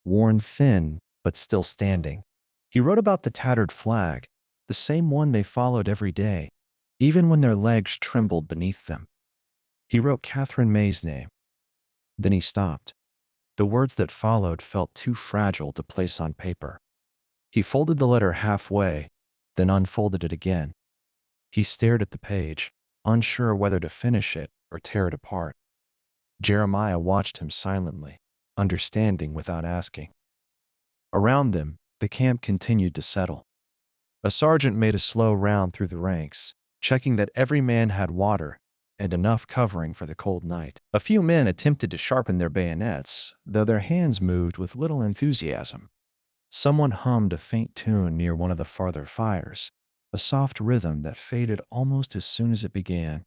[SPEAKER 1] worn thin but still standing. He wrote about the tattered flag, the same one they followed every day, even when their legs trembled beneath them. He wrote Catherine May's name. Then he stopped. The words that followed felt too fragile to place on paper. He folded the letter halfway, then unfolded it again. He stared at the page, unsure whether to finish it or tear it apart. Jeremiah watched him silently, understanding without asking. Around them, the camp continued to settle. A sergeant made a slow round through the ranks, checking that every man had water and enough covering for the cold night. A few men attempted to sharpen their bayonets, though their hands moved with little enthusiasm. Someone hummed a faint tune near one of the farther fires, a soft rhythm that faded almost as soon as it began.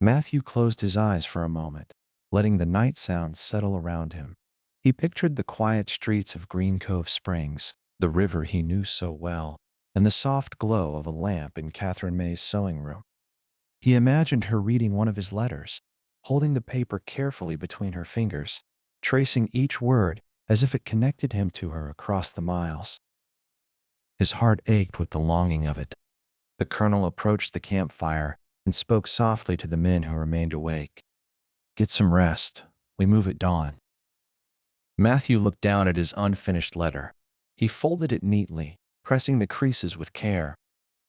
[SPEAKER 1] Matthew closed his eyes for a moment, letting the night sounds settle around him. He pictured the quiet streets of Green Cove Springs, the river he knew so well, and the soft glow of a lamp in Catherine May's sewing room. He imagined her reading one of his letters, holding the paper carefully between her fingers, tracing each word as if it connected him to her across the miles. His heart ached with the longing of it. The colonel approached the campfire and spoke softly to the men who remained awake. "Get some rest. We move at dawn." Matthew looked down at his unfinished letter. He folded it neatly, pressing the creases with care.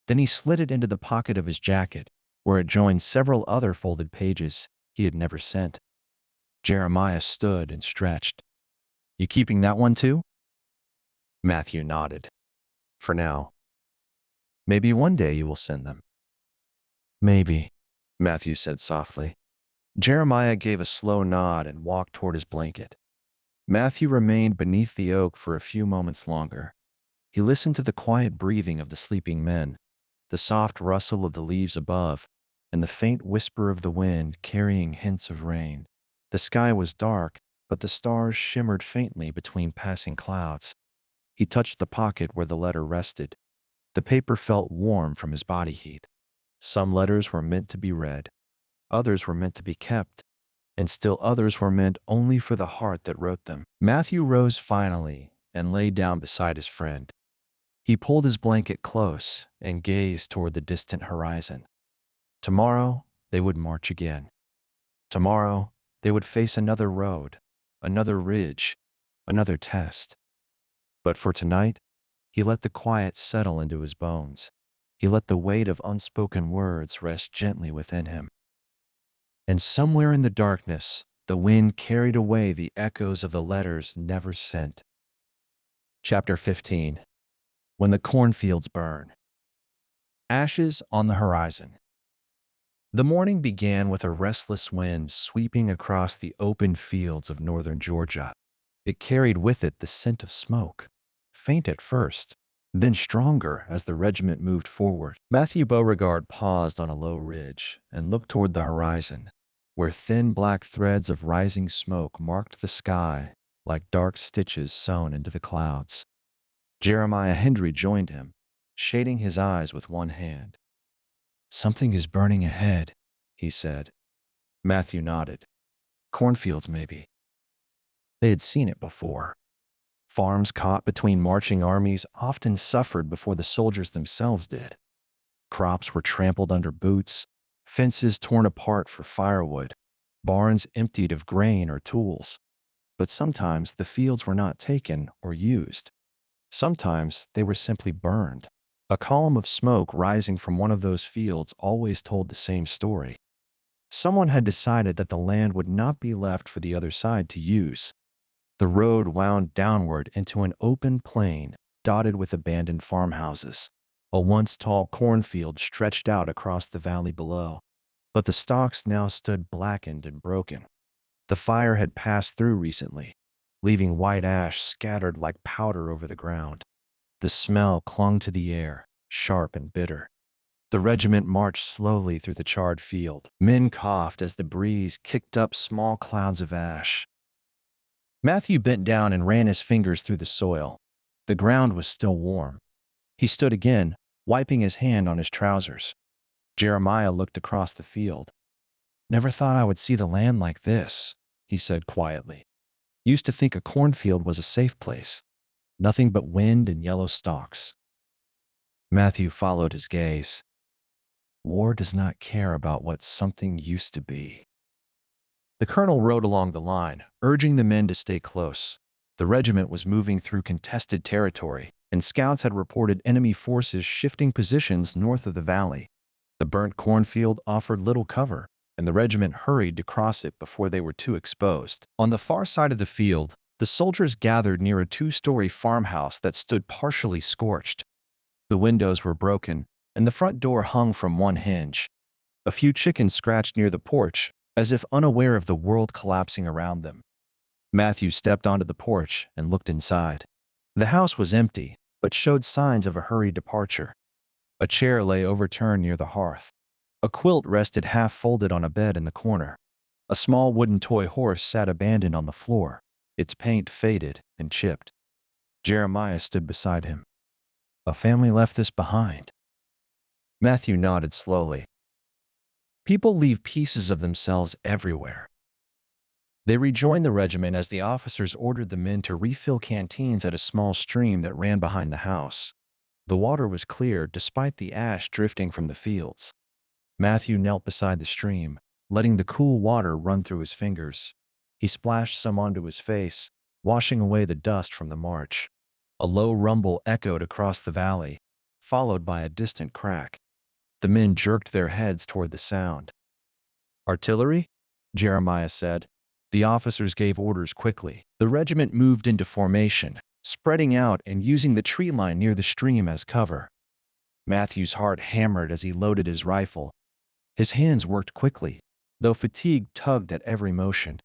[SPEAKER 1] Then he slid it into the pocket of his jacket, where it joined several other folded pages. he had never sent. Jeremiah stood and stretched. You keeping that one too? Matthew nodded. For now. Maybe one day you will send them. Maybe, Matthew said softly. Jeremiah gave a slow nod and walked toward his blanket. Matthew remained beneath the oak for a few moments longer. He listened to the quiet breathing of the sleeping men, the soft rustle of the leaves above, and the faint whisper of the wind carrying hints of rain. The sky was dark, but the stars shimmered faintly between passing clouds. He touched the pocket where the letter rested. The paper felt warm from his body heat. Some letters were meant to be read. Others were meant to be kept, and still others were meant only for the heart that wrote them. Matthew rose finally and lay down beside his friend. He pulled his blanket close and gazed toward the distant horizon. Tomorrow, they would march again. Tomorrow, they would face another road, another ridge, another test. But for tonight, he let the quiet settle into his bones. He let the weight of unspoken words rest gently within him. And somewhere in the darkness, the wind carried away the echoes of the letters never sent. Chapter 15. When the Cornfields Burn. Ashes on the horizon. The morning began with a restless wind sweeping across the open fields of northern Georgia. It carried with it the scent of smoke, faint at first, then stronger as the regiment moved forward. Matthew Beauregard paused on a low ridge and looked toward the horizon, where thin black threads of rising smoke marked the sky like dark stitches sewn into the clouds. Jeremiah Hendry joined him, shading his eyes with one hand. Something is burning ahead, he said. Matthew nodded. Cornfields, maybe. They had seen it before. Farms caught between marching armies often suffered before the soldiers themselves did. Crops were trampled under boots, fences torn apart for firewood, barns emptied of grain or tools. But sometimes the fields were not taken or used. Sometimes they were simply burned. A column of smoke rising from one of those fields always told the same story. Someone had decided that the land would not be left for the other side to use. The road wound downward into an open plain dotted with abandoned farmhouses. A once tall cornfield stretched out across the valley below, but the stalks now stood blackened and broken. The fire had passed through recently, leaving white ash scattered like powder over the ground. The smell clung to the air, sharp and bitter. The regiment marched slowly through the charred field. Men coughed as the breeze kicked up small clouds of ash. Matthew bent down and ran his fingers through the soil. The ground was still warm. He stood again, wiping his hand on his trousers. Jeremiah looked across the field. Never thought I would see the land like this, he said quietly. Used to think a cornfield was a safe place. Nothing but wind and yellow stalks. Matthew followed his gaze. War does not care about what something used to be. The colonel rode along the line, urging the men to stay close. The regiment was moving through contested territory, and scouts had reported enemy forces shifting positions north of the valley. The burnt cornfield offered little cover, and the regiment hurried to cross it before they were too exposed. On the far side of the field, the soldiers gathered near a two-story farmhouse that stood partially scorched. The windows were broken, and the front door hung from one hinge. A few chickens scratched near the porch, as if unaware of the world collapsing around them. Matthew stepped onto the porch and looked inside. The house was empty, but showed signs of a hurried departure. A chair lay overturned near the hearth. A quilt rested half-folded on a bed in the corner. A small wooden toy horse sat abandoned on the floor, its paint faded and chipped. Jeremiah stood beside him. A family left this behind. Matthew nodded slowly. People leave pieces of themselves everywhere. They rejoined the regiment as the officers ordered the men to refill canteens at a small stream that ran behind the house. The water was clear despite the ash drifting from the fields. Matthew knelt beside the stream, letting the cool water run through his fingers. He splashed some onto his face, washing away the dust from the march. A low rumble echoed across the valley, followed by a distant crack. The men jerked their heads toward the sound. Artillery? Jeremiah said. The officers gave orders quickly. The regiment moved into formation, spreading out and using the tree line near the stream as cover. Matthew's heart hammered as he loaded his rifle. His hands worked quickly, though fatigue tugged at every motion.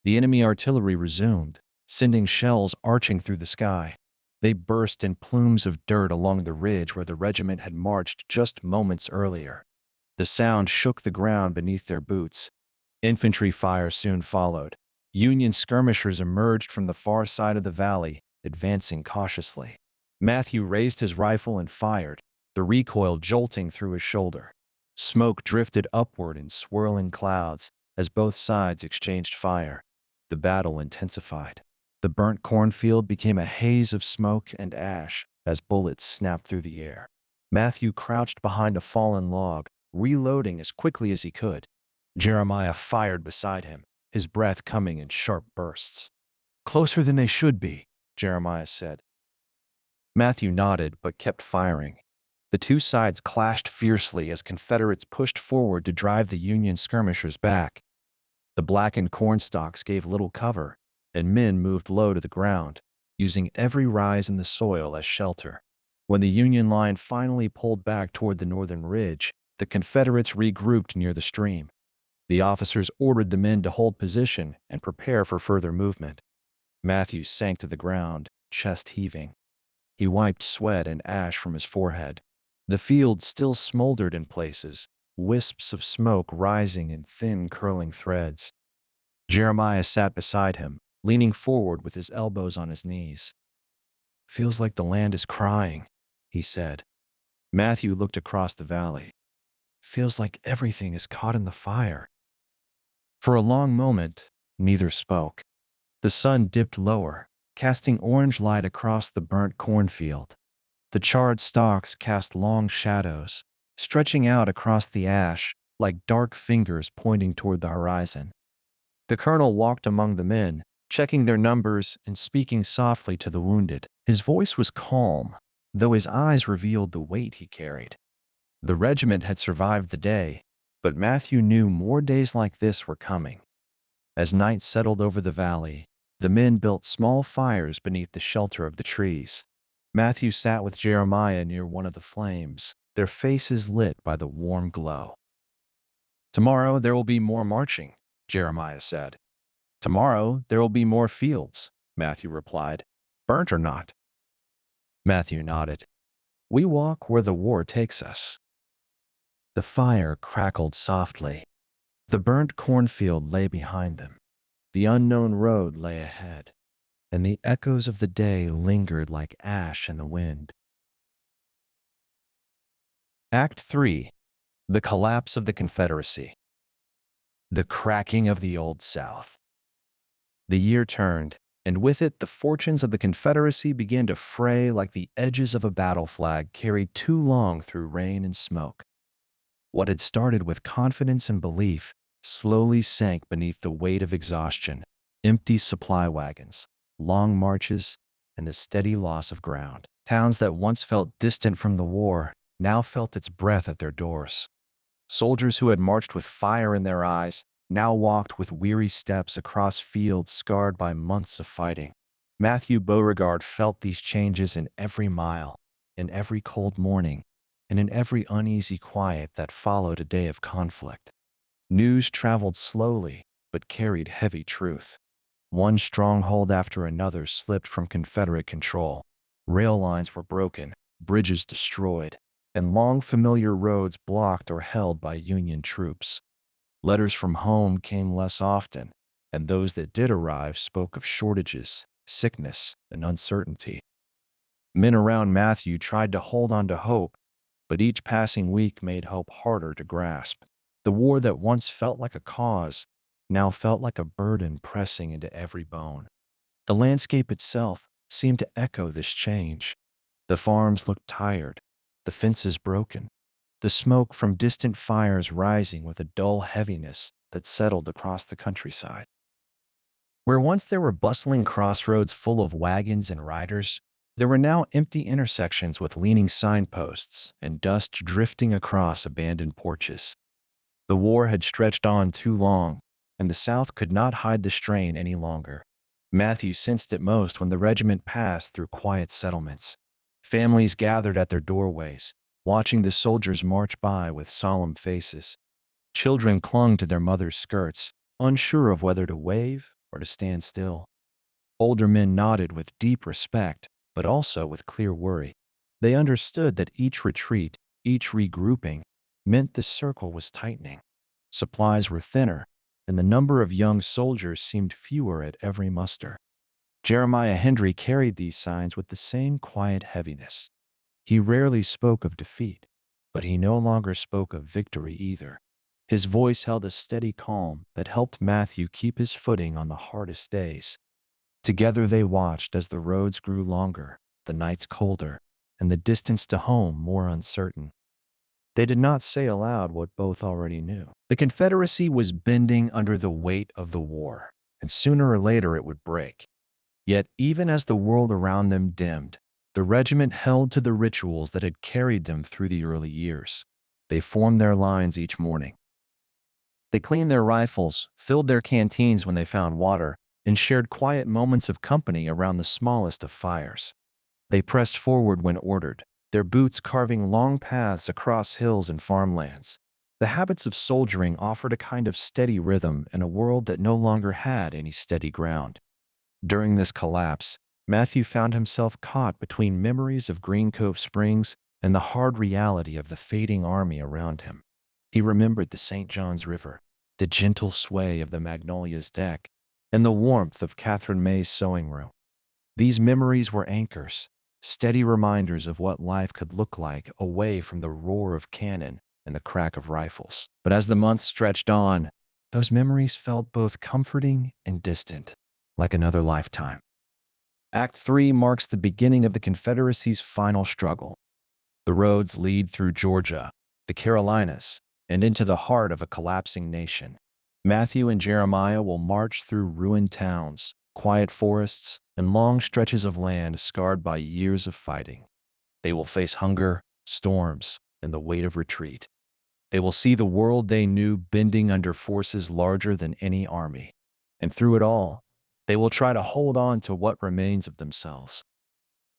[SPEAKER 1] The enemy artillery resumed, sending shells arching through the sky. They burst in plumes of dirt along the ridge where the regiment had marched just moments earlier. The sound shook the ground beneath their boots. Infantry fire soon followed. Union skirmishers emerged from the far side of the valley, advancing cautiously. Matthew raised his rifle and fired, the recoil jolting through his shoulder. Smoke drifted upward in swirling clouds as both sides exchanged fire. The battle intensified. The burnt cornfield became a haze of smoke and ash as bullets snapped through the air. Matthew crouched behind a fallen log, reloading as quickly as he could. Jeremiah fired beside him, his breath coming in sharp bursts. "Closer than they should be," Jeremiah said. Matthew nodded but kept firing. The two sides clashed fiercely as Confederates pushed forward to drive the Union skirmishers back. The blackened corn stalks gave little cover, and men moved low to the ground, using every rise in the soil as shelter. When the Union line finally pulled back toward the northern ridge, the Confederates regrouped near the stream. The officers ordered the men to hold position and prepare for further movement. Matthew sank to the ground, chest heaving. He wiped sweat and ash from his forehead. The field still smoldered in places, wisps of smoke rising in thin, curling threads. Jeremiah sat beside him, leaning forward with his elbows on his knees. "Feels like the land is crying," he said. Matthew looked across the valley. "Feels like everything is caught in the fire." For a long moment, neither spoke. The sun dipped lower, casting orange light across the burnt cornfield. The charred stalks cast long shadows, stretching out across the ash like dark fingers pointing toward the horizon. The colonel walked among the men, checking their numbers and speaking softly to the wounded. His voice was calm, though his eyes revealed the weight he carried. The regiment had survived the day, but Matthew knew more days like this were coming. As night settled over the valley, the men built small fires beneath the shelter of the trees. Matthew sat with Jeremiah near one of the flames, their faces lit by the warm glow. "Tomorrow there will be more marching," Jeremiah said. "Tomorrow there will be more fields," Matthew replied. "Burnt or not?" Matthew nodded. "We walk where the war takes us." The fire crackled softly. The burnt cornfield lay behind them. The unknown road lay ahead, and the echoes of the day lingered like ash in the wind. Act 3. The Collapse of the Confederacy. The cracking of the Old South. The year turned, and with it the fortunes of the Confederacy began to fray like the edges of a battle flag carried too long through rain and smoke. What had started with confidence and belief slowly sank beneath the weight of exhaustion. Empty supply wagons, long marches, and the steady loss of ground. Towns that once felt distant from the war now felt its breath at their doors. Soldiers who had marched with fire in their eyes now walked with weary steps across fields scarred by months of fighting. Matthew Beauregard felt these changes in every mile, in every cold morning, and in every uneasy quiet that followed a day of conflict. News traveled slowly, but carried heavy truth. One stronghold after another slipped from Confederate control. Rail lines were broken, bridges destroyed, and long familiar roads blocked or held by Union troops. Letters from home came less often, and those that did arrive spoke of shortages, sickness, and uncertainty. Men around Matthew tried to hold on to hope, but each passing week made hope harder to grasp. The war that once felt like a cause now felt like a burden pressing into every bone. The landscape itself seemed to echo this change. The farms looked tired, the fences broken, the smoke from distant fires rising with a dull heaviness that settled across the countryside. Where once there were bustling crossroads full of wagons and riders, there were now empty intersections with leaning signposts and dust drifting across abandoned porches. The war had stretched on too long, and the South could not hide the strain any longer. Matthew sensed it most when the regiment passed through quiet settlements. Families gathered at their doorways, watching the soldiers march by with solemn faces. Children clung to their mothers' skirts, unsure of whether to wave or to stand still. Older men nodded with deep respect, but also with clear worry. They understood that each retreat, each regrouping, meant the circle was tightening. Supplies were thinner, and the number of young soldiers seemed fewer at every muster. Jeremiah Hendry carried these signs with the same quiet heaviness. He rarely spoke of defeat, but he no longer spoke of victory either. His voice held a steady calm that helped Matthew keep his footing on the hardest days. Together they watched as the roads grew longer, the nights colder, and the distance to home more uncertain. They did not say aloud what both already knew. The Confederacy was bending under the weight of the war, and sooner or later it would break. Yet even as the world around them dimmed, the regiment held to the rituals that had carried them through the early years. They formed their lines each morning. They cleaned their rifles, filled their canteens when they found water, and shared quiet moments of company around the smallest of fires. They pressed forward when ordered, their boots carving long paths across hills and farmlands. The habits of soldiering offered a kind of steady rhythm in a world that no longer had any steady ground. During this collapse, Matthew found himself caught between memories of Green Cove Springs and the hard reality of the fading army around him. He remembered the St. Johns River, the gentle sway of the Magnolia's deck, and the warmth of Catherine May's sewing room. These memories were anchors, steady reminders of what life could look like away from the roar of cannon and the crack of rifles. But as the months stretched on, those memories felt both comforting and distant, like another lifetime. Act 3 marks the beginning of the Confederacy's final struggle. The roads lead through Georgia, the Carolinas, and into the heart of a collapsing nation. Matthew and Jeremiah will march through ruined towns, quiet forests, and long stretches of land scarred by years of fighting. They will face hunger, storms, and the weight of retreat. They will see the world they knew bending under forces larger than any army. And through it all, they will try to hold on to what remains of themselves.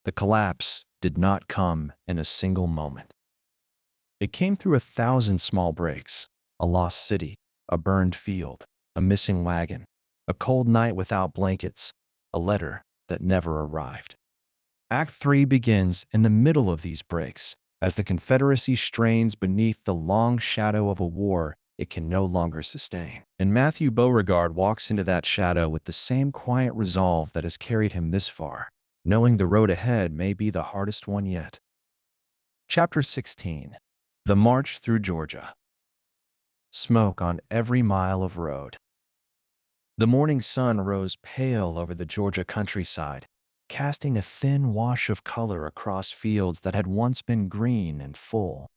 [SPEAKER 1] The collapse did not come in a single moment. It came through 1,000 small breaks: a lost city, a burned field, a missing wagon, a cold night without blankets, a letter that never arrived. Act 3 begins in the middle of these breaks, as the Confederacy strains beneath the long shadow of a war it can no longer sustain. And Matthew Beauregard walks into that shadow with the same quiet resolve that has carried him this far, knowing the road ahead may be the hardest one yet. Chapter 16. The March Through Georgia. Smoke on every mile of road. The morning sun rose pale over the Georgia countryside, casting a thin wash of color across fields that had once been green and full.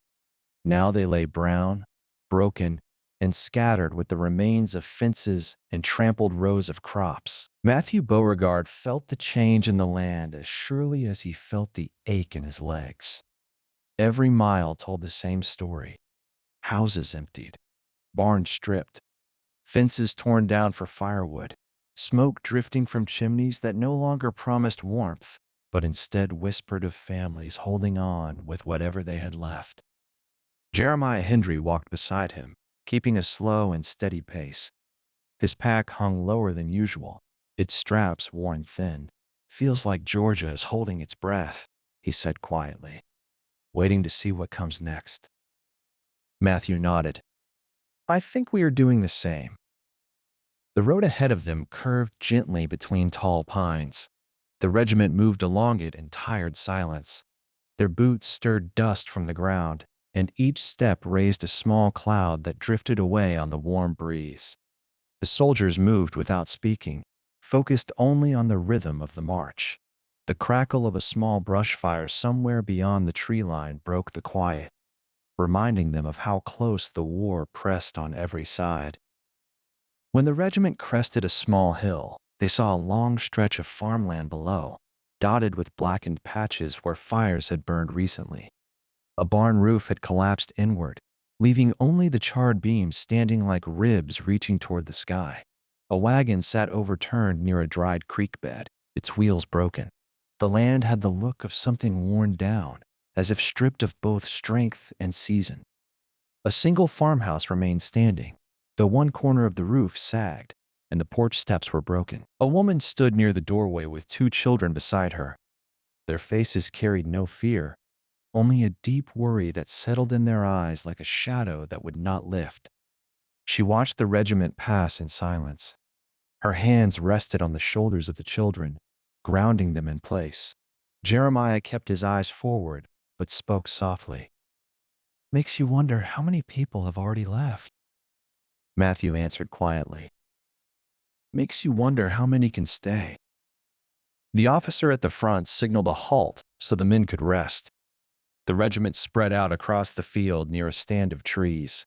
[SPEAKER 1] Now they lay brown, broken, and scattered with the remains of fences and trampled rows of crops. Matthew Beauregard felt the change in the land as surely as he felt the ache in his legs. Every mile told the same story: houses emptied, barns stripped, fences torn down for firewood, smoke drifting from chimneys that no longer promised warmth, but instead whispered of families holding on with whatever they had left. Jeremiah Hendry walked beside him, keeping a slow and steady pace. His pack hung lower than usual, its straps worn thin. "Feels like Georgia is holding its breath," he said quietly, "waiting to see what comes next." Matthew nodded. "I think we are doing the same." The road ahead of them curved gently between tall pines. The regiment moved along it in tired silence. Their boots stirred dust from the ground, and each step raised a small cloud that drifted away on the warm breeze. The soldiers moved without speaking, focused only on the rhythm of the march. The crackle of a small brush fire somewhere beyond the tree line broke the quiet, reminding them of how close the war pressed on every side. When the regiment crested a small hill, they saw a long stretch of farmland below, dotted with blackened patches where fires had burned recently. A barn roof had collapsed inward, leaving only the charred beams standing like ribs reaching toward the sky. A wagon sat overturned near a dried creek bed, its wheels broken. The land had the look of something worn down, as if stripped of both strength and season. A single farmhouse remained standing, though one corner of the roof sagged, and the porch steps were broken. A woman stood near the doorway with 2 children beside her. Their faces carried no fear, only a deep worry that settled in their eyes like a shadow that would not lift. She watched the regiment pass in silence. Her hands rested on the shoulders of the children, grounding them in place. Jeremiah kept his eyes forward, but spoke softly. "Makes you wonder how many people have already left." Matthew answered quietly. "Makes you wonder how many can stay." The officer at the front signaled a halt so the men could rest. The regiment spread out across the field near a stand of trees.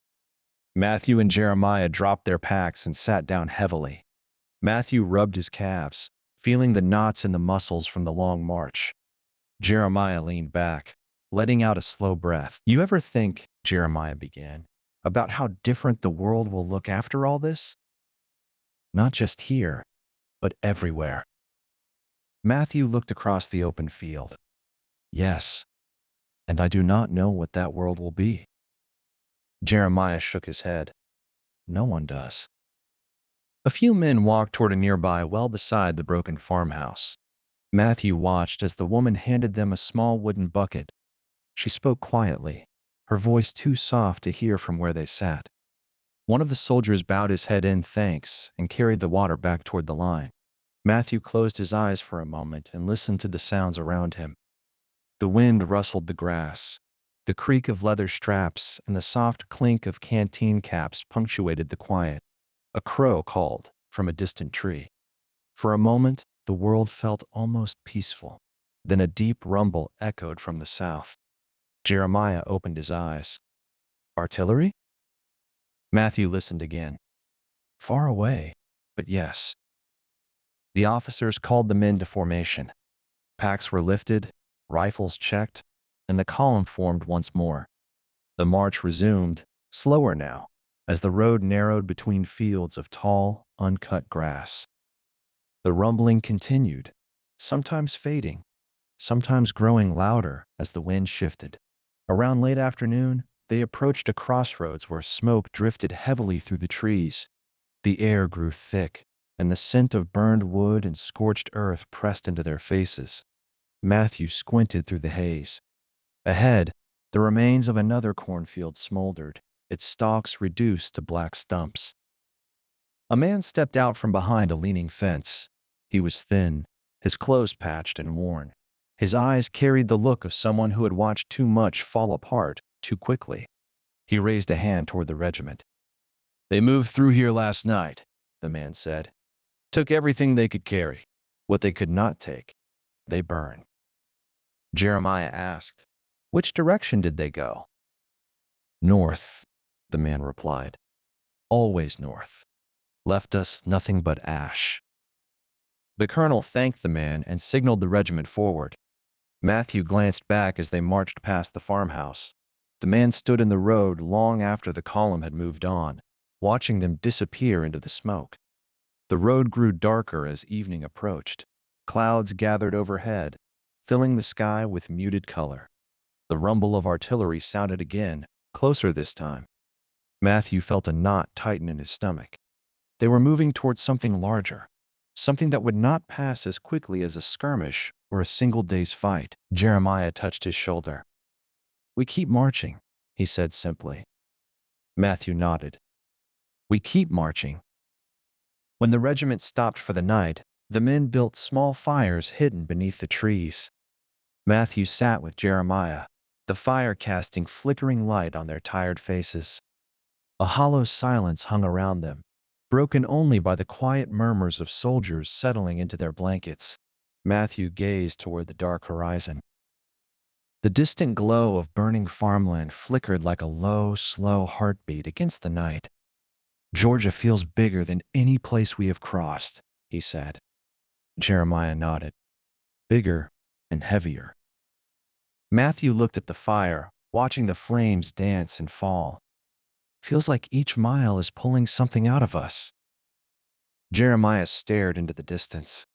[SPEAKER 1] Matthew and Jeremiah dropped their packs and sat down heavily. Matthew rubbed his calves, feeling the knots in the muscles from the long march. Jeremiah leaned back, letting out a slow breath. "You ever think," Jeremiah began, "about how different the world will look after all this? Not just here, but everywhere." Matthew looked across the open field. "Yes, and I do not know what that world will be." Jeremiah shook his head. "No one does." A few men walked toward a nearby well beside the broken farmhouse. Matthew watched as the woman handed them a small wooden bucket. She spoke quietly, her voice too soft to hear from where they sat. One of the soldiers bowed his head in thanks and carried the water back toward the line. Matthew closed his eyes for a moment and listened to the sounds around him. The wind rustled the grass. The creak of leather straps and the soft clink of canteen caps punctuated the quiet. A crow called from a distant tree. For a moment, the world felt almost peaceful. Then a deep rumble echoed from the south. Jeremiah opened his eyes. "Artillery?" Matthew listened again. "Far away, but yes." The officers called the men to formation. Packs were lifted, rifles checked, and the column formed once more. The march resumed, slower now, as the road narrowed between fields of tall, uncut grass. The rumbling continued, sometimes fading, sometimes growing louder as the wind shifted. Around late afternoon, they approached a crossroads where smoke drifted heavily through the trees. The air grew thick, and the scent of burned wood and scorched earth pressed into their faces. Matthew squinted through the haze. Ahead, the remains of another cornfield smoldered, its stalks reduced to black stumps. A man stepped out from behind a leaning fence. He was thin, his clothes patched and worn. His eyes carried the look of someone who had watched too much fall apart too quickly. He raised a hand toward the regiment. "They moved through here last night," the man said. "Took everything they could carry. What they could not take, they burned." Jeremiah asked, "Which direction did they go?" "North," the man replied. "Always north. Left us nothing but ash." The colonel thanked the man and signaled the regiment forward. Matthew glanced back as they marched past the farmhouse. The man stood in the road long after the column had moved on, watching them disappear into the smoke. The road grew darker as evening approached. Clouds gathered overhead, filling the sky with muted color. The rumble of artillery sounded again, closer this time. Matthew felt a knot tighten in his stomach. They were moving towards something larger, something that would not pass as quickly as a skirmish or a single day's fight. Jeremiah touched his shoulder. "We keep marching," he said simply. Matthew nodded. "We keep marching." When the regiment stopped for the night, the men built small fires hidden beneath the trees. Matthew sat with Jeremiah, the fire casting flickering light on their tired faces. A hollow silence hung around them, broken only by the quiet murmurs of soldiers settling into their blankets. Matthew gazed toward the dark horizon. The distant glow of burning farmland flickered like a low, slow heartbeat against the night. "Georgia feels bigger than any place we have crossed," he said. Jeremiah nodded. "Bigger and heavier." Matthew looked at the fire, watching the flames dance and fall. Feels like each mile is pulling something out of us. Jeremiah stared into the distance.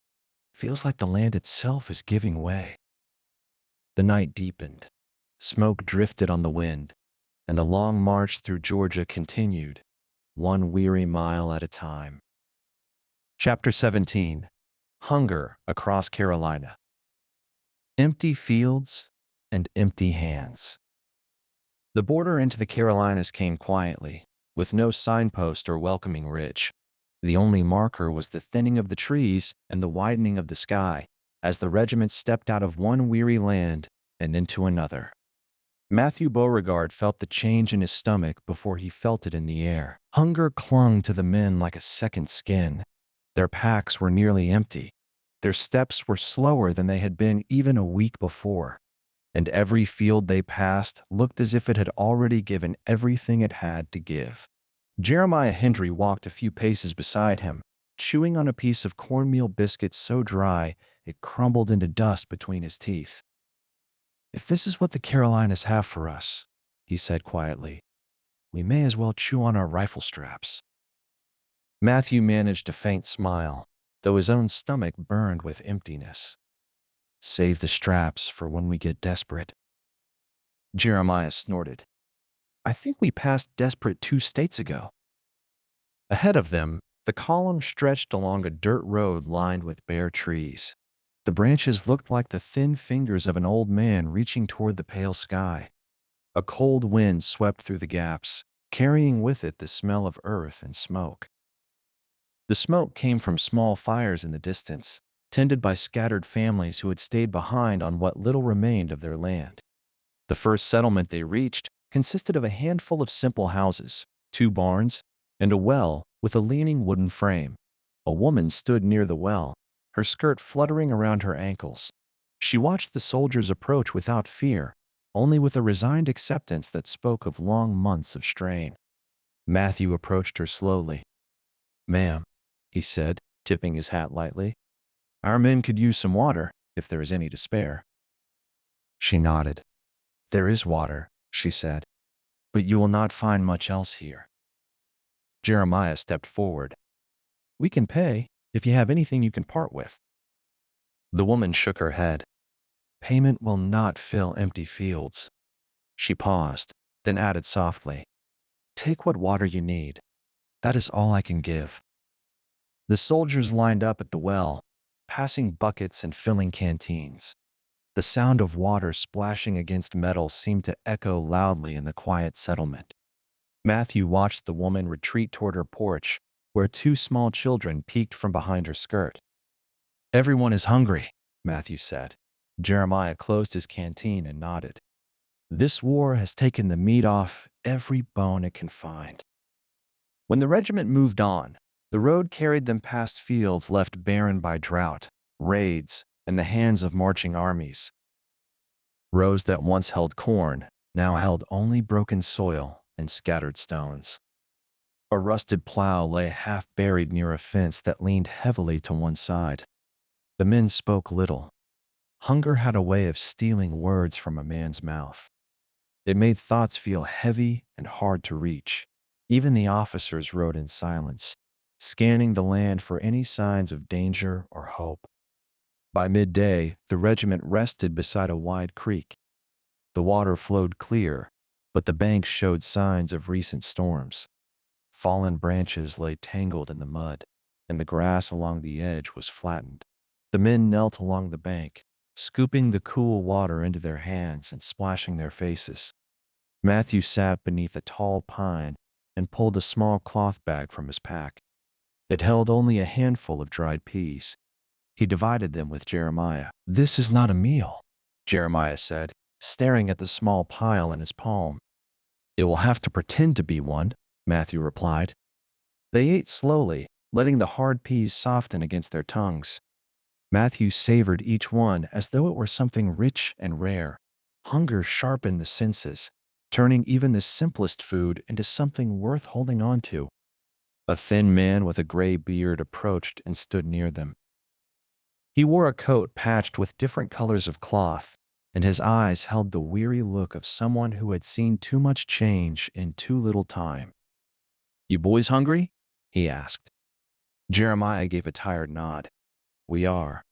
[SPEAKER 1] Feels like the land itself is giving way. The night deepened. Smoke drifted on the wind, and the long march through Georgia continued, one weary mile at a time. Chapter 17. Hunger Across Carolina. Empty fields and empty hands. The border into the Carolinas came quietly, with no signpost or welcoming ridge. The only marker was the thinning of the trees and the widening of the sky, as the regiment stepped out of one weary land and into another. Matthew Beauregard felt the change in his stomach before he felt it in the air. Hunger clung to the men like a second skin. Their packs were nearly empty. Their steps were slower than they had been even a week before, and every field they passed looked as if it had already given everything it had to give. Jeremiah Hendry walked a few paces beside him, chewing on a piece of cornmeal biscuit so dry it crumbled into dust between his teeth. "If this is what the Carolinas have for us," he said quietly, "we may as well chew on our rifle straps." Matthew managed a faint smile, though his own stomach burned with emptiness. "Save the straps for when we get desperate." Jeremiah snorted. "I think we passed desperate 2 states ago." Ahead of them, the column stretched along a dirt road lined with bare trees. The branches looked like the thin fingers of an old man reaching toward the pale sky. A cold wind swept through the gaps, carrying with it the smell of earth and smoke. The smoke came from small fires in the distance, tended by scattered families who had stayed behind on what little remained of their land. The first settlement they reached consisted of a handful of simple houses, 2 barns, and a well with a leaning wooden frame. A woman stood near the well, her skirt fluttering around her ankles. She watched the soldiers approach without fear, only with a resigned acceptance that spoke of long months of strain. Matthew approached her slowly. "Ma'am," he said, tipping his hat lightly, "our men could use some water, if there is any to spare." She nodded. "There is water," she said, "but you will not find much else here." Jeremiah stepped forward. "We can pay, if you have anything you can part with." The woman shook her head. "Payment will not fill empty fields." She paused, then added softly, "Take what water you need. That is all I can give." The soldiers lined up at the well, passing buckets and filling canteens. The sound of water splashing against metal seemed to echo loudly in the quiet settlement. Matthew watched the woman retreat toward her porch, where 2 small children peeked from behind her skirt. "Everyone is hungry," Matthew said. Jeremiah closed his canteen and nodded. "This war has taken the meat off every bone it can find." When the regiment moved on, the road carried them past fields left barren by drought, raids, and the hands of marching armies. Rows that once held corn now held only broken soil and scattered stones. A rusted plow lay half buried near a fence that leaned heavily to one side. The men spoke little. Hunger had a way of stealing words from a man's mouth. It made thoughts feel heavy and hard to reach. Even the officers rode in silence, scanning the land for any signs of danger or hope. By midday, the regiment rested beside a wide creek. The water flowed clear, but the banks showed signs of recent storms. Fallen branches lay tangled in the mud, and the grass along the edge was flattened. The men knelt along the bank, scooping the cool water into their hands and splashing their faces. Matthew sat beneath a tall pine and pulled a small cloth bag from his pack. It held only a handful of dried peas. He divided them with Jeremiah. "This is not a meal," Jeremiah said, staring at the small pile in his palm. "It will have to pretend to be one," Matthew replied. They ate slowly, letting the hard peas soften against their tongues. Matthew savored each one as though it were something rich and rare. Hunger sharpened the senses, turning even the simplest food into something worth holding on to. A thin man with a gray beard approached and stood near them. He wore a coat patched with different colors of cloth, and his eyes held the weary look of someone who had seen too much change in too little time. "You boys hungry?" he asked. Jeremiah gave a tired nod. "We are."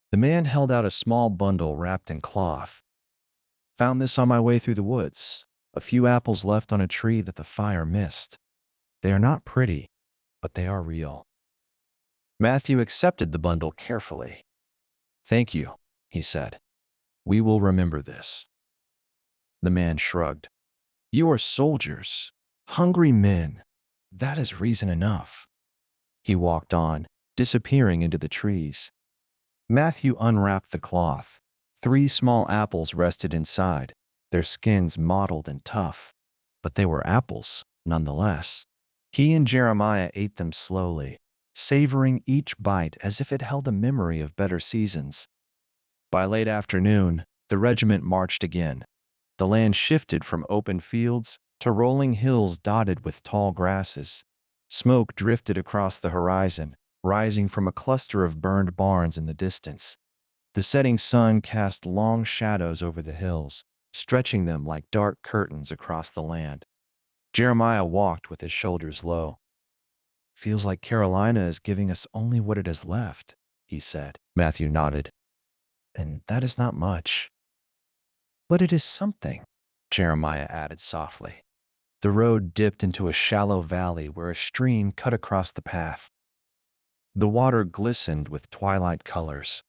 [SPEAKER 1] The man held out a small bundle wrapped in cloth. "Found this on my way through the woods. A few apples left on a tree that the fire missed. They are not pretty, but they are real." Matthew accepted the bundle carefully. "Thank you," he said. "We will remember this." The man shrugged. "You are soldiers, hungry men. That is reason enough." He walked on, disappearing into the trees. Matthew unwrapped the cloth. 3 small apples rested inside, their skins mottled and tough. But they were apples, nonetheless. He and Jeremiah ate them slowly, savoring each bite as if it held a memory of better seasons. By late afternoon, the regiment marched again. The land shifted from open fields to rolling hills dotted with tall grasses. Smoke drifted across the horizon, rising from a cluster of burned barns in the distance. The setting sun cast long shadows over the hills, stretching them like dark curtains across the land. Jeremiah walked with his shoulders low. "Feels like Carolina is giving us only what it has left," he said. Matthew nodded. "And that is not much." "But it is something," Jeremiah added softly. The road dipped into a shallow valley where a stream cut across the path. The water glistened with twilight colors.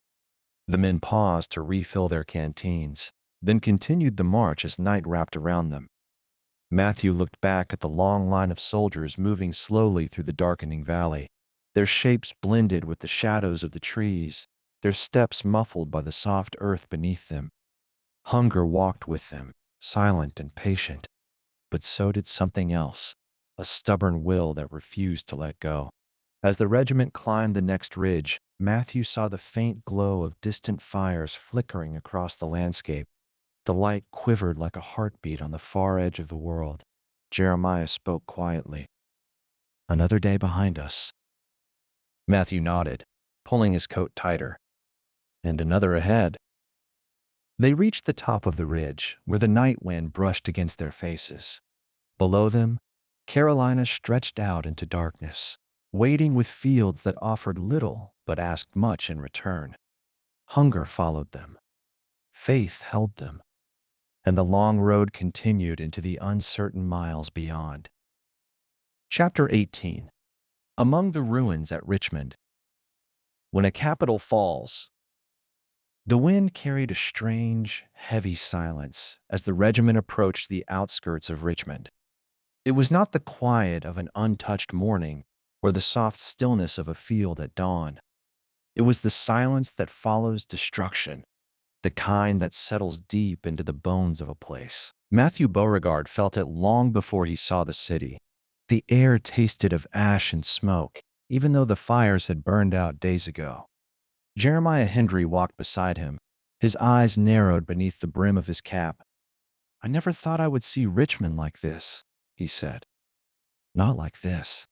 [SPEAKER 1] The men paused to refill their canteens, then continued the march as night wrapped around them. Matthew looked back at the long line of soldiers moving slowly through the darkening valley. Their shapes blended with the shadows of the trees, their steps muffled by the soft earth beneath them. Hunger walked with them, silent and patient. But so did something else, a stubborn will that refused to let go. As the regiment climbed the next ridge, Matthew saw the faint glow of distant fires flickering across the landscape. The light quivered like a heartbeat on the far edge of the world. Jeremiah spoke quietly. "Another day behind us." Matthew nodded, pulling his coat tighter. "And another ahead." They reached the top of the ridge, where the night wind brushed against their faces. Below them, Carolina stretched out into darkness, waiting with fields that offered little but asked much in return. Hunger followed them. Faith held them. And the long road continued into the uncertain miles beyond. Chapter 18. Among the ruins at Richmond. When a capital falls. The wind carried a strange, heavy silence as the regiment approached the outskirts of Richmond. It was not the quiet of an untouched morning or the soft stillness of a field at dawn. It was the silence that follows destruction, the kind that settles deep into the bones of a place. Matthew Beauregard felt it long before he saw the city. The air tasted of ash and smoke, even though the fires had burned out days ago. Jeremiah Hendry walked beside him, his eyes narrowed beneath the brim of his cap. "I never thought I would see Richmond like this," he said. "Not like this."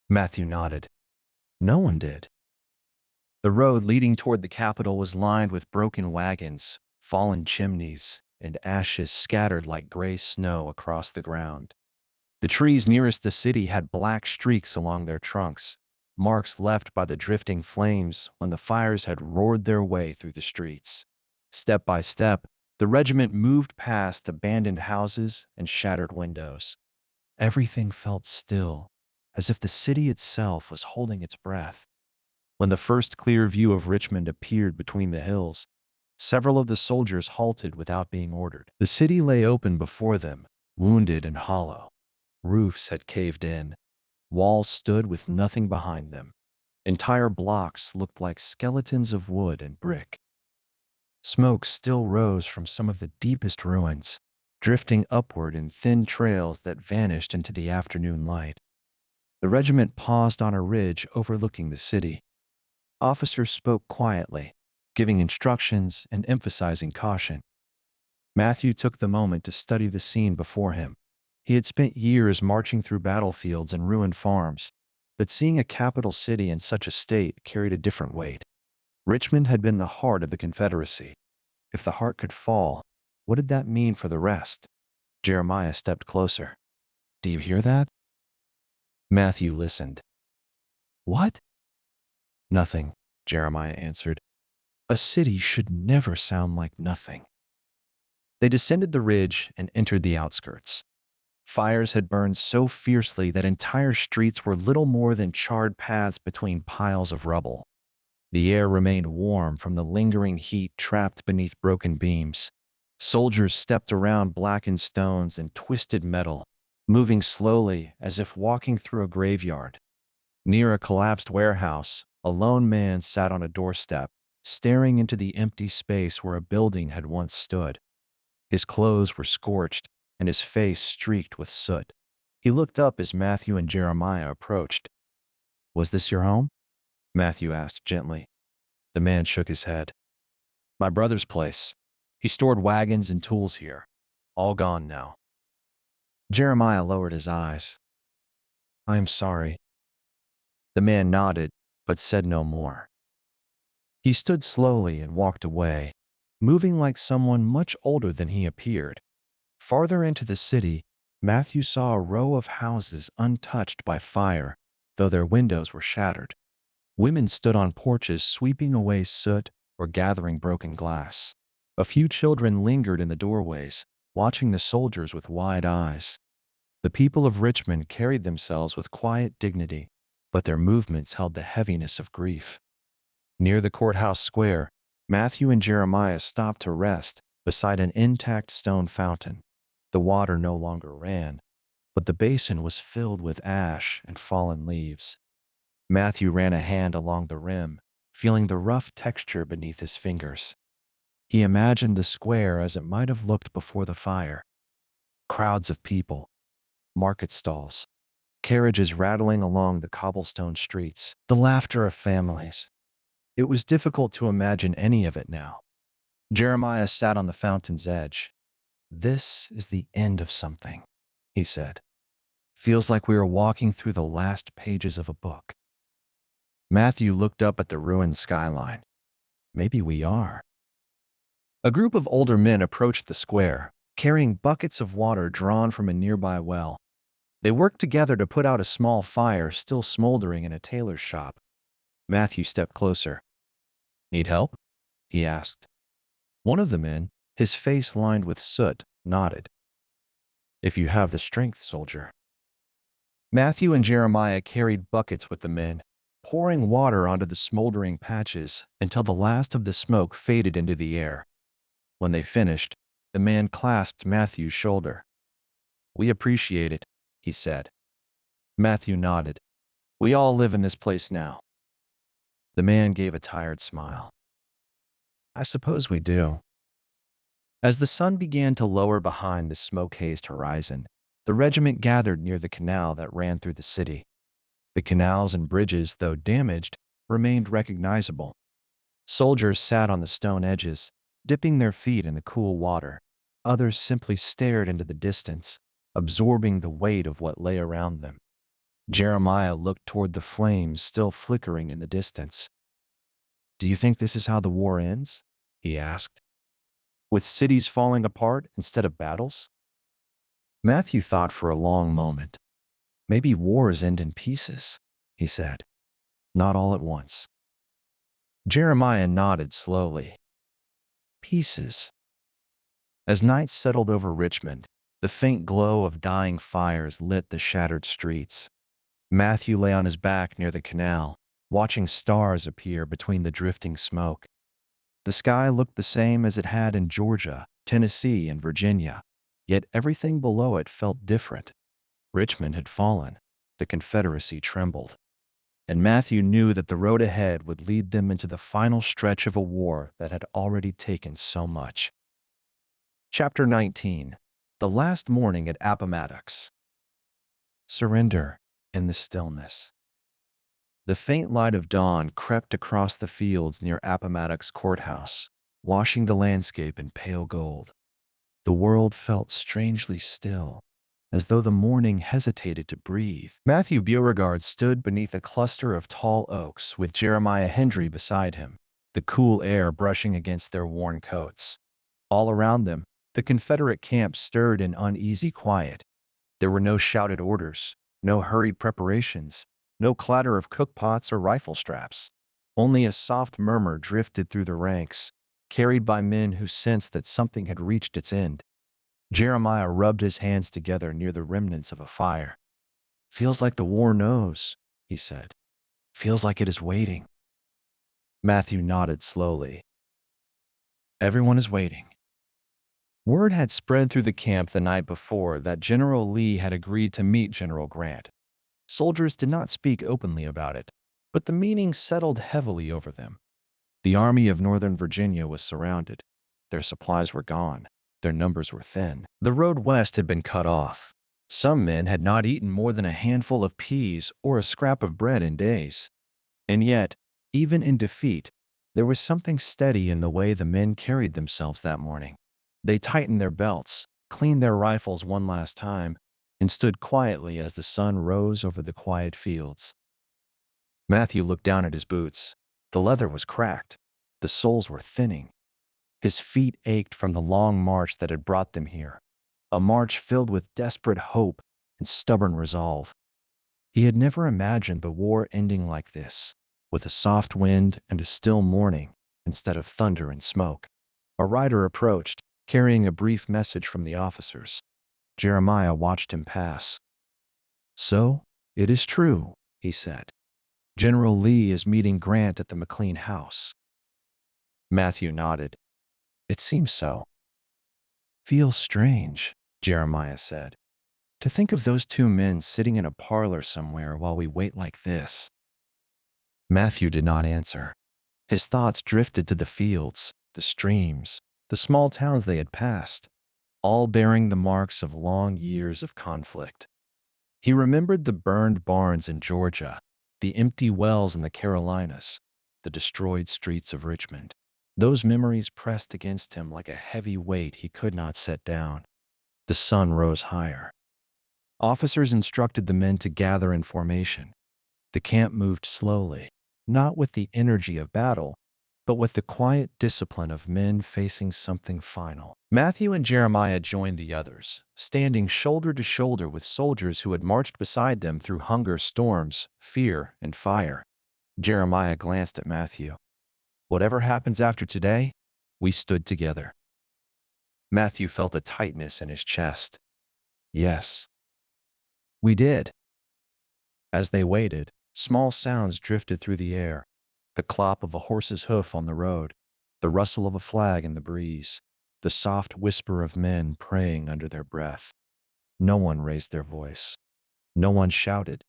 [SPEAKER 1] Matthew nodded. No one did. The road leading toward the capital was lined with broken wagons, fallen chimneys, and ashes scattered like gray snow across the ground. The trees nearest the city had black streaks along their trunks, marks left by the drifting flames when the fires had roared their way through the streets. Step by step, the regiment moved past abandoned houses and shattered windows. Everything felt still, as if the city itself was holding its breath. When the first clear view of Richmond appeared between the hills, several of the soldiers halted without being ordered. The city lay open before them, wounded and hollow. Roofs had caved in. Walls stood with nothing behind them. Entire blocks looked like skeletons of wood and brick. Smoke still rose from some of the deepest ruins, drifting upward in thin trails that vanished into the afternoon light. The regiment paused on a ridge overlooking the city. Officers spoke quietly, giving instructions and emphasizing caution. Matthew took the moment to study the scene before him. He had spent years marching through battlefields and ruined farms, but seeing a capital city in such a state carried a different weight. Richmond had been the heart of the Confederacy. If the heart could fall, what did that mean for the rest? Jeremiah stepped closer. "Do you hear that?" Matthew listened. What? Nothing, Jeremiah answered. A city should never sound like nothing. They descended the ridge and entered the outskirts. Fires had burned so fiercely that entire streets were little more than charred paths between piles of rubble. The air remained warm from the lingering heat trapped beneath broken beams. Soldiers stepped around blackened stones and twisted metal, moving slowly as if walking through a graveyard. Near a collapsed warehouse, a lone man sat on a doorstep, staring into the empty space where a building had once stood. His clothes were scorched, and his face streaked with soot. He looked up as Matthew and Jeremiah approached. "Was this your home?" Matthew asked gently. The man shook his head. "My brother's place. He stored wagons and tools here. All gone now." Jeremiah lowered his eyes. "I am sorry." The man nodded, but said no more. He stood slowly and walked away, moving like someone much older than he appeared. Farther into the city, Matthew saw a row of houses untouched by fire, though their windows were shattered. Women stood on porches sweeping away soot or gathering broken glass. A few children lingered in the doorways, watching the soldiers with wide eyes. The people of Richmond carried themselves with quiet dignity, but their movements held the heaviness of grief. Near the courthouse square, Matthew and Jeremiah stopped to rest beside an intact stone fountain. The water no longer ran, but the basin was filled with ash and fallen leaves. Matthew ran a hand along the rim, feeling the rough texture beneath his fingers. He imagined the square as it might have looked before the fire. Crowds of people, market stalls, carriages rattling along the cobblestone streets, the laughter of families. It was difficult to imagine any of it now. Jeremiah sat on the fountain's edge. "This is the end of something," he said. "Feels like we are walking through the last pages of a book." Matthew looked up at the ruined skyline. "Maybe we are." A group of older men approached the square, carrying buckets of water drawn from a nearby well. They worked together to put out a small fire still smoldering in a tailor's shop. Matthew stepped closer. "Need help?" he asked. One of the men, his face lined with soot, nodded. "If you have the strength, soldier." Matthew and Jeremiah carried buckets with the men, pouring water onto the smoldering patches until the last of the smoke faded into the air. When they finished, the man clasped Matthew's shoulder. "We appreciate it," he said. Matthew nodded. "We all live in this place now." The man gave a tired smile. "I suppose we do." As the sun began to lower behind the smoke-hazed horizon, the regiment gathered near the canal that ran through the city. The canals and bridges, though damaged, remained recognizable. Soldiers sat on the stone edges, dipping their feet in the cool water. Others simply stared into the distance, absorbing the weight of what lay around them. Jeremiah looked toward the flames still flickering in the distance. "Do you think this is how the war ends?" he asked. "With cities falling apart instead of battles?" Matthew thought for a long moment. "Maybe wars end in pieces," he said. "Not all at once." Jeremiah nodded slowly. Pieces. As night settled over Richmond, the faint glow of dying fires lit the shattered streets. Matthew lay on his back near the canal, watching stars appear between the drifting smoke. The sky looked the same as it had in Georgia, Tennessee, and Virginia, yet everything below it felt different. Richmond had fallen. The Confederacy trembled. And Matthew knew that the road ahead would lead them into the final stretch of a war that had already taken so much. Chapter 19. The Last Morning at Appomattox. Surrender in the stillness. The faint light of dawn crept across the fields near Appomattox Courthouse, washing the landscape in pale gold. The world felt strangely still, as though the morning hesitated to breathe. Matthew Beauregard stood beneath a cluster of tall oaks with Jeremiah Hendry beside him, the cool air brushing against their worn coats. All around them, the Confederate camp stirred in uneasy quiet. There were no shouted orders, No hurried preparations, no clatter of cookpots or rifle straps. Only a soft murmur drifted through the ranks, carried by men who sensed that something had reached its end. Jeremiah rubbed his hands together near the remnants of a fire. "Feels like the war knows," he said. "Feels like it is waiting." Matthew nodded slowly. "Everyone is waiting." Word had spread through the camp the night before that General Lee had agreed to meet General Grant. Soldiers did not speak openly about it, but the meaning settled heavily over them. The Army of Northern Virginia was surrounded. Their supplies were gone. Their numbers were thin. The road west had been cut off. Some men had not eaten more than a handful of peas or a scrap of bread in days. And yet, even in defeat, there was something steady in the way the men carried themselves that morning. They tightened their belts, cleaned their rifles one last time, and stood quietly as the sun rose over the quiet fields. Matthew looked down at his boots. The leather was cracked. The soles were thinning. His feet ached from the long march that had brought them here, a march filled with desperate hope and stubborn resolve. He had never imagined the war ending like this, with a soft wind and a still morning instead of thunder and smoke. A rider approached, carrying a brief message from the officers. Jeremiah watched him pass. "So, it is true," he said. "General Lee is meeting Grant at the McLean house." Matthew nodded. "It seems so." "Feels strange," Jeremiah said. "To think of those two men sitting in a parlor somewhere while we wait like this." Matthew did not answer. His thoughts drifted to the fields, the streams, the small towns they had passed, all bearing the marks of long years of conflict. He remembered the burned barns in Georgia, the empty wells in the Carolinas, the destroyed streets of Richmond. Those memories pressed against him like a heavy weight he could not set down. The sun rose higher. Officers instructed the men to gather in formation. The camp moved slowly, not with the energy of battle, but with the quiet discipline of men facing something final. Matthew and Jeremiah joined the others, standing shoulder to shoulder with soldiers who had marched beside them through hunger, storms, fear, and fire. Jeremiah glanced at Matthew. "Whatever happens after today, we stood together." Matthew felt a tightness in his chest. "Yes, we did." As they waited, small sounds drifted through the air. The clop of a horse's hoof on the road, the rustle of a flag in the breeze, the soft whisper of men praying under their breath. No one raised their voice. No one shouted.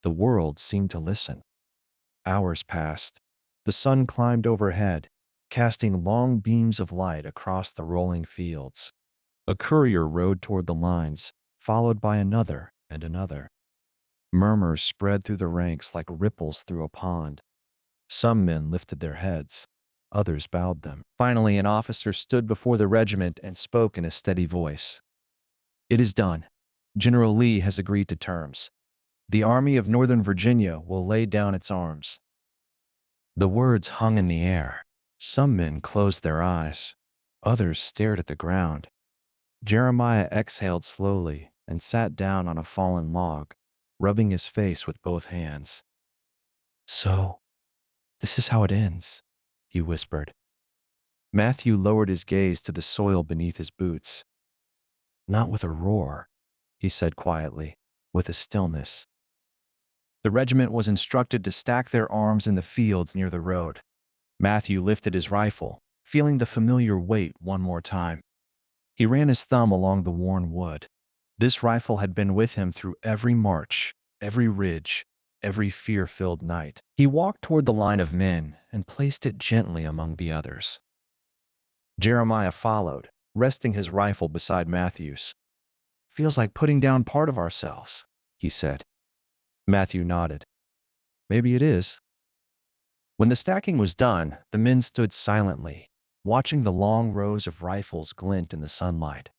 [SPEAKER 1] The world seemed to listen. Hours passed. The sun climbed overhead, casting long beams of light across the rolling fields. A courier rode toward the lines, followed by another and another. Murmurs spread through the ranks like ripples through a pond. Some men lifted their heads. Others bowed them. Finally, an officer stood before the regiment and spoke in a steady voice. "It is done. General Lee has agreed to terms. The Army of Northern Virginia will lay down its arms." The words hung in the air. Some men closed their eyes. Others stared at the ground. Jeremiah exhaled slowly and sat down on a fallen log, rubbing his face with both hands. "So, this is how it ends," he whispered. Matthew lowered his gaze to the soil beneath his boots. "Not with a roar," he said quietly, "with a stillness." The regiment was instructed to stack their arms in the fields near the road. Matthew lifted his rifle, feeling the familiar weight one more time. He ran his thumb along the worn wood. This rifle had been with him through every march, every ridge, every fear-filled night. He walked toward the line of men and placed it gently among the others. Jeremiah followed, resting his rifle beside Matthew's. "Feels like putting down part of ourselves," he said. Matthew nodded. "Maybe it is." When the stacking was done, the men stood silently, watching the long rows of rifles glint in the sunlight.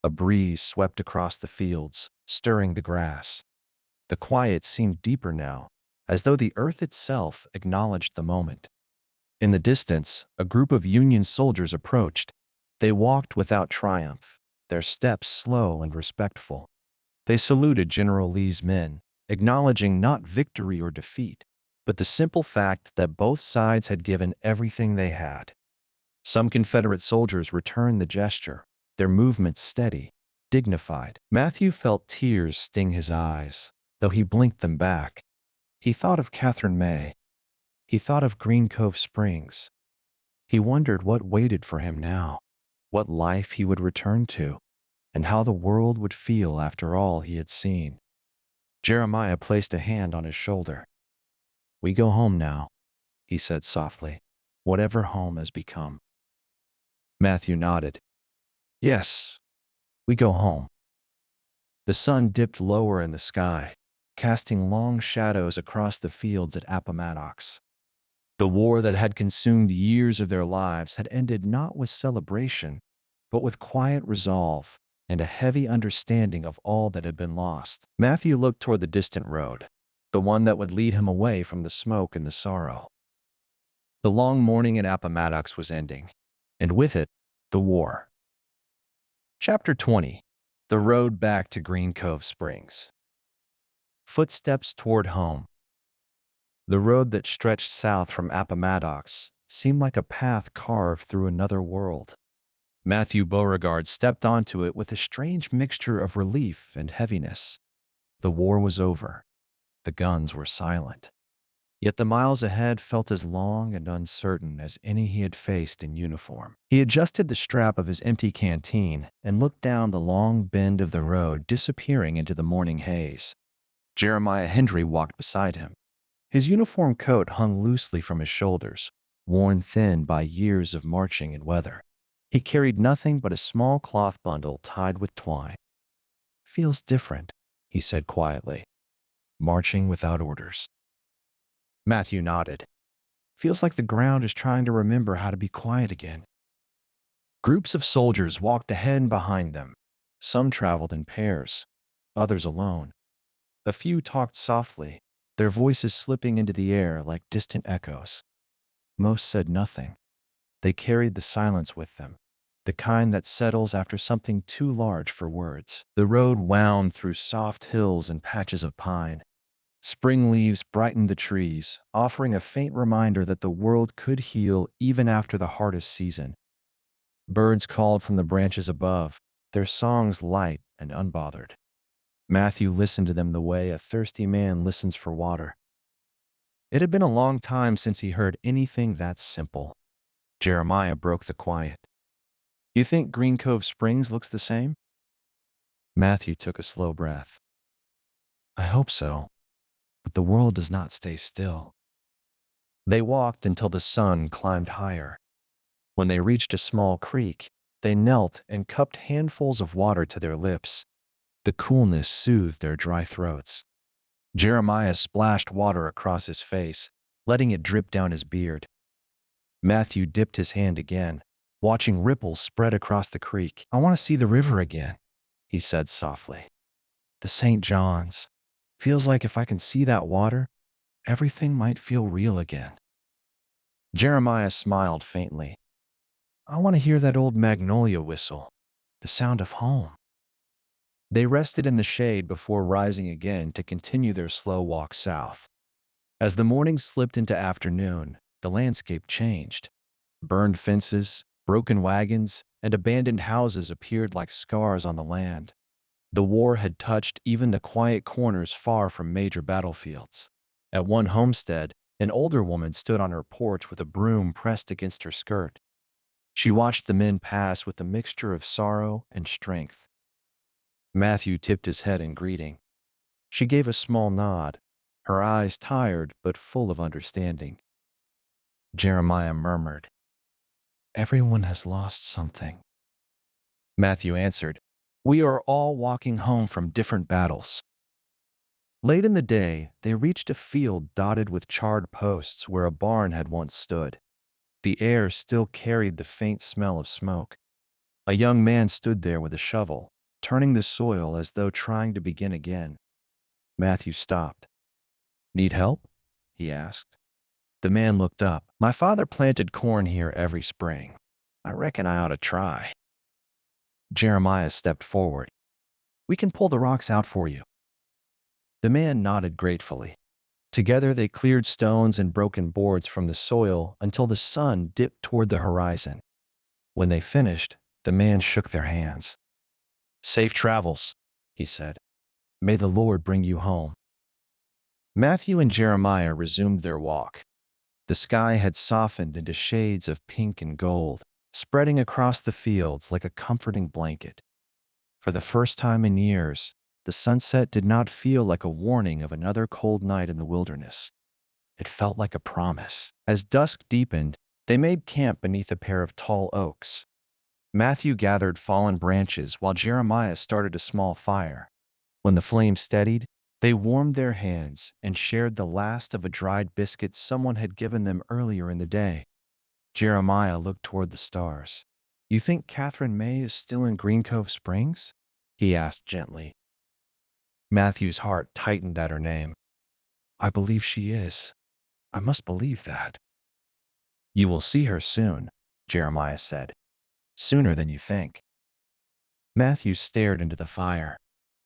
[SPEAKER 1] A breeze swept across the fields, stirring the grass. The quiet seemed deeper now, as though the earth itself acknowledged the moment. In the distance, a group of Union soldiers approached. They walked without triumph, their steps slow and respectful. They saluted General Lee's men, acknowledging not victory or defeat, but the simple fact that both sides had given everything they had. Some Confederate soldiers returned the gesture, their movements steady, dignified. Matthew felt tears sting his eyes, though he blinked them back. He thought of Catherine May. He thought of Green Cove Springs. He wondered what waited for him now, what life he would return to, and how the world would feel after all he had seen. Jeremiah placed a hand on his shoulder. "We go home now," he said softly, "whatever home has become." Matthew nodded. "Yes, we go home." The sun dipped lower in the sky, casting long shadows across the fields at Appomattox. The war that had consumed years of their lives had ended not with celebration, but with quiet resolve and a heavy understanding of all that had been lost. Matthew looked toward the distant road, the one that would lead him away from the smoke and the sorrow. The long morning at Appomattox was ending, and with it, the war. Chapter 20. The Road Back to Green Cove Springs. Footsteps toward home. The road that stretched south from Appomattox seemed like a path carved through another world. Matthew Beauregard stepped onto it with a strange mixture of relief and heaviness. The war was over. The guns were silent. Yet the miles ahead felt as long and uncertain as any he had faced in uniform. He adjusted the strap of his empty canteen and looked down the long bend of the road disappearing into the morning haze. Jeremiah Hendry walked beside him. His uniform coat hung loosely from his shoulders, worn thin by years of marching and weather. He carried nothing but a small cloth bundle tied with twine. "Feels different," he said quietly. "Marching without orders." Matthew nodded. "Feels like the ground is trying to remember how to be quiet again." Groups of soldiers walked ahead and behind them. Some traveled in pairs, others alone. A few talked softly, their voices slipping into the air like distant echoes. Most said nothing. They carried the silence with them, the kind that settles after something too large for words. The road wound through soft hills and patches of pine. Spring leaves brightened the trees, offering a faint reminder that the world could heal even after the hardest season. Birds called from the branches above, their songs light and unbothered. Matthew listened to them the way a thirsty man listens for water. It had been a long time since he heard anything that simple. Jeremiah broke the quiet. "You think Green Cove Springs looks the same?" Matthew took a slow breath. "I hope so, but the world does not stay still." They walked until the sun climbed higher. When they reached a small creek, they knelt and cupped handfuls of water to their lips. The coolness soothed their dry throats. Jeremiah splashed water across his face, letting it drip down his beard. Matthew dipped his hand again, watching ripples spread across the creek. "I want to see the river again," he said softly. "The St. John's. Feels like if I can see that water, everything might feel real again." Jeremiah smiled faintly. "I want to hear that old magnolia whistle, the sound of home." They rested in the shade before rising again to continue their slow walk south. As the morning slipped into afternoon, the landscape changed. Burned fences, broken wagons, and abandoned houses appeared like scars on the land. The war had touched even the quiet corners far from major battlefields. At one homestead, an older woman stood on her porch with a broom pressed against her skirt. She watched the men pass with a mixture of sorrow and strength. Matthew tipped his head in greeting. She gave a small nod, her eyes tired but full of understanding. Jeremiah murmured, "Everyone has lost something." Matthew answered, "We are all walking home from different battles." Late in the day, they reached a field dotted with charred posts where a barn had once stood. The air still carried the faint smell of smoke. A young man stood there with a shovel, turning the soil as though trying to begin again. Matthew stopped. "Need help?" he asked. The man looked up. "My father planted corn here every spring. I reckon I ought to try." Jeremiah stepped forward. We can pull the rocks out for you." The man nodded gratefully. Together they cleared stones and broken boards from the soil until the sun dipped toward the horizon. When they finished, the man shook their hands. "Safe travels," he said. "May the Lord bring you home." Matthew and Jeremiah resumed their walk. The sky had softened into shades of pink and gold, spreading across the fields like a comforting blanket. For the first time in years, the sunset did not feel like a warning of another cold night in the wilderness. It felt like a promise. As dusk deepened, they made camp beneath a pair of tall oaks. Matthew gathered fallen branches while Jeremiah started a small fire. When the flames steadied, they warmed their hands and shared the last of a dried biscuit someone had given them earlier in the day. Jeremiah looked toward the stars. "You think Catherine May is still in Green Cove Springs?" he asked gently. Matthew's heart tightened at her name. "I believe she is. I must believe that." "You will see her soon," Jeremiah said. "Sooner than you think." Matthew stared into the fire.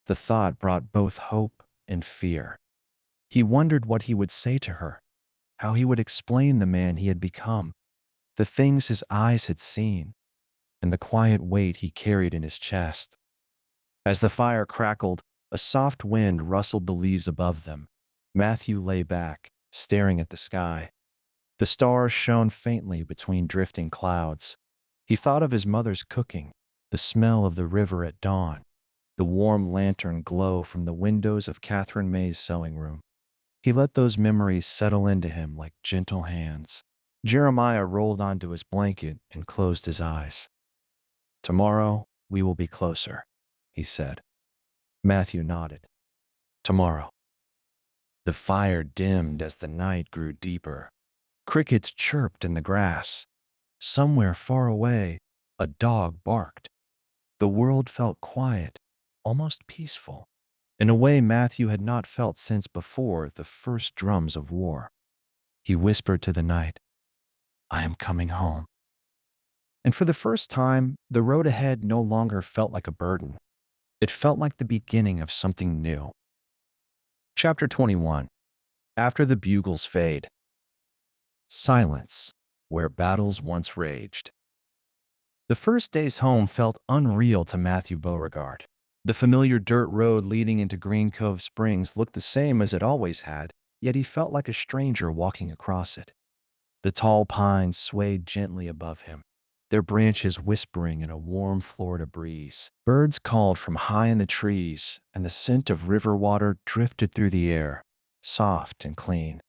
[SPEAKER 1] The thought brought both hope and fear. He wondered what he would say to her, how he would explain the man he had become, the things his eyes had seen, and the quiet weight he carried in his chest. As the fire crackled, a soft wind rustled the leaves above them. Matthew lay back, staring at the sky. The stars shone faintly between drifting clouds. He thought of his mother's cooking, the smell of the river at dawn, the warm lantern glow from the windows of Catherine May's sewing room. He let those memories settle into him like gentle hands. Jeremiah rolled onto his blanket and closed his eyes. "Tomorrow, we will be closer," he said. Matthew nodded. "Tomorrow." The fire dimmed as the night grew deeper. Crickets chirped in the grass. Somewhere far away, a dog barked. The world felt quiet, almost peaceful, in a way Matthew had not felt since before the first drums of war. He whispered to the night, "I am coming home." And for the first time, the road ahead no longer felt like a burden. It felt like the beginning of something new. Chapter 21. After the bugles fade. Silence, where battles once raged. The first days home felt unreal to Matthew Beauregard. The familiar dirt road leading into Green Cove Springs looked the same as it always had, yet he felt like a stranger walking across it. The tall pines swayed gently above him, their branches whispering in a warm Florida breeze. Birds called from high in the trees, and the scent of river water drifted through the air, soft and clean.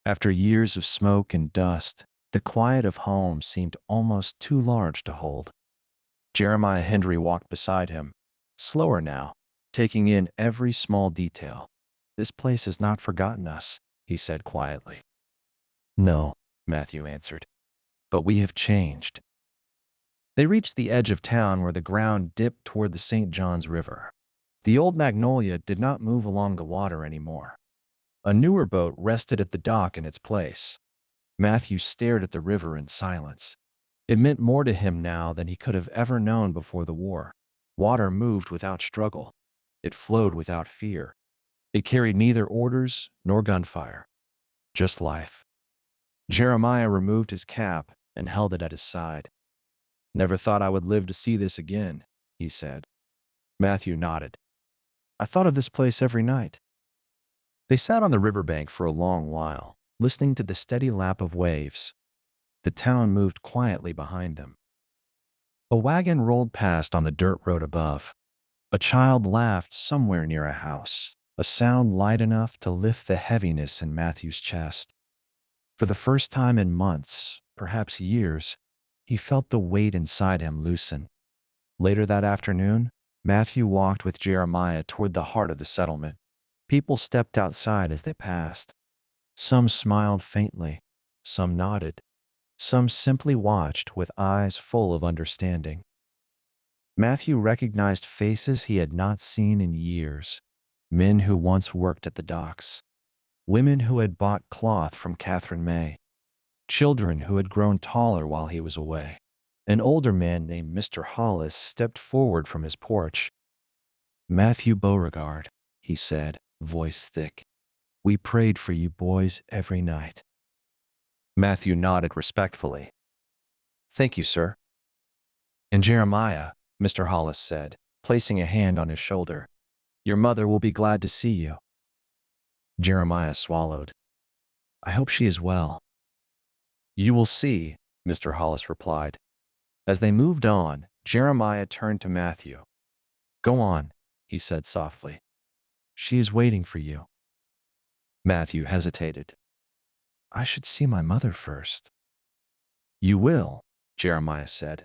[SPEAKER 1] After years of smoke and dust, the quiet of home seemed almost too large to hold. Jeremiah Hendry walked beside him, slower now, taking in every small detail. "This place has not forgotten us," he said quietly. "No," Matthew answered, "but we have changed." They reached the edge of town where the ground dipped toward the St. Johns River. The old Magnolia did not move along the water anymore. A newer boat rested at the dock in its place. Matthew stared at the river in silence. It meant more to him now than he could have ever known before the war. Water moved without struggle. It flowed without fear. It carried neither orders nor gunfire, just life. Jeremiah removed his cap and held it at his side. "Never thought I would live to see this again," he said. Matthew nodded. "I thought of this place every night." They sat on the riverbank for a long while, listening to the steady lap of waves. The town moved quietly behind them. A wagon rolled past on the dirt road above. A child laughed somewhere near a house, a sound light enough to lift the heaviness in Matthew's chest. For the first time in months, perhaps years, he felt the weight inside him loosen. Later that afternoon, Matthew walked with Jeremiah toward the heart of the settlement. People stepped outside as they passed. Some smiled faintly, some nodded, some simply watched with eyes full of understanding. Matthew recognized faces he had not seen in years. Men who once worked at the docks, women who had bought cloth from Catherine May, children who had grown taller while he was away. An older man named Mr. Hollis stepped forward from his porch. Matthew Beauregard, he said, voice thick. We prayed for you boys every night. Matthew nodded respectfully. Thank you, sir. And Jeremiah, Mr. Hollis said, placing a hand on his shoulder, your mother will be glad to see you. Jeremiah swallowed. I hope she is well. You will see, Mr. Hollis replied. As they moved on, Jeremiah turned to Matthew. Go on, he said softly. She is waiting for you. Matthew hesitated. I should see my mother first. You will, Jeremiah said,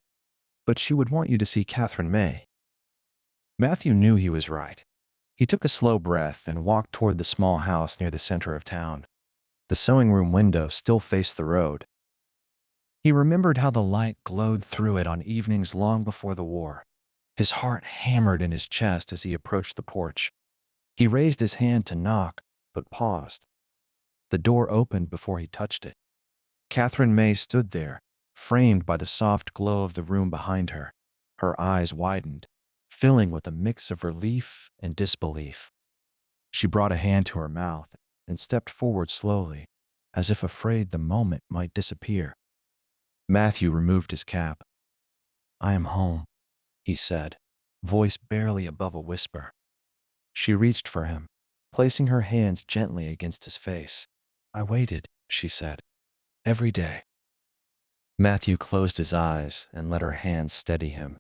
[SPEAKER 1] but she would want you to see Catherine May. Matthew knew he was right. He took a slow breath and walked toward the small house near the center of town. The sewing room window still faced the road. He remembered how the light glowed through it on evenings long before the war. His heart hammered in his chest as he approached the porch. He raised his hand to knock, but paused. The door opened before he touched it. Catherine May stood there, framed by the soft glow of the room behind her. Her eyes widened, filling with a mix of relief and disbelief. She brought a hand to her mouth and stepped forward slowly, as if afraid the moment might disappear. Matthew removed his cap. I am home, he said, voice barely above a whisper. She reached for him, placing her hands gently against his face. I waited, she said, every day. Matthew closed his eyes and let her hands steady him.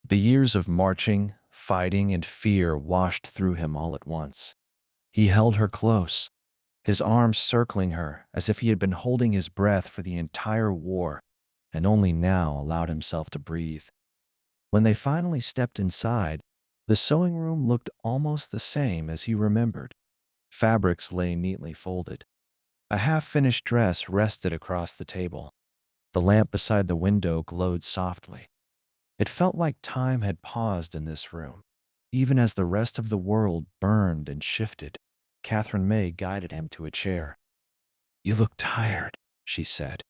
[SPEAKER 1] The years of marching, fighting, and fear washed through him all at once. He held her close, his arms circling her as if he had been holding his breath for the entire war and only now allowed himself to breathe. When they finally stepped inside, the sewing room looked almost the same as he remembered. Fabrics lay neatly folded. A half-finished dress rested across the table. The lamp beside the window glowed softly. It felt like time had paused in this room. Even as the rest of the world burned and shifted, Catherine May guided him to a chair. You look tired, she said.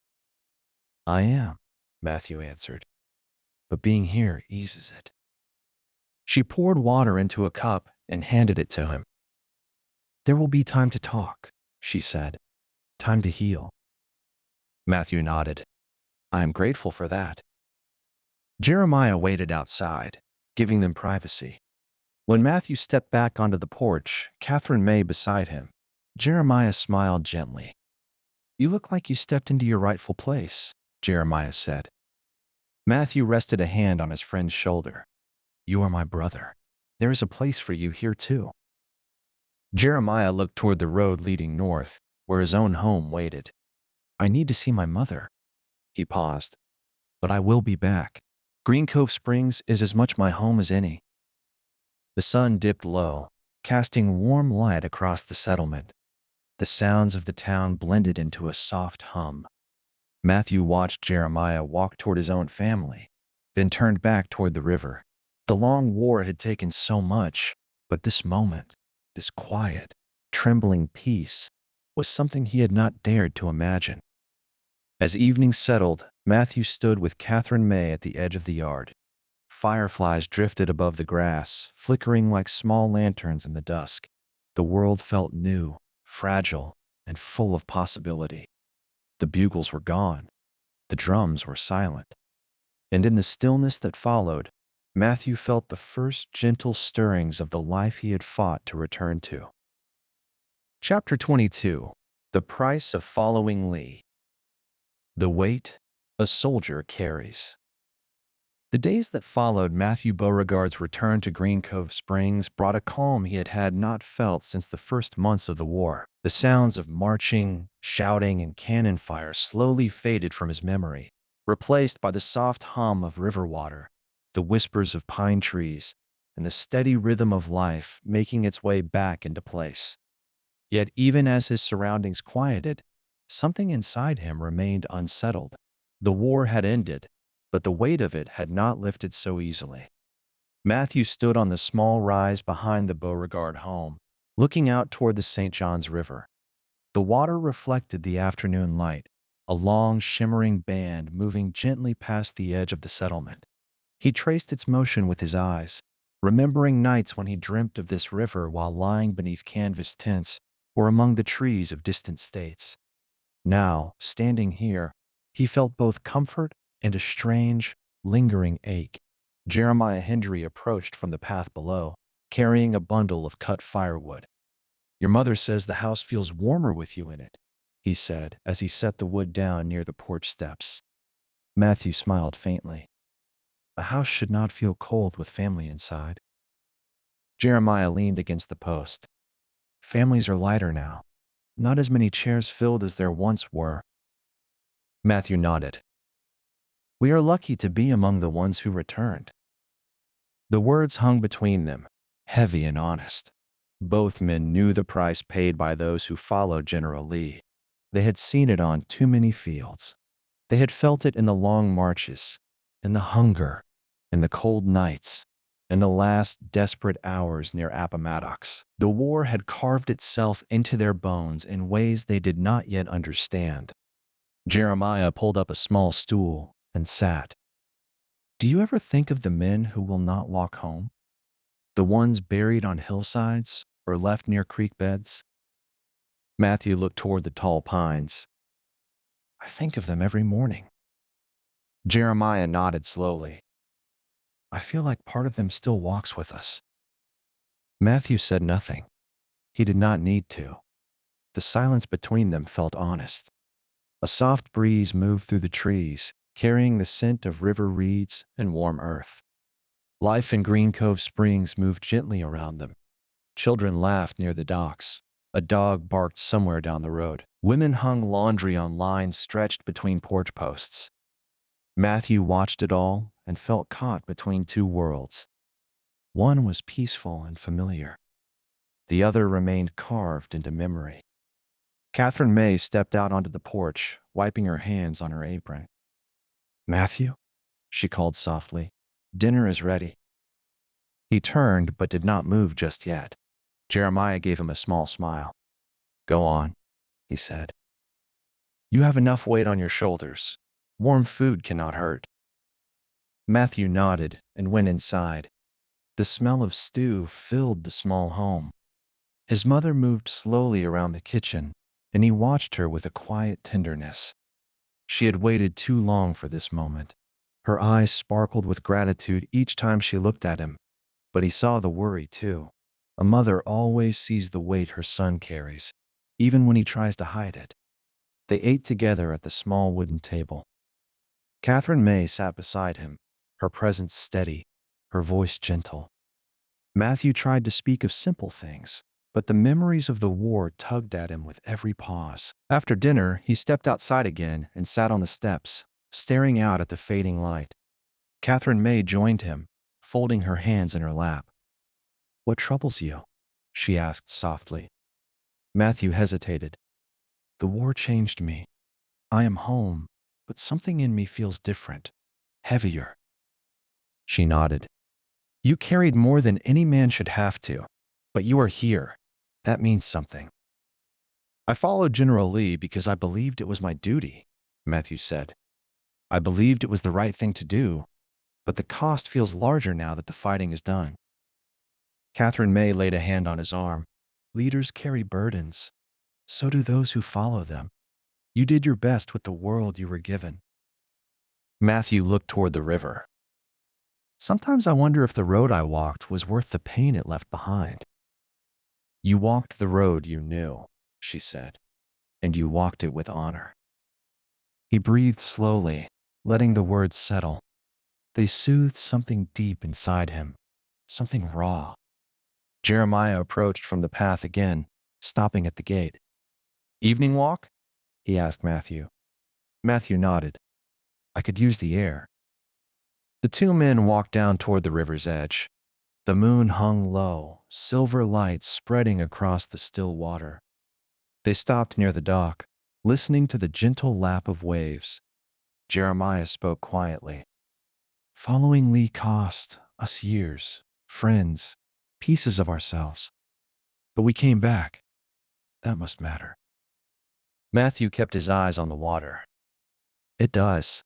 [SPEAKER 1] I am, Matthew answered, but being here eases it. She poured water into a cup and handed it to him. There will be time to talk, she said. Time to heal. Matthew nodded. I am grateful for that. Jeremiah waited outside, giving them privacy. When Matthew stepped back onto the porch, Catherine May beside him, Jeremiah smiled gently. You look like you stepped into your rightful place, Jeremiah said. Matthew rested a hand on his friend's shoulder. You are my brother. There is a place for you here too. Jeremiah looked toward the road leading north, where his own home waited. I need to see my mother. He paused. But I will be back. Green Cove Springs is as much my home as any. The sun dipped low, casting warm light across the settlement. The sounds of the town blended into a soft hum. Matthew watched Jeremiah walk toward his own family, then turned back toward the river. The long war had taken so much, but this moment, this quiet, trembling peace, was something he had not dared to imagine. As evening settled, Matthew stood with Catherine May at the edge of the yard. Fireflies drifted above the grass, flickering like small lanterns in the dusk. The world felt new, fragile, and full of possibility. The bugles were gone. The drums were silent. And in the stillness that followed, Matthew felt the first gentle stirrings of the life he had fought to return to. Chapter 22. The Price of Following Lee. The weight a soldier carries. The days that followed Matthew Beauregard's return to Green Cove Springs brought a calm he had not felt since the first months of the war. The sounds of marching, shouting, and cannon fire slowly faded from his memory, replaced by the soft hum of river water, the whispers of pine trees, and the steady rhythm of life making its way back into place. Yet even as his surroundings quieted, something inside him remained unsettled. The war had ended, but the weight of it had not lifted so easily. Matthew stood on the small rise behind the Beauregard home, looking out toward the St. Johns River. The water reflected the afternoon light, a long, shimmering band moving gently past the edge of the settlement. He traced its motion with his eyes, remembering nights when he dreamt of this river while lying beneath canvas tents or among the trees of distant states. Now, standing here, he felt both comfort and a strange, lingering ache. Jeremiah Hendry approached from the path below, carrying a bundle of cut firewood. "Your mother says the house feels warmer with you in it," he said as he set the wood down near the porch steps. Matthew smiled faintly. "A house should not feel cold with family inside." Jeremiah leaned against the post. "Families are lighter now. Not as many chairs filled as there once were." Matthew nodded. "We are lucky to be among the ones who returned." The words hung between them, heavy and honest. Both men knew the price paid by those who followed General Lee. They had seen it on too many fields. They had felt it in the long marches, in the hunger, in the cold nights, in the last desperate hours near Appomattox. The war had carved itself into their bones in ways they did not yet understand. Jeremiah pulled up a small stool and sat. "Do you ever think of the men who will not walk home? The ones buried on hillsides or left near creek beds?" Matthew looked toward the tall pines. "I think of them every morning." Jeremiah nodded slowly. "I feel like part of them still walks with us." Matthew said nothing. He did not need to. The silence between them felt honest. A soft breeze moved through the trees, carrying the scent of river reeds and warm earth. Life in Green Cove Springs moved gently around them. Children laughed near the docks. A dog barked somewhere down the road. Women hung laundry on lines stretched between porch posts. Matthew watched it all and felt caught between two worlds. One was peaceful and familiar. The other remained carved into memory. Catherine May stepped out onto the porch, wiping her hands on her apron. "Matthew," she called softly, "dinner is ready." He turned but did not move just yet. Jeremiah gave him a small smile. "Go on," he said. "You have enough weight on your shoulders. Warm food cannot hurt." Matthew nodded and went inside. The smell of stew filled the small home. His mother moved slowly around the kitchen, and he watched her with a quiet tenderness. She had waited too long for this moment. Her eyes sparkled with gratitude each time she looked at him, but he saw the worry too. A mother always sees the weight her son carries, even when he tries to hide it. They ate together at the small wooden table. Catherine May sat beside him, her presence steady, her voice gentle. Matthew tried to speak of simple things, but the memories of the war tugged at him with every pause. After dinner, he stepped outside again and sat on the steps, staring out at the fading light. Catherine May joined him, folding her hands in her lap. "What troubles you?" she asked softly. Matthew hesitated. "The war changed me. I am home, but something in me feels different, heavier." She nodded. "You carried more than any man should have to, but you are here. That means something." "I followed General Lee because I believed it was my duty," Matthew said. "I believed it was the right thing to do, but the cost feels larger now that the fighting is done." Catherine May laid a hand on his arm. "Leaders carry burdens. So do those who follow them. You did your best with the world you were given." Matthew looked toward the river. "Sometimes I wonder if the road I walked was worth the pain it left behind." "You walked the road you knew," she said, "and you walked it with honor." He breathed slowly, letting the words settle. They soothed something deep inside him, something raw. Jeremiah approached from the path again, stopping at the gate. "Evening walk?" he asked Matthew. Matthew nodded. "I could use the air." The two men walked down toward the river's edge. The moon hung low, silver light spreading across the still water. They stopped near the dock, listening to the gentle lap of waves. Jeremiah spoke quietly. "Following Lee cost us years, friends, pieces of ourselves. But we came back. That must matter." Matthew kept his eyes on the water. "It does.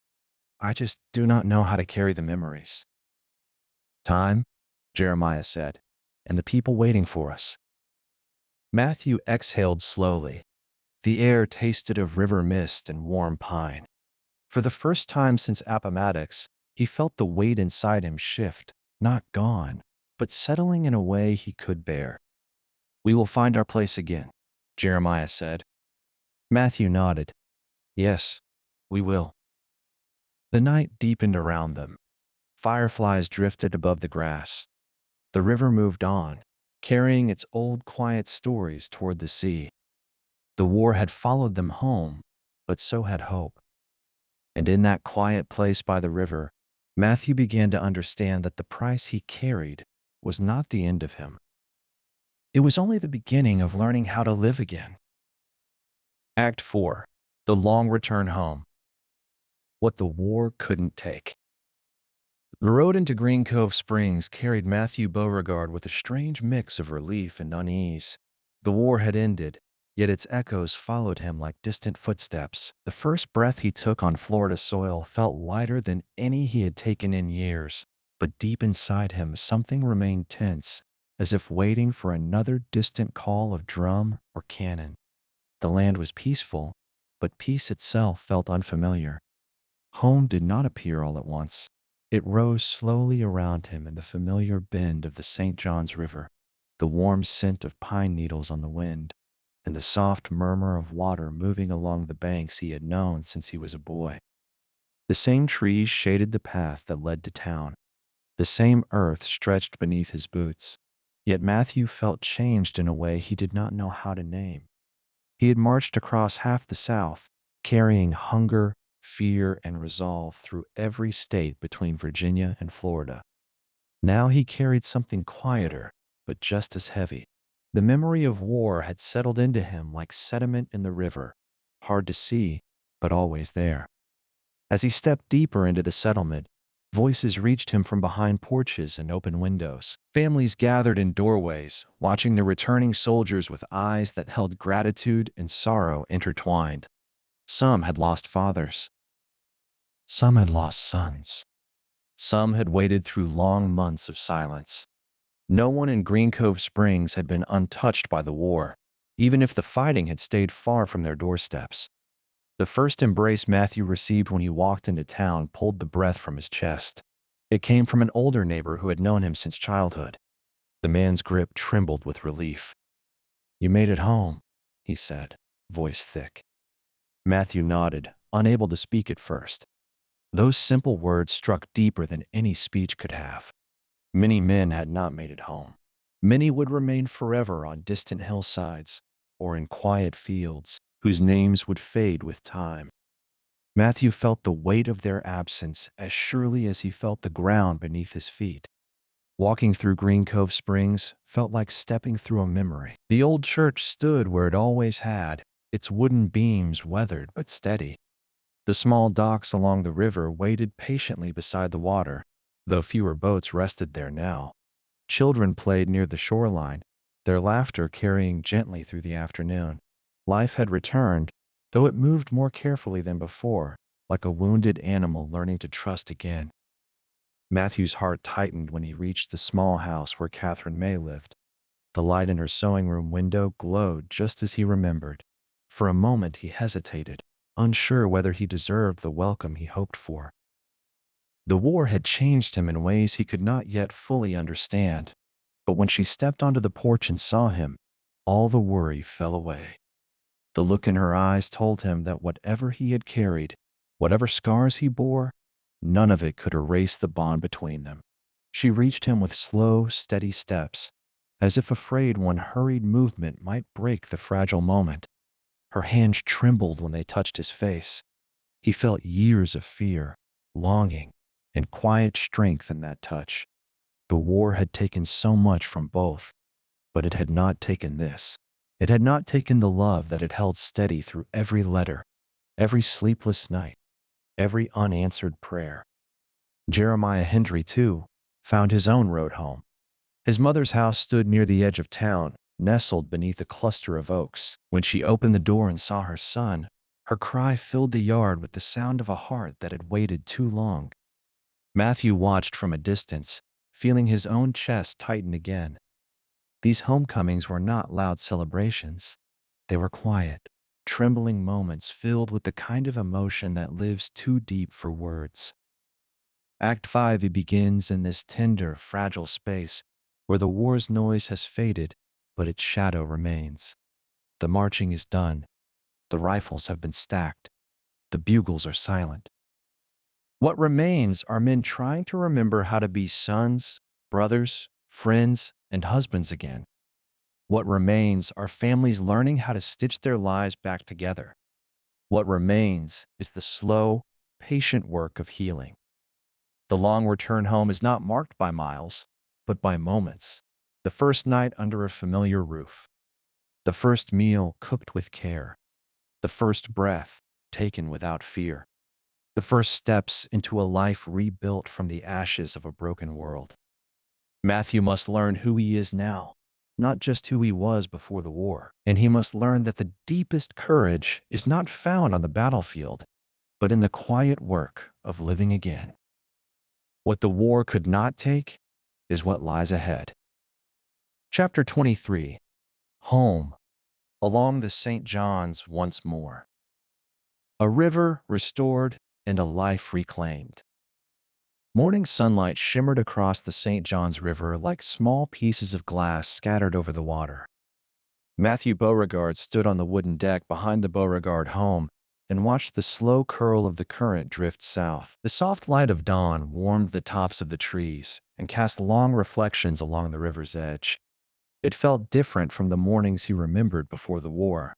[SPEAKER 1] I just do not know how to carry the memories." "Time?" Jeremiah said, "and the people waiting for us." Matthew exhaled slowly. The air tasted of river mist and warm pine. For the first time since Appomattox, he felt the weight inside him shift, not gone, but settling in a way he could bear. "We will find our place again," Jeremiah said. Matthew nodded. "Yes, we will." The night deepened around them. Fireflies drifted above the grass. The river moved on, carrying its old quiet stories toward the sea. The war had followed them home, but so had hope. And in that quiet place by the river, Matthew began to understand that the price he carried was not the end of him. It was only the beginning of learning how to live again. Act 4. The Long Return Home. What the war couldn't take. The road into Green Cove Springs carried Matthew Beauregard with a strange mix of relief and unease. The war had ended, yet its echoes followed him like distant footsteps. The first breath he took on Florida soil felt lighter than any he had taken in years, but deep inside him something remained tense, as if waiting for another distant call of drum or cannon. The land was peaceful, but peace itself felt unfamiliar. Home did not appear all at once. It rose slowly around him in the familiar bend of the St. Johns River, the warm scent of pine needles on the wind, and the soft murmur of water moving along the banks he had known since he was a boy. The same trees shaded the path that led to town. The same earth stretched beneath his boots. Yet Matthew felt changed in a way he did not know how to name. He had marched across half the South, carrying hunger, fear, and resolve through every state between Virginia and Florida. Now he carried something quieter, but just as heavy. The memory of war had settled into him like sediment in the river, hard to see, but always there. As he stepped deeper into the settlement, voices reached him from behind porches and open windows. Families gathered in doorways, watching the returning soldiers with eyes that held gratitude and sorrow intertwined. Some had lost fathers. Some had lost sons. Some had waited through long months of silence. No one in Green Cove Springs had been untouched by the war, even if the fighting had stayed far from their doorsteps. The first embrace Matthew received when he walked into town pulled the breath from his chest. It came from an older neighbor who had known him since childhood. The man's grip trembled with relief. "You made it home," he said, voice thick. Matthew nodded, unable to speak at first. Those simple words struck deeper than any speech could have. Many men had not made it home. Many would remain forever on distant hillsides or in quiet fields whose names would fade with time. Matthew felt the weight of their absence as surely as he felt the ground beneath his feet. Walking through Green Cove Springs felt like stepping through a memory. The old church stood where it always had, its wooden beams weathered but steady. The small docks along the river waited patiently beside the water, though fewer boats rested there now. Children played near the shoreline, their laughter carrying gently through the afternoon. Life had returned, though it moved more carefully than before, like a wounded animal learning to trust again. Matthew's heart tightened when he reached the small house where Catherine May lived. The light in her sewing room window glowed just as he remembered. For a moment he hesitated, unsure whether he deserved the welcome he hoped for. The war had changed him in ways he could not yet fully understand, but when she stepped onto the porch and saw him, all the worry fell away. The look in her eyes told him that whatever he had carried, whatever scars he bore, none of it could erase the bond between them. She reached him with slow, steady steps, as if afraid one hurried movement might break the fragile moment. Her hands trembled when they touched his face. He felt years of fear, longing, and quiet strength in that touch. The war had taken so much from both, but it had not taken this. It had not taken the love that had held steady through every letter, every sleepless night, every unanswered prayer. Jeremiah Hendry, too, found his own road home. His mother's house stood near the edge of town, nestled beneath a cluster of oaks. When she opened the door and saw her son, her cry filled the yard with the sound of a heart that had waited too long. Matthew watched from a distance, feeling his own chest tighten again. These homecomings were not loud celebrations. They were quiet, trembling moments filled with the kind of emotion that lives too deep for words. Act 5 begins in this tender, fragile space where the war's noise has faded, but its shadow remains. The marching is done. The rifles have been stacked. The bugles are silent. What remains are men trying to remember how to be sons, brothers, friends, and husbands again. What remains are families learning how to stitch their lives back together. What remains is the slow, patient work of healing. The long return home is not marked by miles, but by moments. The first night under a familiar roof. The first meal cooked with care. The first breath taken without fear. The first steps into a life rebuilt from the ashes of a broken world. Matthew must learn who he is now, not just who he was before the war. And he must learn that the deepest courage is not found on the battlefield, but in the quiet work of living again. What the war could not take is what lies ahead. Chapter 23. Home. Along the St. John's once more. A river restored and a life reclaimed. Morning sunlight shimmered across the St. John's River like small pieces of glass scattered over the water. Matthew Beauregard stood on the wooden deck behind the Beauregard home and watched the slow curl of the current drift south. The soft light of dawn warmed the tops of the trees and cast long reflections along the river's edge. It felt different from the mornings he remembered before the war.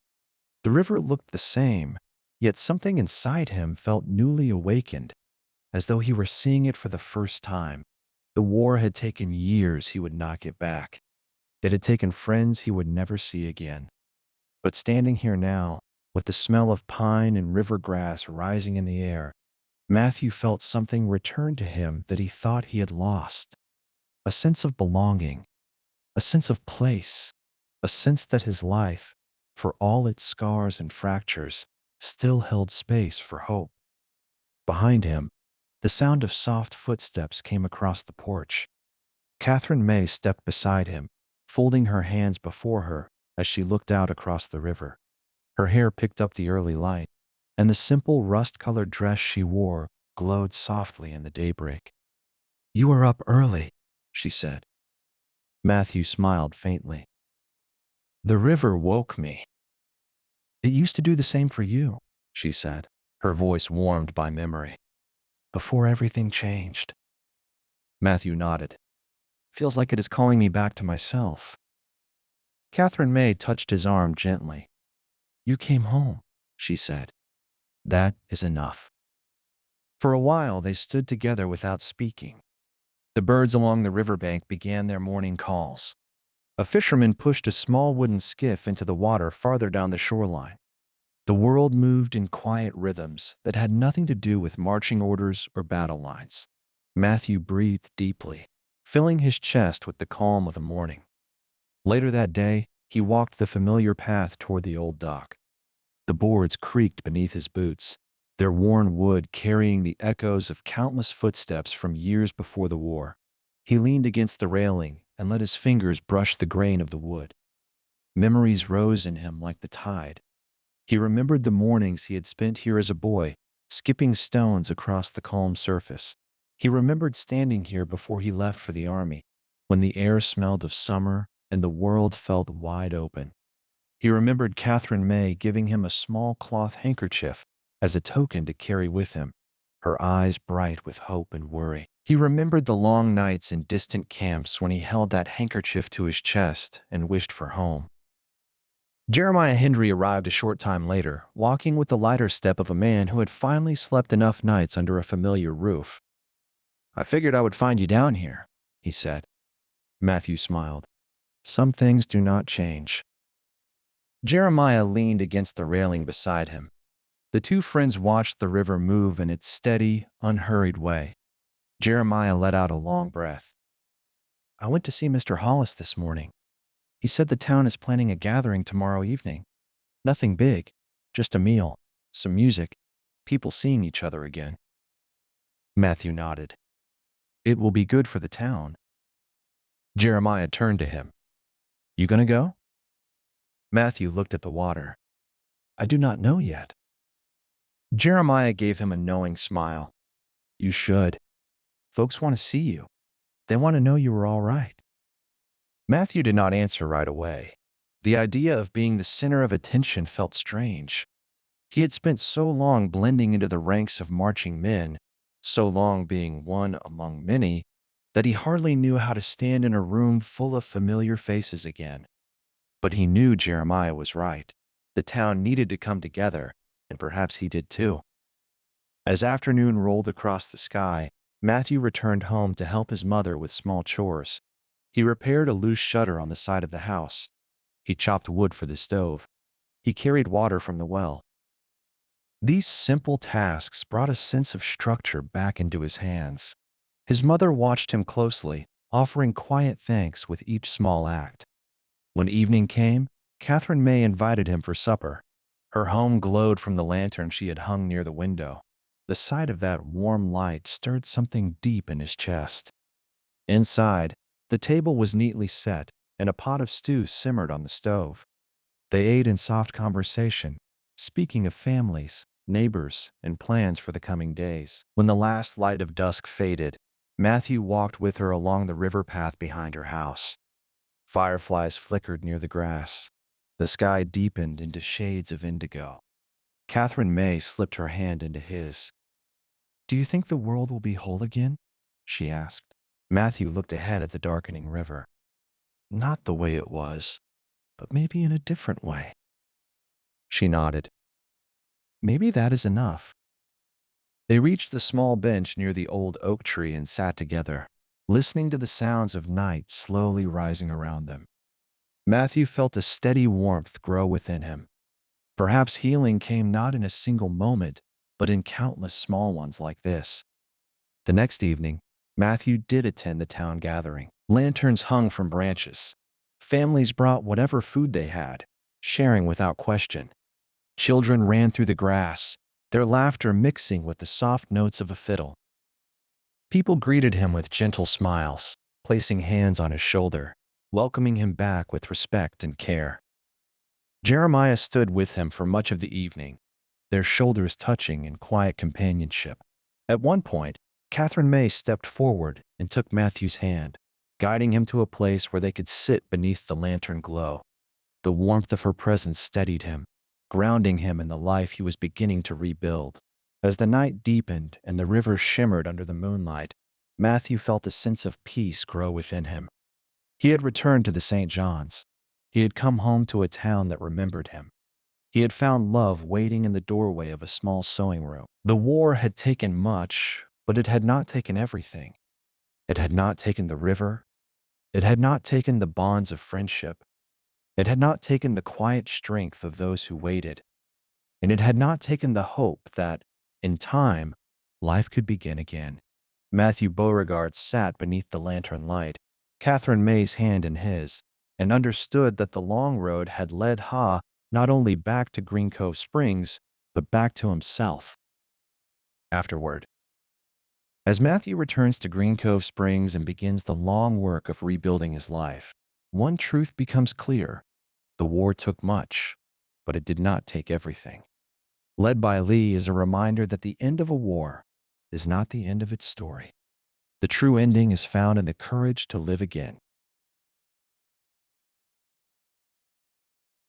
[SPEAKER 1] The river looked the same, yet something inside him felt newly awakened, as though he were seeing it for the first time. The war had taken years he would not get back. It had taken friends he would never see again. But standing here now, with the smell of pine and river grass rising in the air, Matthew felt something return to him that he thought he had lost. A sense of belonging, a sense of place, a sense that his life, for all its scars and fractures, still held space for hope. Behind him, the sound of soft footsteps came across the porch. Catherine May stepped beside him, folding her hands before her as she looked out across the river. Her hair picked up the early light, and the simple rust-colored dress she wore glowed softly in the daybreak. "You are up early," she said. Matthew smiled faintly. "The river woke me." "It used to do the same for you," she said, her voice warmed by memory. "Before everything changed." Matthew nodded. "Feels like it is calling me back to myself." Catherine May touched his arm gently. "You came home," she said. "That is enough." For a while they stood together without speaking. The birds along the riverbank began their morning calls. A fisherman pushed a small wooden skiff into the water farther down the shoreline. The world moved in quiet rhythms that had nothing to do with marching orders or battle lines. Matthew breathed deeply, filling his chest with the calm of the morning. Later that day, he walked the familiar path toward the old dock. The boards creaked beneath his boots, their worn wood carrying the echoes of countless footsteps from years before the war. He leaned against the railing and let his fingers brush the grain of the wood. Memories rose in him like the tide. He remembered the mornings he had spent here as a boy, skipping stones across the calm surface. He remembered standing here before he left for the army, when the air smelled of summer and the world felt wide open. He remembered Catherine May giving him a small cloth handkerchief as a token to carry with him, her eyes bright with hope and worry. He remembered the long nights in distant camps when he held that handkerchief to his chest and wished for home. Jeremiah Hendry arrived a short time later, walking with the lighter step of a man who had finally slept enough nights under a familiar roof. "I figured I would find you down here," he said. Matthew smiled. "Some things do not change." Jeremiah leaned against the railing beside him. The two friends watched the river move in its steady, unhurried way. Jeremiah let out a long breath. "I went to see Mr. Hollis this morning. He said the town is planning a gathering tomorrow evening. Nothing big, just a meal, some music, people seeing each other again." Matthew nodded. "It will be good for the town," Jeremiah turned to him. You gonna go? Matthew looked at the water. I do not know yet. Jeremiah gave him a knowing smile. You should. Folks want to see you. They want to know you were all right. Matthew did not answer right away. The idea of being the center of attention felt strange. He had spent so long blending into the ranks of marching men, so long being one among many, that he hardly knew how to stand in a room full of familiar faces again. But he knew Jeremiah was right. The town needed to come together, and perhaps he did too. As afternoon rolled across the sky, Matthew returned home to help his mother with small chores. He repaired a loose shutter on the side of the house. He chopped wood for the stove. He carried water from the well. These simple tasks brought a sense of structure back into his hands. His mother watched him closely, offering quiet thanks with each small act. When evening came, Catherine May invited him for supper. Her home glowed from the lantern she had hung near the window. The sight of that warm light stirred something deep in his chest. Inside, the table was neatly set, and a pot of stew simmered on the stove. They ate in soft conversation, speaking of families, neighbors, and plans for the coming days. When the last light of dusk faded, Matthew walked with her along the river path behind her house. Fireflies flickered near the grass. The sky deepened into shades of indigo. Catherine May slipped her hand into his. Do you think the world will be whole again? She asked. Matthew looked ahead at the darkening river. Not the way it was, but maybe in a different way. She nodded. Maybe that is enough. They reached the small bench near the old oak tree and sat together, listening to the sounds of night slowly rising around them. Matthew felt a steady warmth grow within him. Perhaps healing came not in a single moment, but in countless small ones like this. The next evening, Matthew did attend the town gathering. Lanterns hung from branches. Families brought whatever food they had, sharing without question. Children ran through the grass, their laughter mixing with the soft notes of a fiddle. People greeted him with gentle smiles, placing hands on his shoulder, welcoming him back with respect and care. Jeremiah stood with him for much of the evening, their shoulders touching in quiet companionship. At one point, Catherine May stepped forward and took Matthew's hand, guiding him to a place where they could sit beneath the lantern glow. The warmth of her presence steadied him, grounding him in the life he was beginning to rebuild. As the night deepened and the river shimmered under the moonlight, Matthew felt a sense of peace grow within him. He had returned to the St. John's. He had come home to a town that remembered him. He had found love waiting in the doorway of a small sewing room. The war had taken much, but it had not taken everything. It had not taken the river. It had not taken the bonds of friendship. It had not taken the quiet strength of those who waited. And it had not taken the hope that, in time, life could begin again. Matthew Beauregard sat beneath the lantern light, Catherine May's hand in his, and understood that the long road had led not only back to Green Cove Springs, but back to himself. Afterward, as Matthew returns to Green Cove Springs and begins the long work of rebuilding his life, one truth becomes clear. The war took much, but it did not take everything. Led by Lee is a reminder that the end of a war is not the end of its story. The true ending is found in the courage to live again.